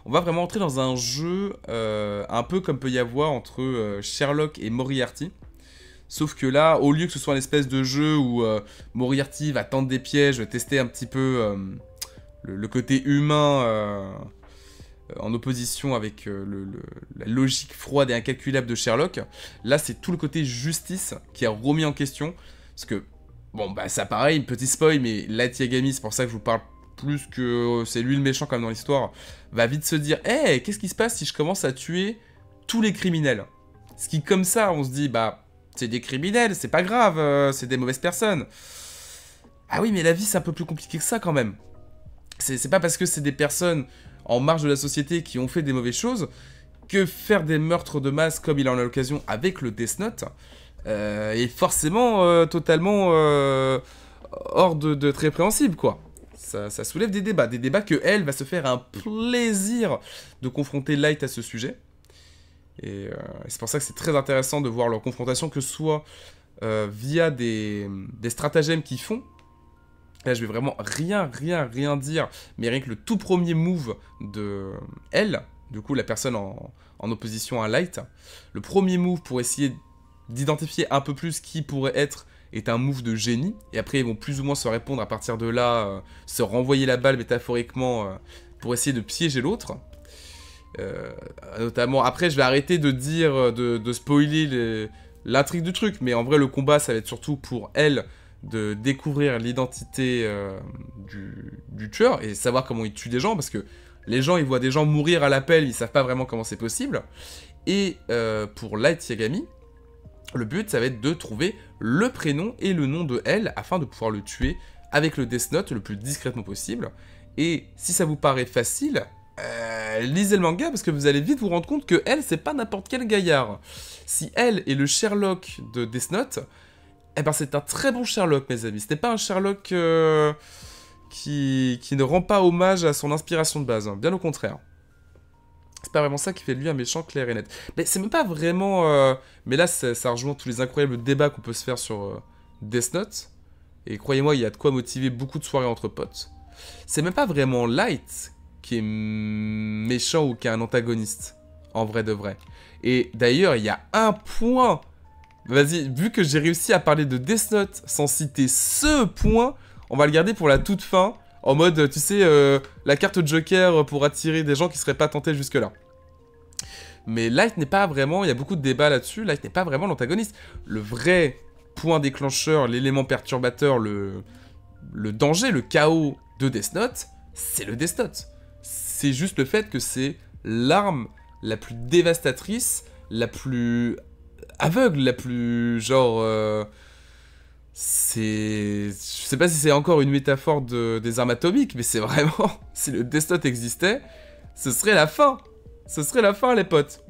A: on va vraiment entrer dans un jeu un peu comme peut y avoir entre Sherlock et Moriarty. Sauf que là, au lieu que ce soit une espèce de jeu où Moriarty va tendre des pièges, tester un petit peu le côté humain en opposition avec la logique froide et incalculable de Sherlock, là c'est tout le côté justice qui est remis en question. Parce que, bon bah ça pareil, petit spoil, mais Light Yagami, c'est pour ça que je vous parle plus que c'est lui le méchant comme dans l'histoire, va vite se dire « Hey, qu'est-ce qui se passe si je commence à tuer tous les criminels ?» Ce qui comme ça, on se dit « Bah, c'est des criminels, c'est pas grave, c'est des mauvaises personnes. » Ah oui, mais la vie c'est un peu plus compliqué que ça quand même. C'est pas parce que c'est des personnes en marge de la société qui ont fait des mauvaises choses que faire des meurtres de masse comme il en a l'occasion avec le Death Note est forcément totalement hors de très répréhensible, quoi. Ça soulève des débats que elle va se faire un plaisir de confronter Light à ce sujet. Et c'est pour ça que c'est très intéressant de voir leur confrontation, que ce soit via des stratagèmes qu'ils font. Là, je vais vraiment rien dire, mais rien que le tout premier move de elle, du coup, la personne en opposition à Light, le premier move pour essayer d'identifier un peu plus qui pourrait être est un move de génie, et après, ils vont plus ou moins se répondre à partir de là, se renvoyer la balle métaphoriquement pour essayer de piéger l'autre. Notamment, après, je vais arrêter de dire, de spoiler l'intrigue du truc, mais en vrai, le combat, ça va être surtout pour elle de découvrir l'identité du tueur et savoir comment il tue des gens, parce que les gens, ils voient des gens mourir à l'appel, ils savent pas vraiment comment c'est possible. Et pour Light Yagami, le but, ça va être de trouver le prénom et le nom de elle, afin de pouvoir le tuer avec le Death Note le plus discrètement possible. Et si ça vous paraît facile, lisez le manga, parce que vous allez vite vous rendre compte que elle, c'est pas n'importe quel gaillard. Si elle est le Sherlock de Death Note, eh ben c'est un très bon Sherlock, mes amis. C'était pas un Sherlock qui ne rend pas hommage à son inspiration de base, hein. Bien au contraire. C'est pas vraiment ça qui fait de lui un méchant clair et net. Mais c'est même pas vraiment... Mais là, ça rejoint tous les incroyables débats qu'on peut se faire sur Death Note. Et croyez-moi, il y a de quoi motiver beaucoup de soirées entre potes. C'est même pas vraiment Light qui est méchant ou qui est un antagoniste, en vrai de vrai. Et d'ailleurs, il y a un point... Vas-y, vu que j'ai réussi à parler de Death Note sans citer ce point, on va le garder pour la toute fin, en mode, tu sais, la carte Joker pour attirer des gens qui seraient pas tentés jusque-là. Mais Light n'est pas vraiment, il y a beaucoup de débats là-dessus, Light n'est pas vraiment l'antagoniste. Le vrai point déclencheur, l'élément perturbateur, le danger, le chaos de Death Note, c'est le Death Note. C'est juste le fait que c'est l'arme la plus dévastatrice, la plus... aveugle, la plus genre c'est, je sais pas si c'est encore une métaphore des armes atomiques, mais c'est vraiment, si le Death Note existait, ce serait la fin, les potes.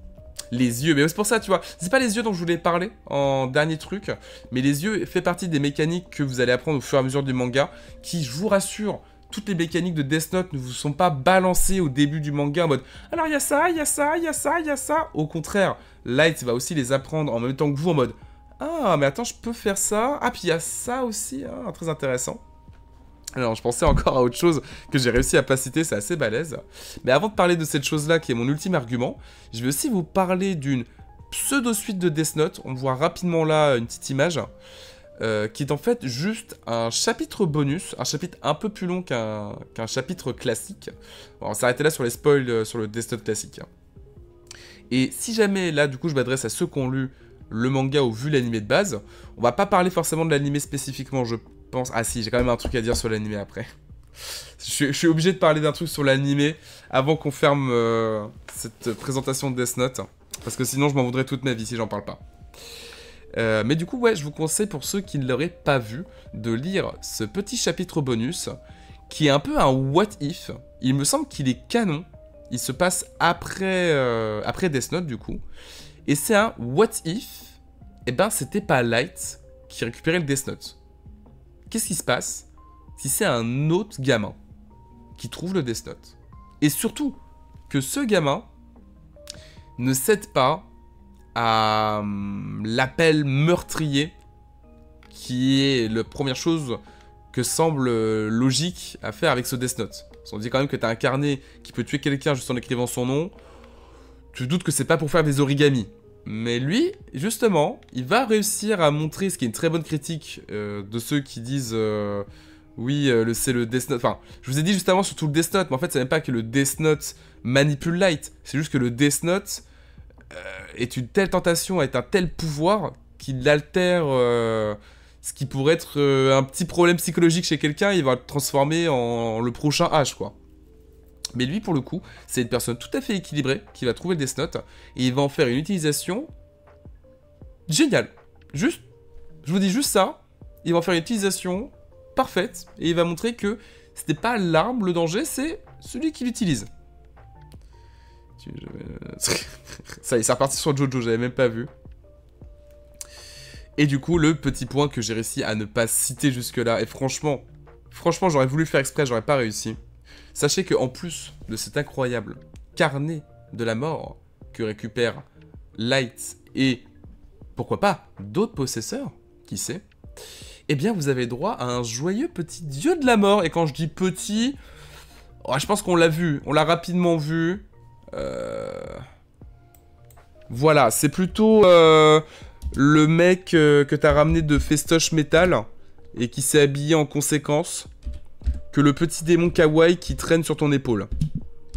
A: Les yeux, mais c'est pour ça, tu vois, c'est pas les yeux dont je voulais parler en dernier truc, mais les yeux fait partie des mécaniques que vous allez apprendre au fur et à mesure du manga, qui, je vous rassure, toutes les mécaniques de Death Note ne vous sont pas balancées au début du manga en mode « Alors il y a ça, il y a ça, il y a ça, il y a ça ». Au contraire, Light va aussi les apprendre en même temps que vous en mode « Ah, mais attends, je peux faire ça. Ah, puis il y a ça aussi, hein, très intéressant ». Alors, je pensais encore à autre chose que j'ai réussi à pas citer, c'est assez balèze. Mais avant de parler de cette chose-là, qui est mon ultime argument, je vais aussi vous parler d'une pseudo-suite de Death Note. On voit rapidement là une petite image. Qui est en fait juste un chapitre bonus, un chapitre un peu plus long qu'un chapitre classique. Bon, on va s'arrêter là sur les spoils sur le Death Note classique. Et si jamais, là, du coup, je m'adresse à ceux qui ont lu le manga ou vu l'animé de base, on va pas parler forcément de l'animé spécifiquement, je pense... Ah si, j'ai quand même un truc à dire sur l'animé après. Je suis obligé de parler d'un truc sur l'animé avant qu'on ferme cette présentation de Death Note, parce que sinon je m'en voudrais toute ma vie si j'en parle pas. Mais du coup, ouais, je vous conseille pour ceux qui ne l'auraient pas vu, de lire ce petit chapitre bonus, qui est un peu un what if. Il me semble qu'il est canon, il se passe après Death Note du coup, et c'est un what if, et ben c'était pas Light qui récupérait le Death Note. Qu'est-ce qui se passe si c'est un autre gamin qui trouve le Death Note? Et surtout, que ce gamin ne cède pas à l'appel meurtrier, qui est la première chose que semble logique à faire avec ce Death Note. Parce qu'on dit quand même que t'as un carnet qui peut tuer quelqu'un juste en écrivant son nom. Tu te doutes que c'est pas pour faire des origamis. Mais lui, justement, il va réussir à montrer, ce qui est une très bonne critique de ceux qui disent oui, c'est le Death Note. Enfin, je vous ai dit juste avant surtout le Death Note, mais en fait, c'est même pas que le Death Note manipule Light. C'est juste que le Death Note est une telle tentation, est un tel pouvoir qu'il altère ce qui pourrait être un petit problème psychologique chez quelqu'un. Il va le transformer en le prochain H, quoi. Mais lui, pour le coup, c'est une personne tout à fait équilibrée qui va trouver le Death Note et il va en faire une utilisation géniale. Juste, je vous dis juste ça, il va en faire une utilisation parfaite et il va montrer que ce n'est pas l'arme, le danger, c'est celui qui l'utilise. Ça y est, c'est reparti sur Jojo, j'avais même pas vu. Et du coup, le petit point que j'ai réussi à ne pas citer jusque-là, et franchement, j'aurais voulu le faire exprès, j'aurais pas réussi. Sachez qu'en plus de cet incroyable carnet de la mort que récupère Light et, pourquoi pas, d'autres possesseurs, qui sait, eh bien vous avez droit à un joyeux petit dieu de la mort. Et quand je dis petit, oh, je pense qu'on l'a vu, on l'a rapidement vu. Voilà, c'est plutôt le mec que t'as ramené de Festoche Metal et qui s'est habillé en conséquence. Que le petit démon kawaii qui traîne sur ton épaule.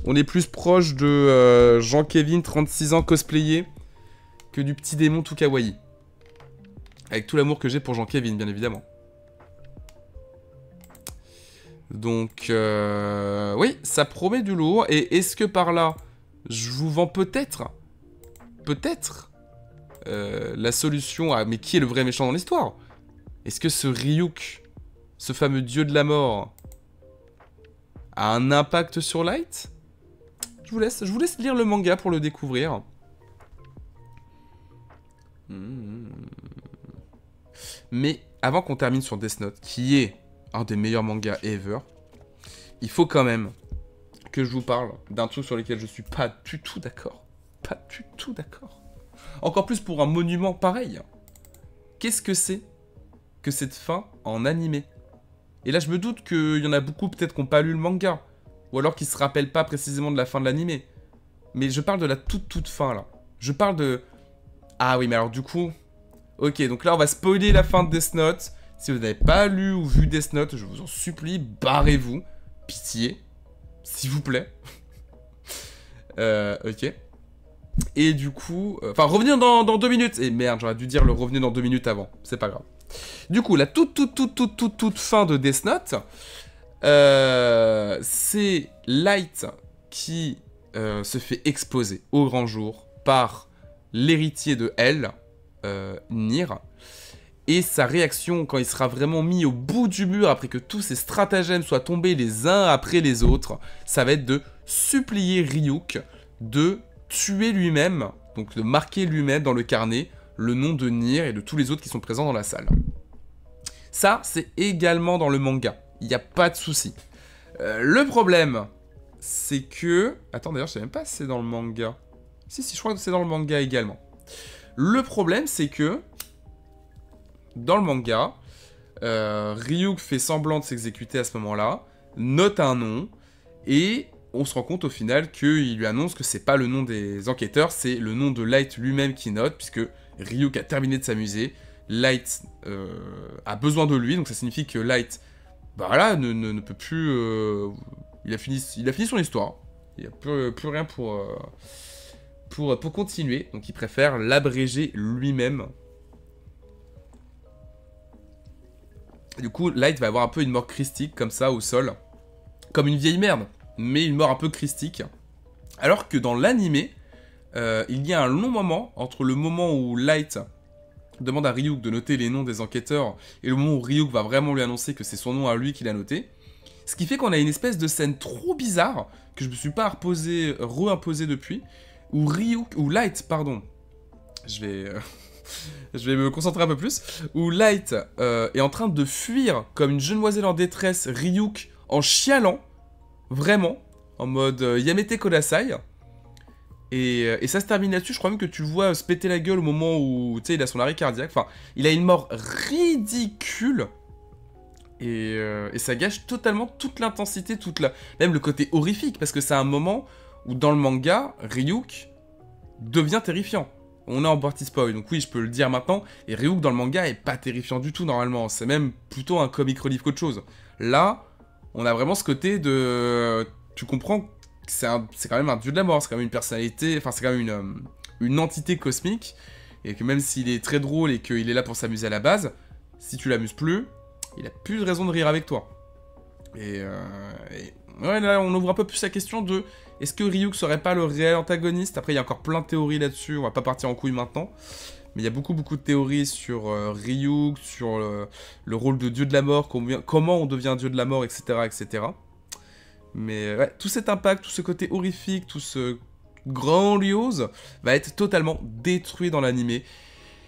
A: On est plus proche de Jean-Kevin, 36 ans, cosplayé, que du petit démon tout kawaii. Avec tout l'amour que j'ai pour Jean-Kevin, bien évidemment. Donc, oui, ça promet du lourd. Et est-ce que par là, je vous vends peut-être la solution à... Mais qui est le vrai méchant dans l'histoire? Est-ce que ce Ryuk, ce fameux dieu de la mort... a un impact sur Light? Je vous laisse lire le manga pour le découvrir. Mais avant qu'on termine sur Death Note, qui est un des meilleurs mangas ever, il faut quand même que je vous parle d'un truc sur lequel je suis pas du tout d'accord. Pas du tout d'accord. Encore plus pour un monument pareil. Qu'est-ce que c'est que cette fin en animé? Et là, je me doute qu'il y en a beaucoup peut-être qui n'ont pas lu le manga. Ou alors qui se rappellent pas précisément de la fin de l'animé. Mais je parle de la toute fin, là. Je parle de... Ah oui, mais alors du coup... Ok, donc là, on va spoiler la fin de Death Note. Si vous n'avez pas lu ou vu Death Note, je vous en supplie, barrez-vous. Pitié. S'il vous plaît. Ok. Et du coup... Enfin, revenez dans 2 minutes. Et merde, j'aurais dû dire le revenez dans 2 minutes avant. C'est pas grave. Du coup, la toute fin de Death Note, c'est Light qui se fait exposer au grand jour par l'héritier de elle, Nier, et sa réaction quand il sera vraiment mis au bout du mur après que tous ses stratagèmes soient tombés les uns après les autres, ça va être de supplier Ryuk de tuer lui-même, donc de marquer lui-même dans le carnet le nom de Nier et de tous les autres qui sont présents dans la salle. Ça, c'est également dans le manga. Il n'y a pas de souci. Le problème, c'est que... Attends, d'ailleurs, je sais même pas si c'est dans le manga. Si, je crois que c'est dans le manga également. Le problème, c'est que... Dans le manga, Ryuk fait semblant de s'exécuter à ce moment-là, note un nom, et on se rend compte au final qu'il lui annonce que c'est pas le nom des enquêteurs, c'est le nom de Light lui-même qui note, puisque Ryuk a terminé de s'amuser, Light a besoin de lui, donc ça signifie que Light, bah voilà, ne peut plus... il a fini son histoire, il n'y a plus rien pour continuer, donc il préfère l'abréger lui-même. Du coup, Light va avoir un peu une mort christique, comme ça, au sol, comme une vieille merde, mais une mort un peu christique. Alors que dans l'animé, il y a un long moment entre le moment où Light demande à Ryuk de noter les noms des enquêteurs et le moment où Ryuk va vraiment lui annoncer que c'est son nom à lui qu'il a noté. Ce qui fait qu'on a une espèce de scène trop bizarre que je me suis pas re-imposé depuis, où Light, pardon, je vais me concentrer un peu plus, où Light est en train de fuir comme une jeune demoiselle en détresse Ryuk en chialant, vraiment, en mode Yamete Kodasai. Et ça se termine là-dessus. Je crois même que tu le vois se péter la gueule au moment où, tu sais, il a son arrêt cardiaque. Enfin, il a une mort ridicule. Et ça gâche totalement toute l'intensité, même le côté horrifique. Parce que c'est un moment où, dans le manga, Ryuk devient terrifiant. On est en partie spoil, donc oui, je peux le dire maintenant. Et Ryuk, dans le manga, est pas terrifiant du tout, normalement. C'est même plutôt un comic relief qu'autre chose. Là, on a vraiment ce côté de... Tu comprends que c'est quand même un dieu de la mort, c'est quand même une personnalité... Enfin, c'est quand même une entité cosmique. Et que même s'il est très drôle et qu'il est là pour s'amuser à la base, si tu l'amuses plus, il a plus de raison de rire avec toi. Et ouais, là, on ouvre un peu plus la question de... Est-ce que Ryuk serait pas le réel antagoniste? Après, il y a encore plein de théories là-dessus, on va pas partir en couille maintenant. Mais il y a beaucoup de théories sur Ryuk, sur le rôle de dieu de la mort, comment on devient dieu de la mort, etc. etc. Mais ouais, tout cet impact, tout ce côté horrifique, tout ce grandiose, va être totalement détruit dans l'animé.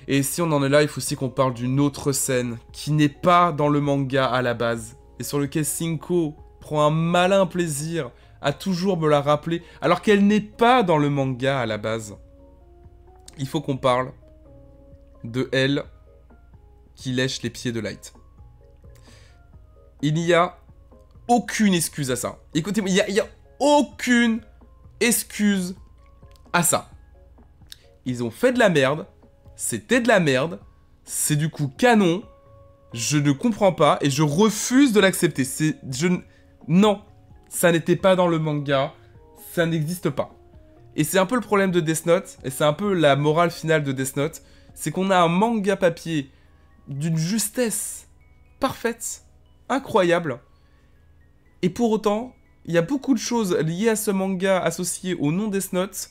A: Et si on en est là, il faut aussi qu'on parle d'une autre scène, qui n'est pas dans le manga à la base, et sur lequel Cinco prend un malin plaisir à toujours me la rappeler, alors qu'elle n'est pas dans le manga à la base. Il faut qu'on parle de elle qui lèche les pieds de Light. Il n'y a aucune excuse à ça. Écoutez-moi, il n'y a aucune excuse à ça. Ils ont fait de la merde, c'était de la merde, c'est du coup canon, je ne comprends pas et je refuse de l'accepter. Non, ça n'était pas dans le manga, ça n'existe pas. Et c'est un peu le problème de Death Note, et c'est un peu la morale finale de Death Note, c'est qu'on a un manga papier d'une justesse parfaite, incroyable, et pour autant, il y a beaucoup de choses liées à ce manga associées au nom Death Note,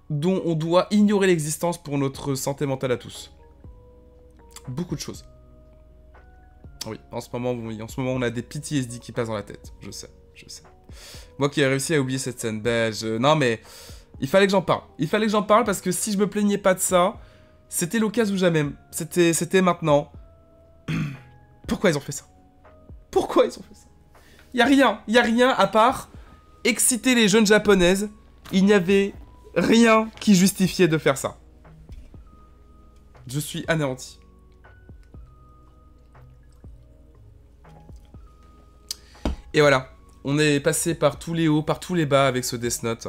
A: dont on doit ignorer l'existence pour notre santé mentale à tous. Beaucoup de choses. Oui, en ce moment, on a des PTSD qui passent dans la tête, je sais. Moi qui ai réussi à oublier cette scène, non mais, il fallait que j'en parle. Il fallait que j'en parle parce que si je me plaignais pas de ça, c'était l'occasion ou jamais. C'était maintenant. Pourquoi ils ont fait ça? Pourquoi ils ont fait ça? Y a rien à part exciter les jeunes japonaises. Il n'y avait rien qui justifiait de faire ça. Je suis anéanti. Et voilà. On est passé par tous les hauts, par tous les bas avec ce Death Note.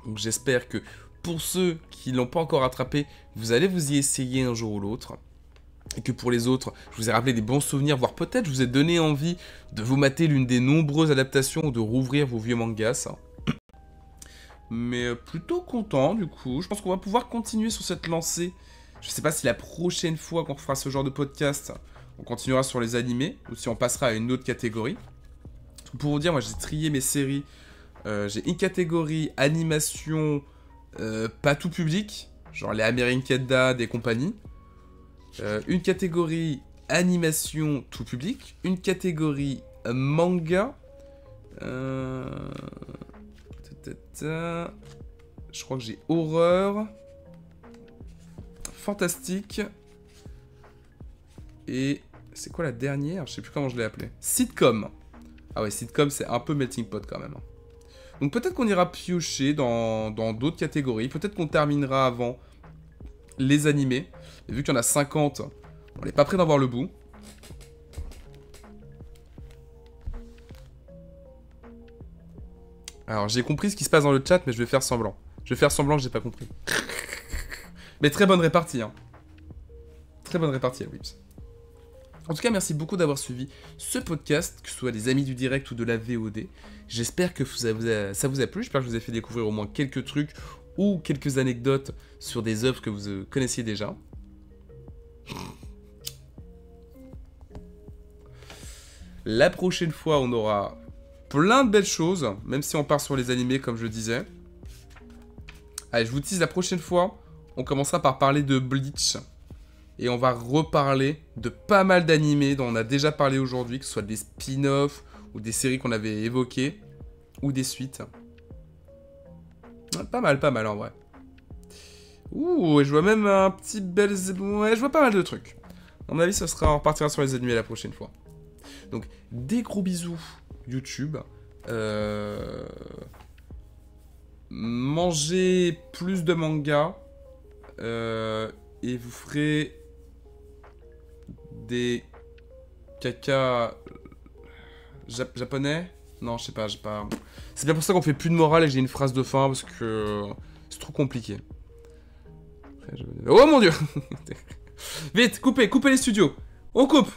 A: Donc j'espère que pour ceux qui l'ont pas encore attrapé, vous allez vous y essayer un jour ou l'autre. Et que pour les autres, je vous ai rappelé des bons souvenirs, voire peut-être je vous ai donné envie de vous mater l'une des nombreuses adaptations ou de rouvrir vos vieux mangas. Mais plutôt content du coup. Je pense qu'on va pouvoir continuer sur cette lancée. Je sais pas si la prochaine fois qu'on fera ce genre de podcast, on continuera sur les animés ou si on passera à une autre catégorie. Pour vous dire, moi j'ai trié mes séries. J'ai une catégorie animation pas tout public, genre les American Dad et compagnie. Une catégorie animation tout public. Une catégorie manga. Je crois que j'ai horreur. Fantastique. Et c'est quoi la dernière? Je sais plus comment je l'ai appelée. Sitcom. Ah ouais, sitcom, c'est un peu melting pot quand même. Donc peut-être qu'on ira piocher dans d'autres catégories. Peut-être qu'on terminera avant les animés. Et vu qu'il y en a 50, on n'est pas prêt d'en voir le bout. Alors j'ai compris ce qui se passe dans le chat, mais je vais faire semblant. Je vais faire semblant que j'ai pas compris. Mais très bonne répartie, hein. Très bonne répartie, Whips. En tout cas, merci beaucoup d'avoir suivi ce podcast, que ce soit des amis du direct ou de la VOD. J'espère que ça vous a plu, j'espère que je vous ai fait découvrir au moins quelques trucs ou quelques anecdotes sur des œuvres que vous connaissiez déjà. La prochaine fois, on aura plein de belles choses, même si on part sur les animés, comme je disais. Allez, je vous tease la prochaine fois, on commencera par parler de Bleach. Et on va reparler de pas mal d'animés dont on a déjà parlé aujourd'hui, que ce soit des spin-offs ou des séries qu'on avait évoquées, ou des suites. Pas mal en vrai. Ouh, je vois même un petit bel... Ouais, je vois pas mal de trucs. À mon avis, on repartira sur les animés la prochaine fois. Donc, des gros bisous YouTube. mangez plus de mangas. Et vous ferez des caca japonais? Non, je sais pas, j'ai pas... C'est bien pour ça qu'on fait plus de morale et que j'ai une phrase de fin, parce que c'est trop compliqué. Oh mon dieu. Vite, coupez les studios. On coupe.